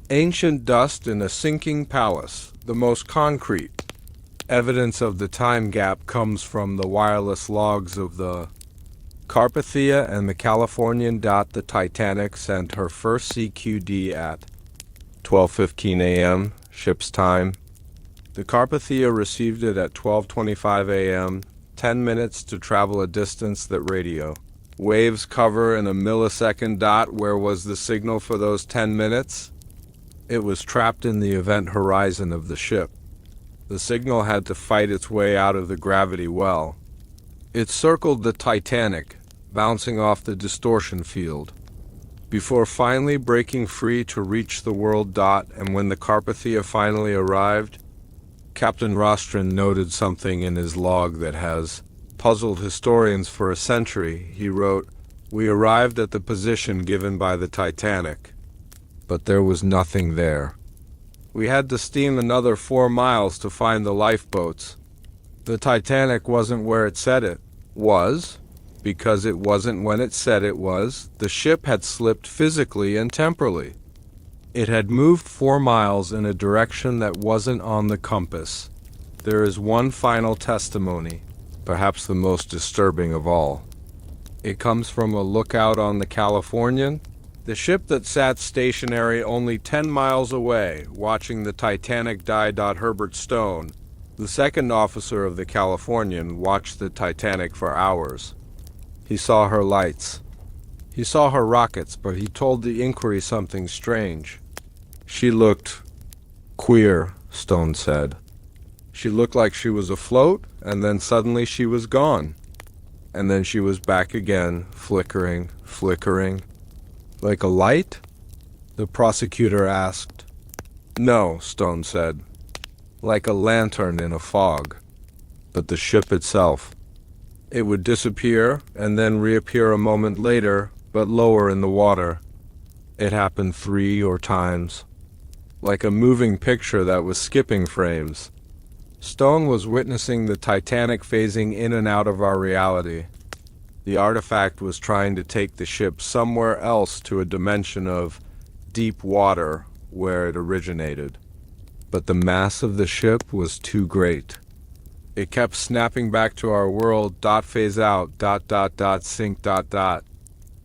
Ancient dust in a sinking palace, the most concrete evidence of the time gap comes from the wireless logs of the Carpathia and the Californian. The Titanic sent her first CQD at 12:15 a.m. ship's time. The Carpathia received it at 12:25 a.m., 10 minutes to travel a distance that radio waves cover in a millisecond. Where was the signal for those 10 minutes? It was trapped in the event horizon of the ship. The signal had to fight its way out of the gravity well. It circled the Titanic, bouncing off the distortion field, before finally breaking free to reach the world. And when the Carpathia finally arrived, Captain Rostron noted something in his log that has puzzled historians for a century. He wrote, "We arrived at the position given by the Titanic, but there was nothing there. We had to steam another 4 miles to find the lifeboats. The Titanic wasn't where it said it was, because it wasn't when it said it was. The ship had slipped physically and temporally. It had moved 4 miles in a direction that wasn't on the compass." There is one final testimony, perhaps the most disturbing of all. It comes from a lookout on the Californian, the ship that sat stationary only 10 miles away, watching the Titanic die. Herbert Stone, the second officer of the Californian, watched the Titanic for hours. He saw her lights. He saw her rockets, but he told the inquiry something strange. "She looked queer," Stone said. "She looked like she was afloat, and then suddenly she was gone. And then she was back again, flickering, flickering. Like a light?" The prosecutor asked. "No," Stone said. "Like a lantern in a fog." But the ship itself, it would disappear and then reappear a moment later, but lower in the water. It happened 3 or 4 times. Like a moving picture that was skipping frames. Stone was witnessing the Titanic phasing in and out of our reality. The artifact was trying to take the ship somewhere else, to a dimension of deep water where it originated. But the mass of the ship was too great. It kept snapping back to our world. Phase out. Sync.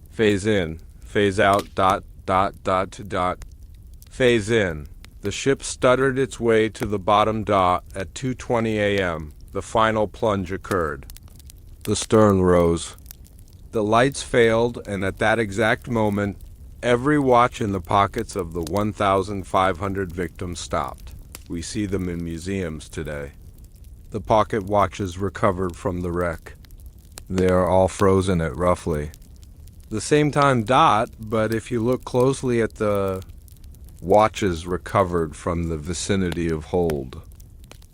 Phase in. Phase out. Phase in. The ship stuttered its way to the bottom. At 2:20 a.m., the final plunge occurred. The stern rose. The lights failed, and at that exact moment, every watch in the pockets of the 1,500 victims stopped. We see them in museums today. The pocket watches recovered from the wreck. They are all frozen at roughly the same time. But if you look closely at the Watches recovered from the vicinity of hold.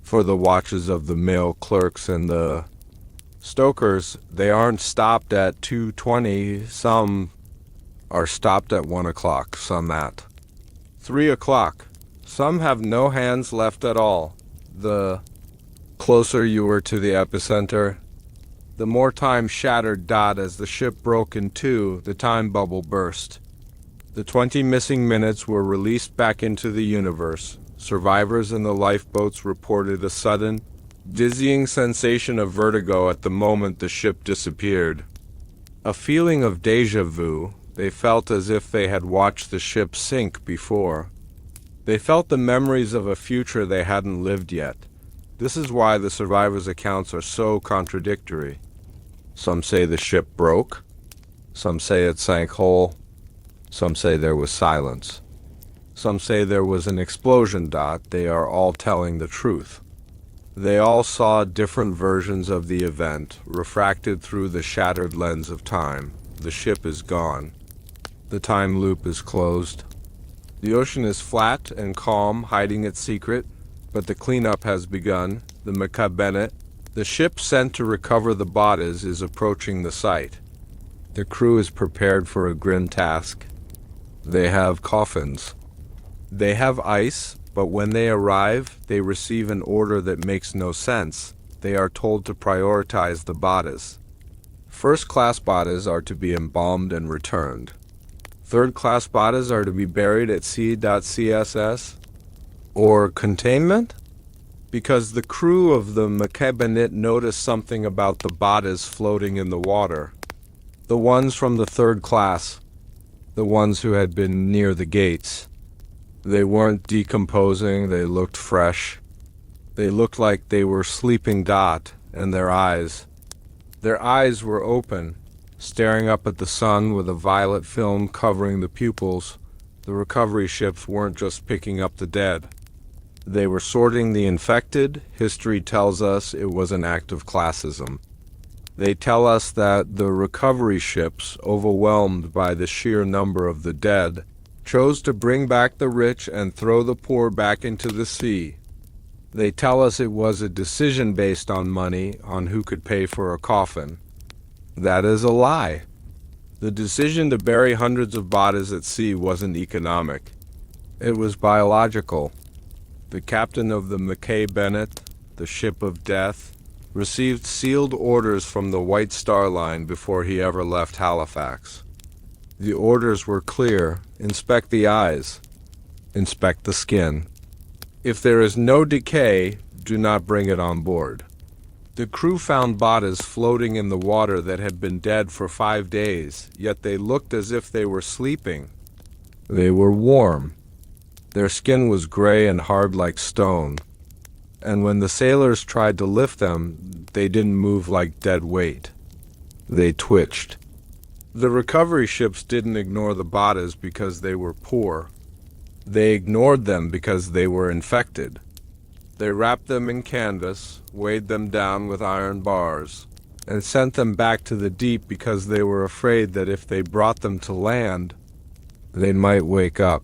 For the watches of the male clerks and the stokers, they aren't stopped at 2:20. Some are stopped at 1 o'clock, some at 3 o'clock. Some have no hands left at all. The closer you were to the epicenter, the more time shattered. As the ship broke in two, the time bubble burst. The 20 missing minutes were released back into the universe. Survivors in the lifeboats reported a sudden, dizzying sensation of vertigo at the moment the ship disappeared. A feeling of déjà vu. They felt as if they had watched the ship sink before. They felt the memories of a future they hadn't lived yet. This is why the survivors' accounts are so contradictory. Some say the ship broke. Some say it sank whole. Some say there was silence. Some say there was an explosion. They are all telling the truth. They all saw different versions of the event, refracted through the shattered lens of time. The ship is gone. The time loop is closed. The ocean is flat and calm, hiding its secret, but the cleanup has begun. The Macabenet, the ship sent to recover the bodies, is approaching the site. The crew is prepared for a grim task. They have coffins. They have ice, but when they arrive, they receive an order that makes no sense. They are told to prioritize the bodies. First-class bodies are to be embalmed and returned. Third-class bodies are to be buried at sea.css or containment? Because the crew of the Macabenet noticed something about the bodies floating in the water. The ones from the third class, the ones who had been near the gates. They weren't decomposing, they looked fresh. They looked like they were sleeping. And their eyes were open, staring up at the sun with a violet film covering the pupils. The recovery ships weren't just picking up the dead. They were sorting the infected. History tells us it was an act of classism. They tell us that the recovery ships, overwhelmed by the sheer number of the dead, chose to bring back the rich and throw the poor back into the sea. They tell us it was a decision based on money, on who could pay for a coffin. That is a lie. The decision to bury hundreds of bodies at sea wasn't economic. It was biological. The captain of the Macabenet, the ship of death, received sealed orders from the White Star Line before he ever left Halifax. The orders were clear: inspect the eyes, inspect the skin. If there is no decay, do not bring it on board. The crew found bodies floating in the water that had been dead for 5 days, yet they looked as if they were sleeping. They were warm. Their skin was gray and hard like stone, and when the sailors tried to lift them, they didn't move like dead weight. They twitched. The recovery ships didn't ignore the bodies because they were poor. They ignored them because they were infected. They wrapped them in canvas, weighed them down with iron bars, and sent them back to the deep because they were afraid that if they brought them to land, they might wake up.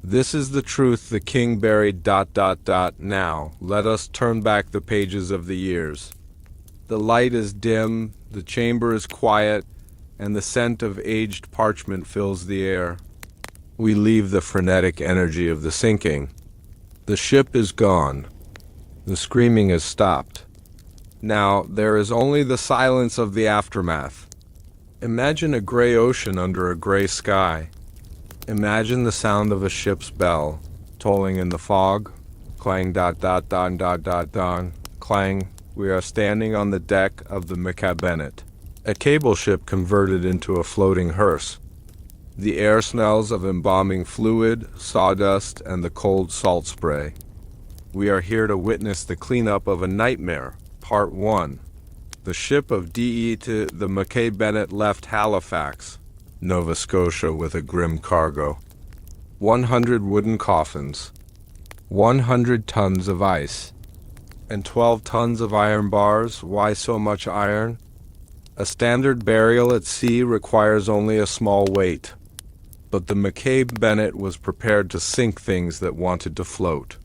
This is the truth the king buried. Now, let us turn back the pages of the years. The light is dim, the chamber is quiet, and the scent of aged parchment fills the air. We leave the frenetic energy of the sinking. The ship is gone. The screaming is stopped. Now, there is only the silence of the aftermath. Imagine a gray ocean under a gray sky. Imagine the sound of a ship's bell, tolling in the fog. Clang, clang. We are standing on the deck of the Macabenet, a cable ship converted into a floating hearse. The air smells of embalming fluid, sawdust, and the cold salt spray. We are here to witness the cleanup of a nightmare, Part 1. The ship of DE to the Macabenet left Halifax, Nova Scotia, with a grim cargo. 100 wooden coffins, 100 tons of ice, and 12 tons of iron bars. Why so much iron? A standard burial at sea requires only a small weight. But the McCabe Bennett was prepared to sink things that wanted to float.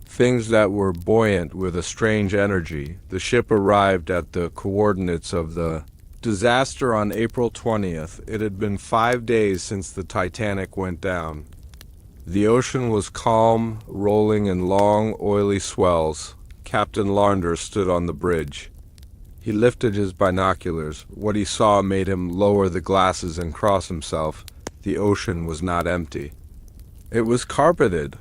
Things that were buoyant with a strange energy. The ship arrived at the coordinates of the disaster on April 20th. It had been 5 days since the Titanic went down. The ocean was calm, rolling in long, oily swells. Captain Launder stood on the bridge. He lifted his binoculars. What he saw made him lower the glasses and cross himself. The ocean was not empty. It was carpeted.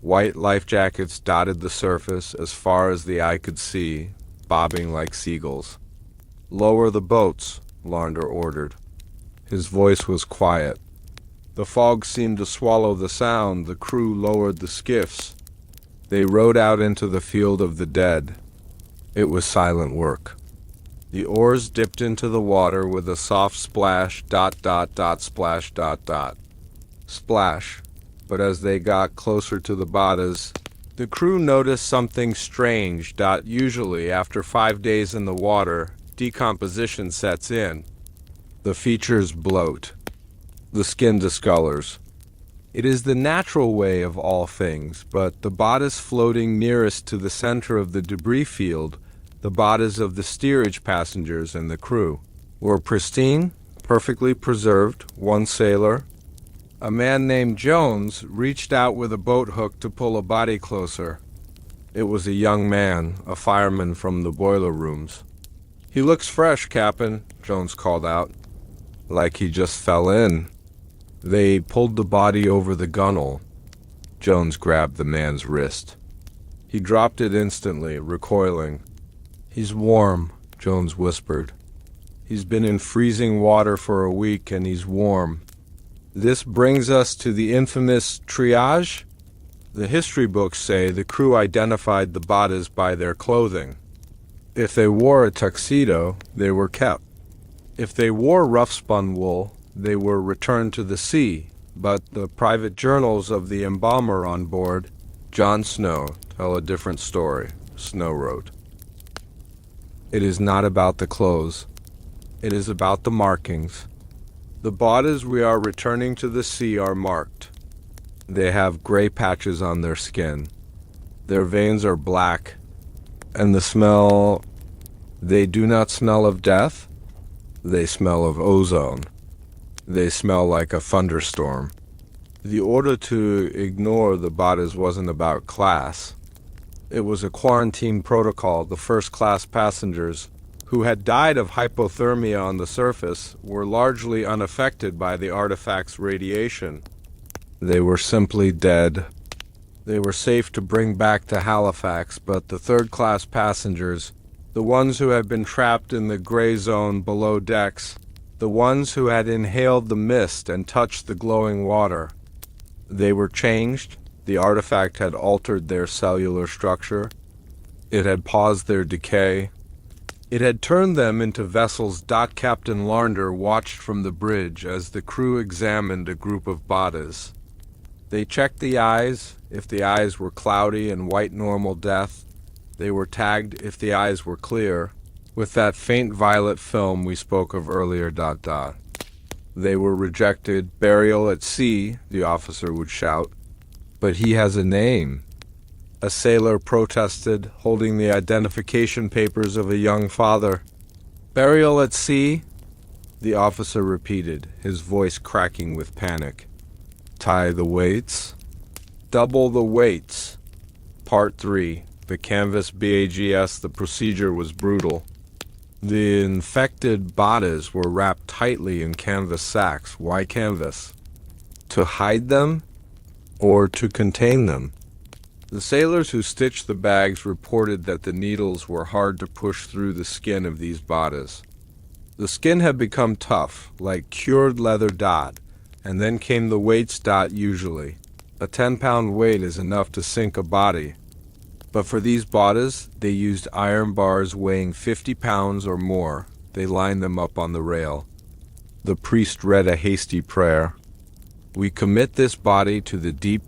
White life jackets dotted the surface as far as the eye could see, bobbing like seagulls. "Lower the boats," Launder ordered. His voice was quiet. The fog seemed to swallow the sound. The crew lowered the skiffs. They rowed out into the field of the dead. It was silent work. The oars dipped into the water with a soft splash, splash, splash. But as they got closer to the bodies, the crew noticed something strange. Usually, after 5 days in the water, decomposition sets in. The features bloat. The skin discolors. It is the natural way of all things, but the bodies floating nearest to the center of the debris field, the bodies of the steerage passengers and the crew, were pristine, perfectly preserved. One sailor, a man named Jones, reached out with a boat hook to pull a body closer. It was a young man, a fireman from the boiler rooms. "He looks fresh, Captain," Jones called out, "like he just fell in." They pulled the body over the gunwale. Jones grabbed the man's wrist. He dropped it instantly, recoiling. "He's warm," Jones whispered. "He's been in freezing water for a week and he's warm." This brings us to the infamous triage. The history books say the crew identified the bodies by their clothing. If they wore a tuxedo, they were kept. If they wore rough-spun wool, they were returned to the sea. But the private journals of the embalmer on board, John Snow, tell a different story. Snow wrote, "It is not about the clothes. It is about the markings. The bodies we are returning to the sea are marked. They have gray patches on their skin. Their veins are black. And the smell, they do not smell of death. They smell of ozone. They smell like a thunderstorm." The order to ignore the bodies wasn't about class. It was a quarantine protocol. The first-class passengers, who had died of hypothermia on the surface, were largely unaffected by the artifact's radiation. They were simply dead. They were safe to bring back to Halifax, but the third-class passengers, the ones who had been trapped in the gray zone below decks, the ones who had inhaled the mist and touched the glowing water, they were changed. The artifact had altered their cellular structure. It had paused their decay. It had turned them into vessels. Captain Launder watched from the bridge as the crew examined a group of bodies. They checked the eyes. If the eyes were cloudy and white, normal death. They were tagged if the eyes were clear, with that faint violet film we spoke of earlier. They were rejected. "Burial at sea," the officer would shout. "But he has a name." A sailor protested, holding the identification papers of a young father. "Burial at sea," the officer repeated, his voice cracking with panic. "Tie the weights. Double the weights." Part 3. The canvas BAGS. The procedure was brutal. The infected bodies were wrapped tightly in canvas sacks. Why canvas? To hide them or to contain them? The sailors who stitched the bags reported that the needles were hard to push through the skin of these bodies. The skin had become tough, like cured leather. And then came the weights. Usually, a 10-pound weight is enough to sink a body. But for these bodies, they used iron bars weighing 50 pounds or more. They lined them up on the rail. The priest read a hasty prayer. "We commit this body to the deep.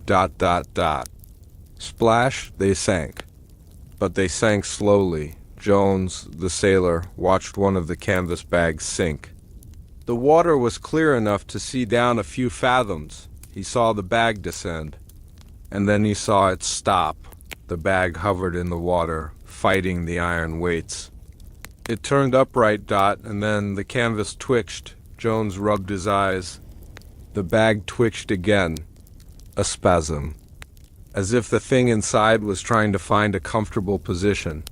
Splash, they sank. But they sank slowly. Jones, the sailor, watched one of the canvas bags sink. The water was clear enough to see down a few fathoms. He saw the bag descend, and then he saw it stop. The bag hovered in the water, fighting the iron weights. It turned upright, and then the canvas twitched. Jones rubbed his eyes. The bag twitched again. A spasm. As if the thing inside was trying to find a comfortable position.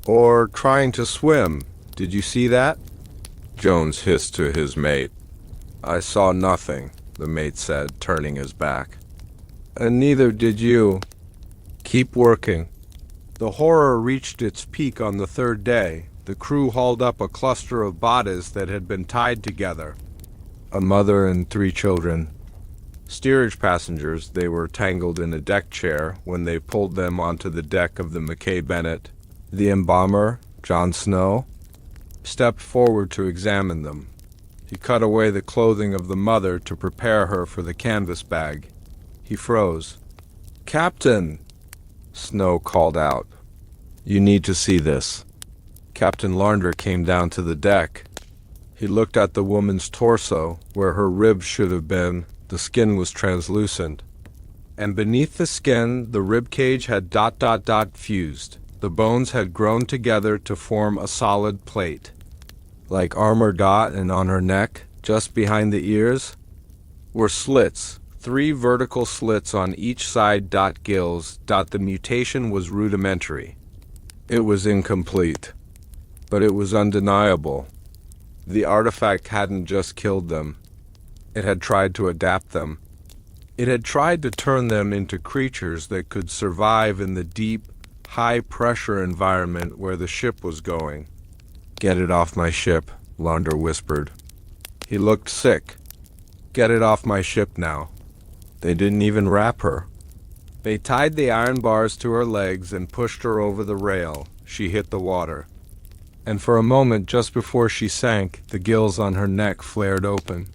Or trying to swim. Did you see that? Jones hissed to his mate. I saw nothing, the mate said, turning his back. And neither did you. Keep working. The horror reached its peak on the third day. The crew hauled up a cluster of bodies that had been tied together. A mother and 3 children. Steerage passengers, they were tangled in a deck chair when they pulled them onto the deck of the McKay Bennett. The embalmer, John Snow, stepped forward to examine them. He cut away the clothing of the mother to prepare her for the canvas bag. He froze. Captain! Snow called out. You need to see this. Captain Larnder came down to the deck. He looked at the woman's torso, where her ribs should have been. The skin was translucent. And beneath the skin, the rib cage had ... fused. The bones had grown together to form a solid plate. Like armor ... and on her neck, just behind the ears, were slits. 3 vertical slits on each side ... gills ... The mutation was rudimentary. It was incomplete. But it was undeniable. The artifact hadn't just killed them. It had tried to adapt them. It had tried to turn them into creatures that could survive in the deep, high-pressure environment where the ship was going. Get it off my ship, Launder whispered. He looked sick. Get it off my ship now. They didn't even wrap her. They tied the iron bars to her legs and pushed her over the rail. She hit the water. And for a moment, just before she sank, the gills on her neck flared open.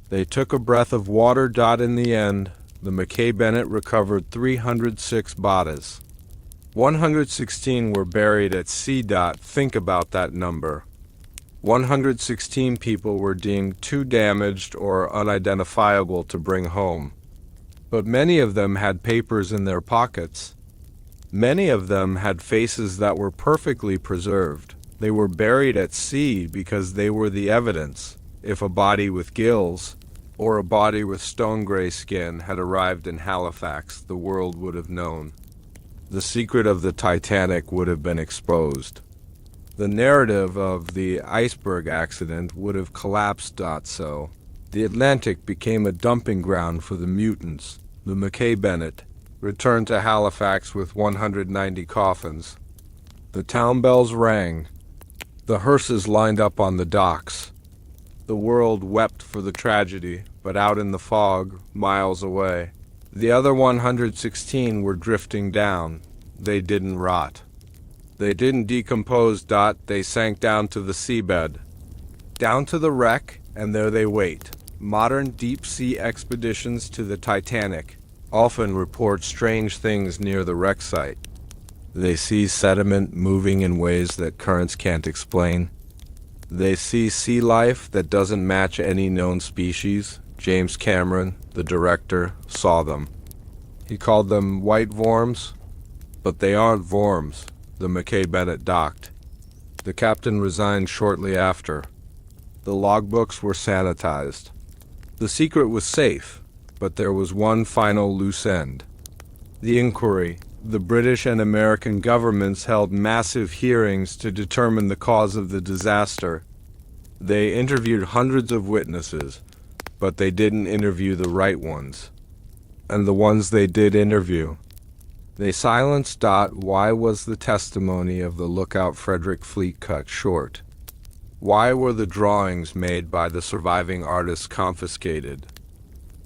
They took a breath of water. In the end, the McKay Bennett recovered 306 bodies. 116 were buried at sea. Think about that number. 116 people were deemed too damaged or unidentifiable to bring home. But many of them had papers in their pockets. Many of them had faces that were perfectly preserved. They were buried at sea because they were the evidence. If a body with gills or a body with stone-gray skin had arrived in Halifax, the world would have known. The secret of the Titanic would have been exposed. The narrative of the iceberg accident would have collapsed. So, the Atlantic became a dumping ground for the mutants. The McKay Bennett returned to Halifax with 190 coffins. The town bells rang. The hearses lined up on the docks. The world wept for the tragedy, but out in the fog, miles away, the other 116 were drifting down. They didn't rot. They didn't decompose. They sank down to the seabed, down to the wreck, and there they wait. Modern deep-sea expeditions to the Titanic often report strange things near the wreck site. They see sediment moving in ways that currents can't explain. They see sea life that doesn't match any known species. James Cameron, the director, saw them. He called them white worms, but they aren't worms. The McKay Bennett docked. The captain resigned shortly after. The logbooks were sanitized. The secret was safe, but there was one final loose end. The inquiry. The British and American governments held massive hearings to determine the cause of the disaster. They interviewed hundreds of witnesses, but they didn't interview the right ones. And the ones they did interview, they silenced. Why was the testimony of the lookout Frederick Fleet cut short? Why were the drawings made by the surviving artists confiscated?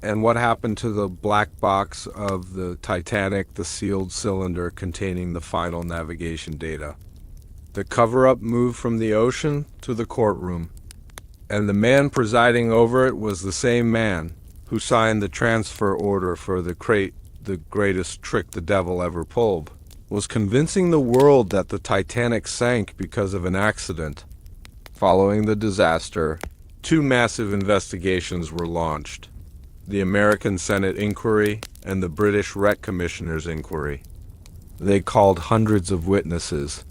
And what happened to the black box of the Titanic, the sealed cylinder containing the final navigation data? The cover-up moved from the ocean to the courtroom, and the man presiding over it was the same man who signed the transfer order for the crate, the greatest trick the devil ever pulled, was convincing the world that the Titanic sank because of an accident. Following the disaster, Two massive investigations were launched: the American Senate inquiry and the British Wreck Commissioner's inquiry. They called hundreds of witnesses.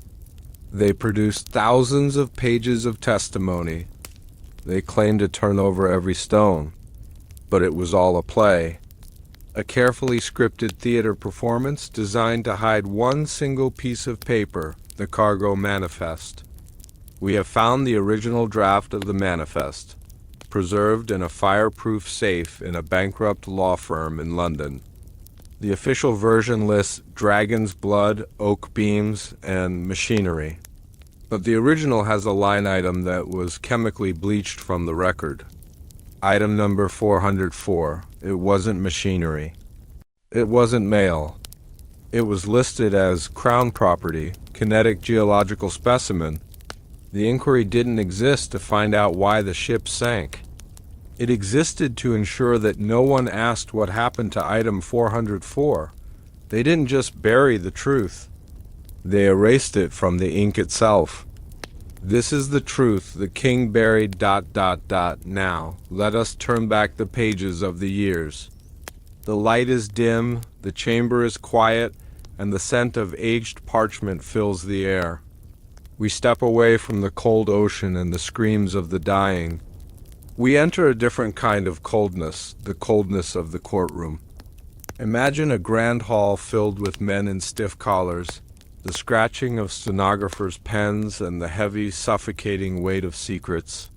They produced thousands of pages of testimony. They claimed to turn over every stone, but it was all a play. A carefully scripted theater performance designed to hide one single piece of paper, the cargo manifest. We have found the original draft of the manifest, preserved in a fireproof safe in a bankrupt law firm in London. The official version lists dragon's blood, oak beams, and machinery. But the original has a line item that was chemically bleached from the record. Item number 404. It wasn't machinery. It wasn't mail. It was listed as Crown property, kinetic geological specimen. The inquiry didn't exist to find out why the ship sank. It existed to ensure that no one asked what happened to item 404. They didn't just bury the truth. They erased it from the ink itself. This is the truth the king buried ... Now, let us turn back the pages of the years. The light is dim, the chamber is quiet, and the scent of aged parchment fills the air. We step away from the cold ocean and the screams of the dying. We enter a different kind of coldness, the coldness of the courtroom. Imagine a grand hall filled with men in stiff collars, the scratching of stenographers' pens and the heavy, suffocating weight of secrets.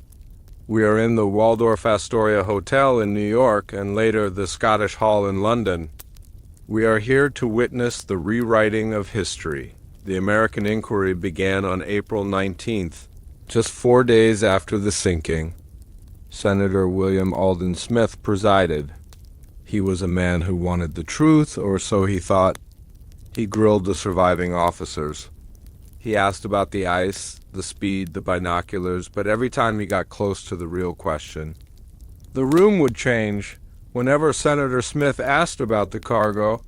We are in the Waldorf Astoria Hotel in New York and later the Scottish Hall in London. We are here to witness the rewriting of history. The American inquiry began on April 19th, just 4 days after the sinking. Senator William Alden Smith presided. He was a man who wanted the truth, or so he thought. He grilled the surviving officers. He asked about the ice, the speed, the binoculars, but every time he got close to the real question. The room would change. Whenever Senator Smith asked about the cargo,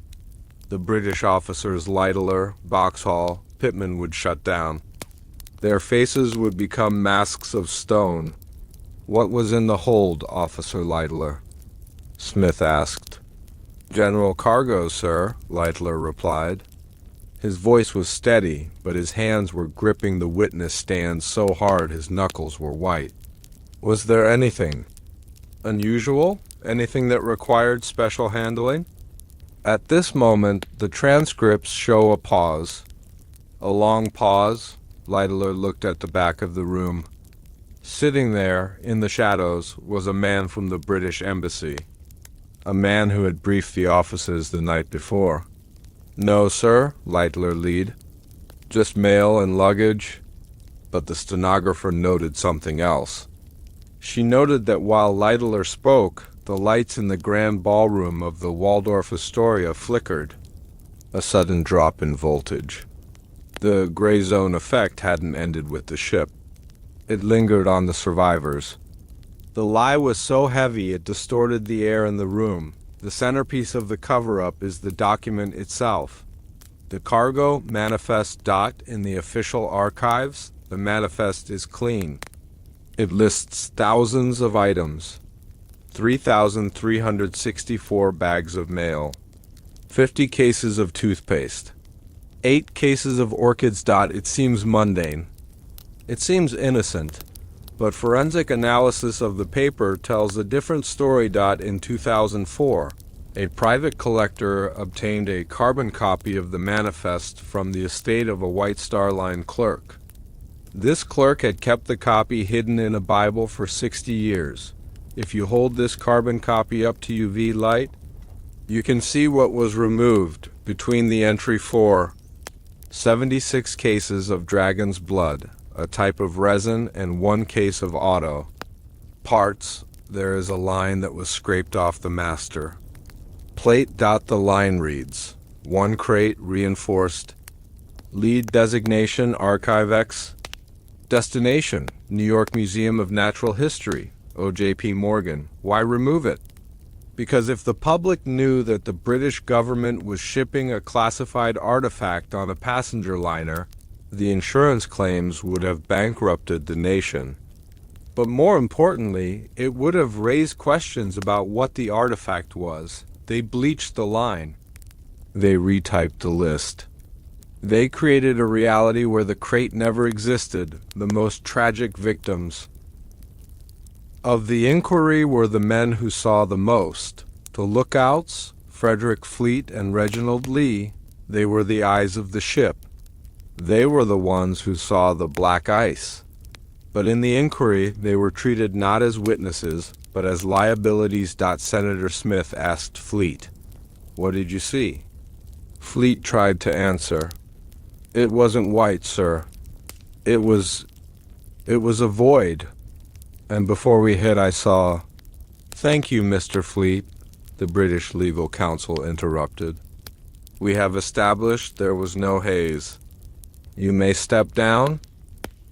the British officers Lytler, Boxhall, Pittman would shut down. Their faces would become masks of stone. "What was in the hold, Officer Lytler?" Smith asked. "General cargo, sir," Lytler replied. His voice was steady, but his hands were gripping the witness stand so hard his knuckles were white. "Was there anything unusual? Anything that required special handling?" At this moment, the transcripts show a pause. A long pause. Lytler looked at the back of the room. Sitting there, in the shadows, was a man from the British Embassy. A man who had briefed the officers the night before. "No, sir," Lytler lead. "Just mail and luggage." But the stenographer noted something else. She noted that while Lytler spoke, the lights in the grand ballroom of the Waldorf Astoria flickered. A sudden drop in voltage. The gray zone effect hadn't ended with the ship. It lingered on the survivors. The lie was so heavy it distorted the air in the room. The centerpiece of the cover-up is the document itself. The cargo manifest ... In the official archives, the manifest is clean. It lists thousands of items. 3,364 bags of mail. 50 cases of toothpaste. 8 cases of orchids. It seems mundane. It seems innocent, but forensic analysis of the paper tells a different story. In 2004, a private collector obtained a carbon copy of the manifest from the estate of a White Star Line clerk. This clerk had kept the copy hidden in a Bible for 60 years. If you hold this carbon copy up to UV light, you can see what was removed between the entry 4, 76 cases of dragon's blood, a type of resin, and 1 case of auto parts. There is a line that was scraped off the master plate. The line reads, 1 crate reinforced. Lead designation Archivex. Destination New York Museum of Natural History, OJP Morgan. Why remove it? Because if the public knew that the British government was shipping a classified artifact on a passenger liner, the insurance claims would have bankrupted the nation. But more importantly, it would have raised questions about what the artifact was. They bleached the line. They retyped the list. They created a reality where the crate never existed. The most tragic victims of the inquiry were the men who saw the most. The lookouts, Frederick Fleet and Reginald Lee, they were the eyes of the ship. They were the ones who saw the black ice. But in the inquiry, they were treated not as witnesses, but as liabilities. Senator Smith asked Fleet, "What did you see?" Fleet tried to answer, "It wasn't white, sir. It was a void. And before we hit, I saw—" "Thank you, Mr. Fleet," the British legal counsel interrupted. "We have established there was no haze. You may step down."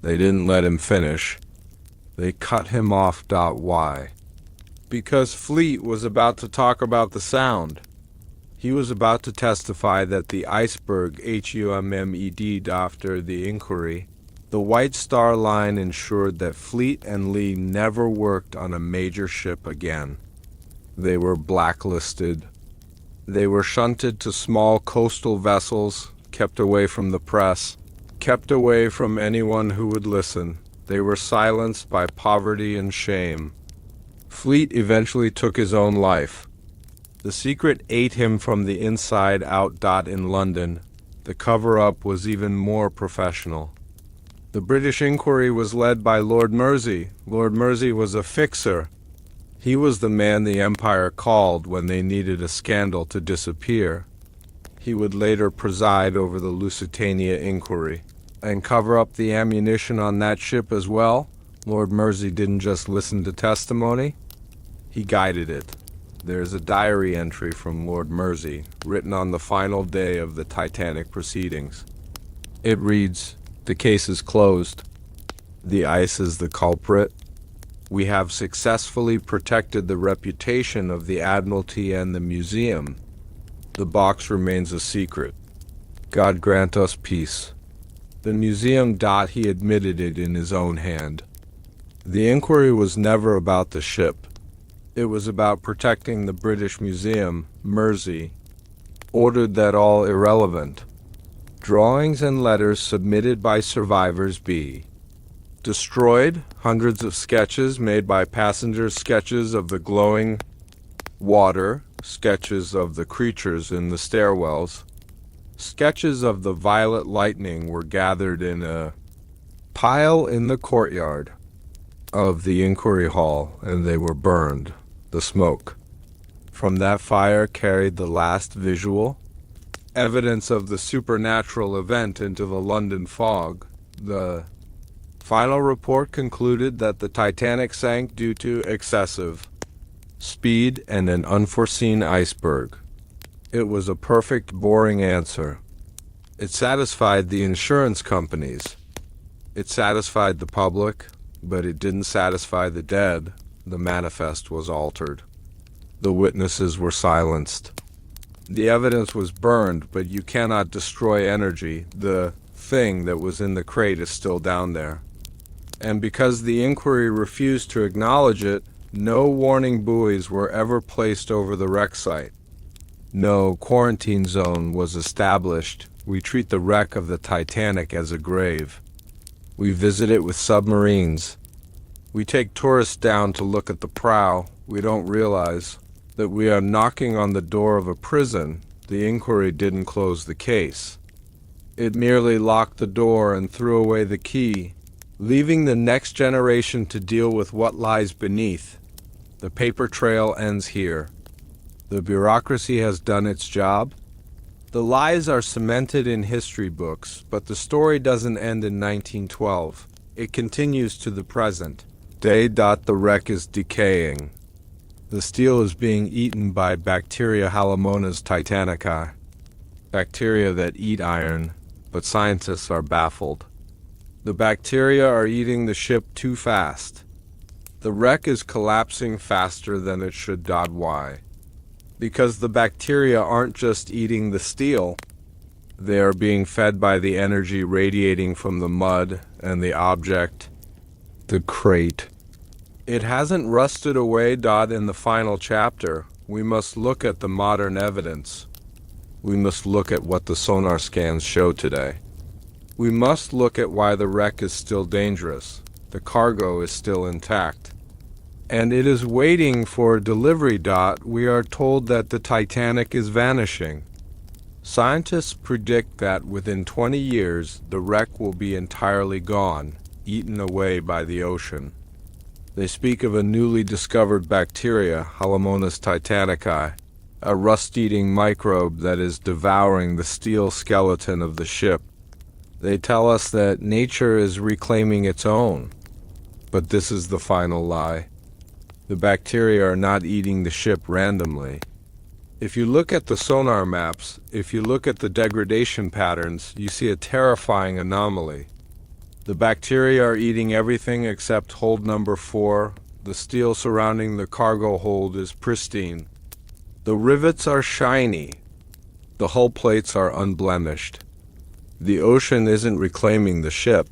They didn't let him finish. They cut him off. Why? Because Fleet was about to talk about the sound. He was about to testify that the iceberg, HUMMED, after the inquiry, the White Star Line ensured that Fleet and Lee never worked on a major ship again. They were blacklisted. They were shunted to small coastal vessels, kept away from the press, kept away from anyone who would listen. They were silenced by poverty and shame. Fleet eventually took his own life. The secret ate him from the inside out. In London, the cover-up was even more professional. The British inquiry was led by Lord Mersey. Lord Mersey was a fixer. He was the man the Empire called when they needed a scandal to disappear. He would later preside over the Lusitania inquiry and cover up the ammunition on that ship as well. Lord Mersey didn't just listen to testimony, he guided it. There's a diary entry from Lord Mersey, written on the final day of the Titanic proceedings. It reads, "The case is closed. The ice is the culprit. We have successfully protected the reputation of the Admiralty and the museum. The box remains a secret. God grant us peace." The museum. He admitted it in his own hand. The inquiry was never about the ship. It was about protecting the British Museum. Mersey ordered that all irrelevant drawings and letters submitted by survivors be destroyed. Hundreds of sketches made by passengers, sketches of the glowing water, sketches of the creatures in the stairwells, sketches of the violet lightning were gathered in a pile in the courtyard of the inquiry hall, and they were burned. The smoke from that fire carried the last visual evidence of the supernatural event into the London fog. The final report concluded that the Titanic sank due to excessive speed and an unforeseen iceberg. It was a perfect, boring answer. It satisfied the insurance companies. It satisfied the public, but it didn't satisfy the dead. The manifest was altered. The witnesses were silenced. The evidence was burned, but you cannot destroy energy. The thing that was in the crate is still down there. And because the inquiry refused to acknowledge it, no warning buoys were ever placed over the wreck site. No quarantine zone was established. We treat the wreck of the Titanic as a grave. We visit it with submarines. We take tourists down to look at the prow. We don't realize that we are knocking on the door of a prison. The inquiry didn't close the case. It merely locked the door and threw away the key, leaving the next generation to deal with what lies beneath. The paper trail ends here. The bureaucracy has done its job. The lies are cemented in history books, but the story doesn't end in 1912. It continues to the present day. The wreck is decaying. The steel is being eaten by bacteria Halomonas titanicae, bacteria that eat iron, but scientists are baffled. The bacteria are eating the ship too fast. The wreck is collapsing faster than it should. Why? Because the bacteria aren't just eating the steel. They are being fed by the energy radiating from the mud and the object, the crate. It hasn't rusted away. In the final chapter, we must look at the modern evidence. We must look at what the sonar scans show today. We must look at why the wreck is still dangerous, the cargo is still intact, and it is waiting for delivery. We are told that the Titanic is vanishing. Scientists predict that within 20 years, the wreck will be entirely gone, eaten away by the ocean. They speak of a newly discovered bacteria, Halomonas titanici, a rust-eating microbe that is devouring the steel skeleton of the ship. They tell us that nature is reclaiming its own. But this is the final lie. The bacteria are not eating the ship randomly. If you look at the sonar maps, if you look at the degradation patterns, you see a terrifying anomaly. The bacteria are eating everything except hold number 4. The steel surrounding the cargo hold is pristine. The rivets are shiny. The hull plates are unblemished. The ocean isn't reclaiming the ship.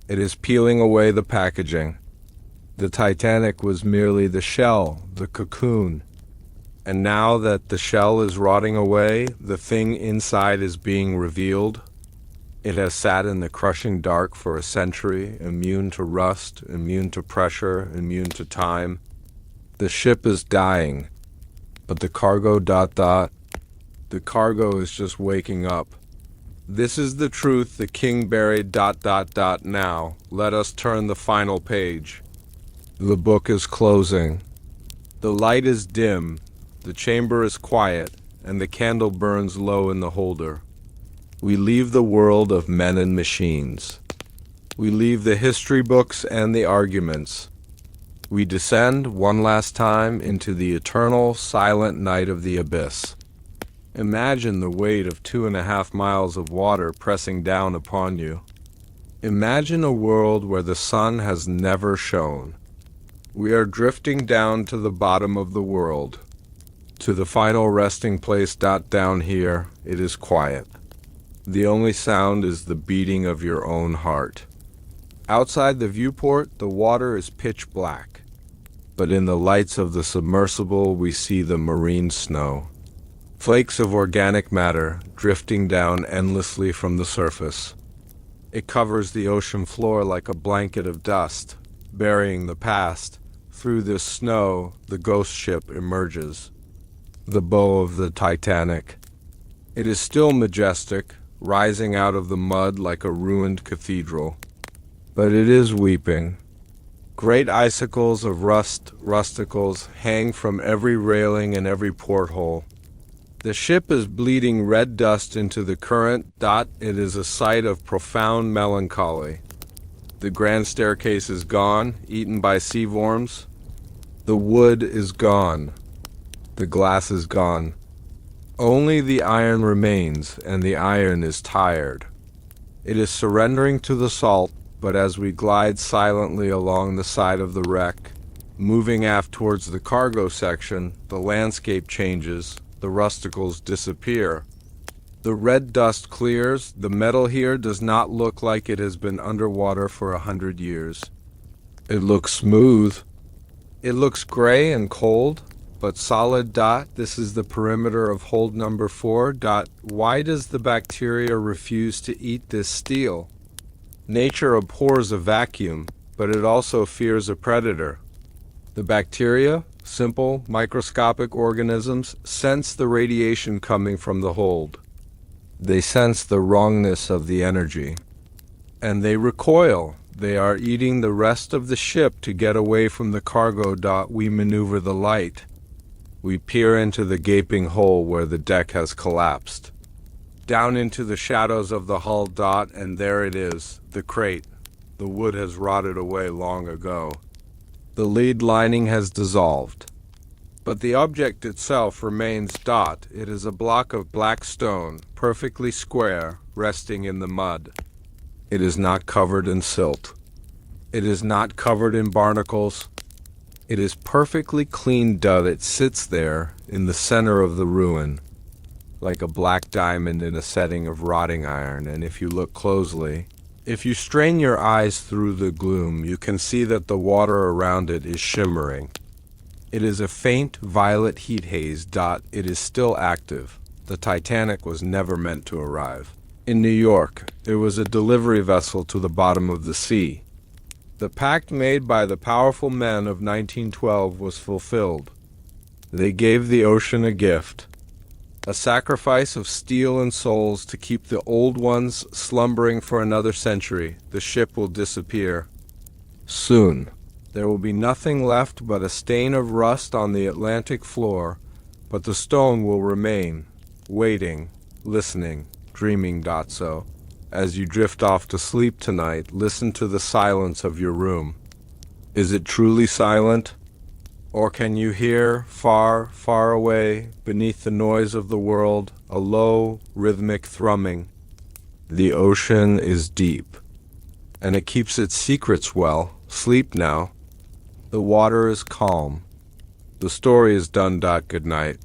It is peeling away the packaging. The Titanic was merely the shell, the cocoon. And now that the shell is rotting away, the thing inside is being revealed. It has sat in the crushing dark for a century, immune to rust, immune to pressure, immune to time. The ship is dying, but the cargo ... the cargo is just waking up. This is the truth the king buried ... Now, let us turn the final page. The book is closing. The light is dim, the chamber is quiet, and the candle burns low in the holder. We leave the world of men and machines. We leave the history books and the arguments. We descend one last time into the eternal, silent night of the abyss. Imagine the weight of 2.5 miles of water pressing down upon you. Imagine a world where the sun has never shone. We are drifting down to the bottom of the world, to the final resting place. Down here, it is quiet. The only sound is the beating of your own heart. Outside the viewport, the water is pitch black, but in the lights of the submersible, we see the marine snow. Flakes of organic matter drifting down endlessly from the surface. It covers the ocean floor like a blanket of dust, burying the past. Through this snow, the ghost ship emerges. The bow of the Titanic. It is still majestic, rising out of the mud like a ruined cathedral. But it is weeping. Great icicles of rusticles hang from every railing and every porthole. The ship is bleeding red dust into the current. It is a sight of profound melancholy. The grand staircase is gone, eaten by sea worms. The wood is gone. The glass is gone. Only the iron remains, and the iron is tired. It is surrendering to the salt, but as we glide silently along the side of the wreck, moving aft towards the cargo section, the landscape changes, the rusticles disappear. The red dust clears. The metal here does not look like it has been underwater for 100 years. It looks smooth. It looks gray and cold, but solid. This is the perimeter of hold number 4. Why does the bacteria refuse to eat this steel? Nature abhors a vacuum, but it also fears a predator. The bacteria, simple microscopic organisms, sense the radiation coming from the hold. They sense the wrongness of the energy, and they recoil. They are eating the rest of the ship to get away from the cargo. We maneuver the light. We peer into the gaping hole where the deck has collapsed. Down into the shadows of the hull. And there it is, the crate. The wood has rotted away long ago. The lead lining has dissolved. But the object itself remains. It is a block of black stone, perfectly square, resting in the mud. It is not covered in silt. It is not covered in barnacles. It is perfectly clean. It sits there in the center of the ruin, like a black diamond in a setting of rotting iron, and if you look closely, If you strain your eyes through the gloom, you can see that the water around it is shimmering. It is a faint violet heat haze. It is still active. The Titanic was never meant to arrive. In New York, it was a delivery vessel to the bottom of the sea. The pact made by the powerful men of 1912 was fulfilled. They gave the ocean a gift, a sacrifice of steel and souls to keep the old ones slumbering for another century. The ship will disappear. Soon, there will be nothing left but a stain of rust on the Atlantic floor, but the stone will remain, waiting, listening, dreaming. So, as you drift off to sleep tonight, listen to the silence of your room. Is it truly silent? Or can you hear, far, far away, beneath the noise of the world, a low, rhythmic thrumming? The ocean is deep, and it keeps its secrets well. Sleep now. The water is calm. The story is done. Good night.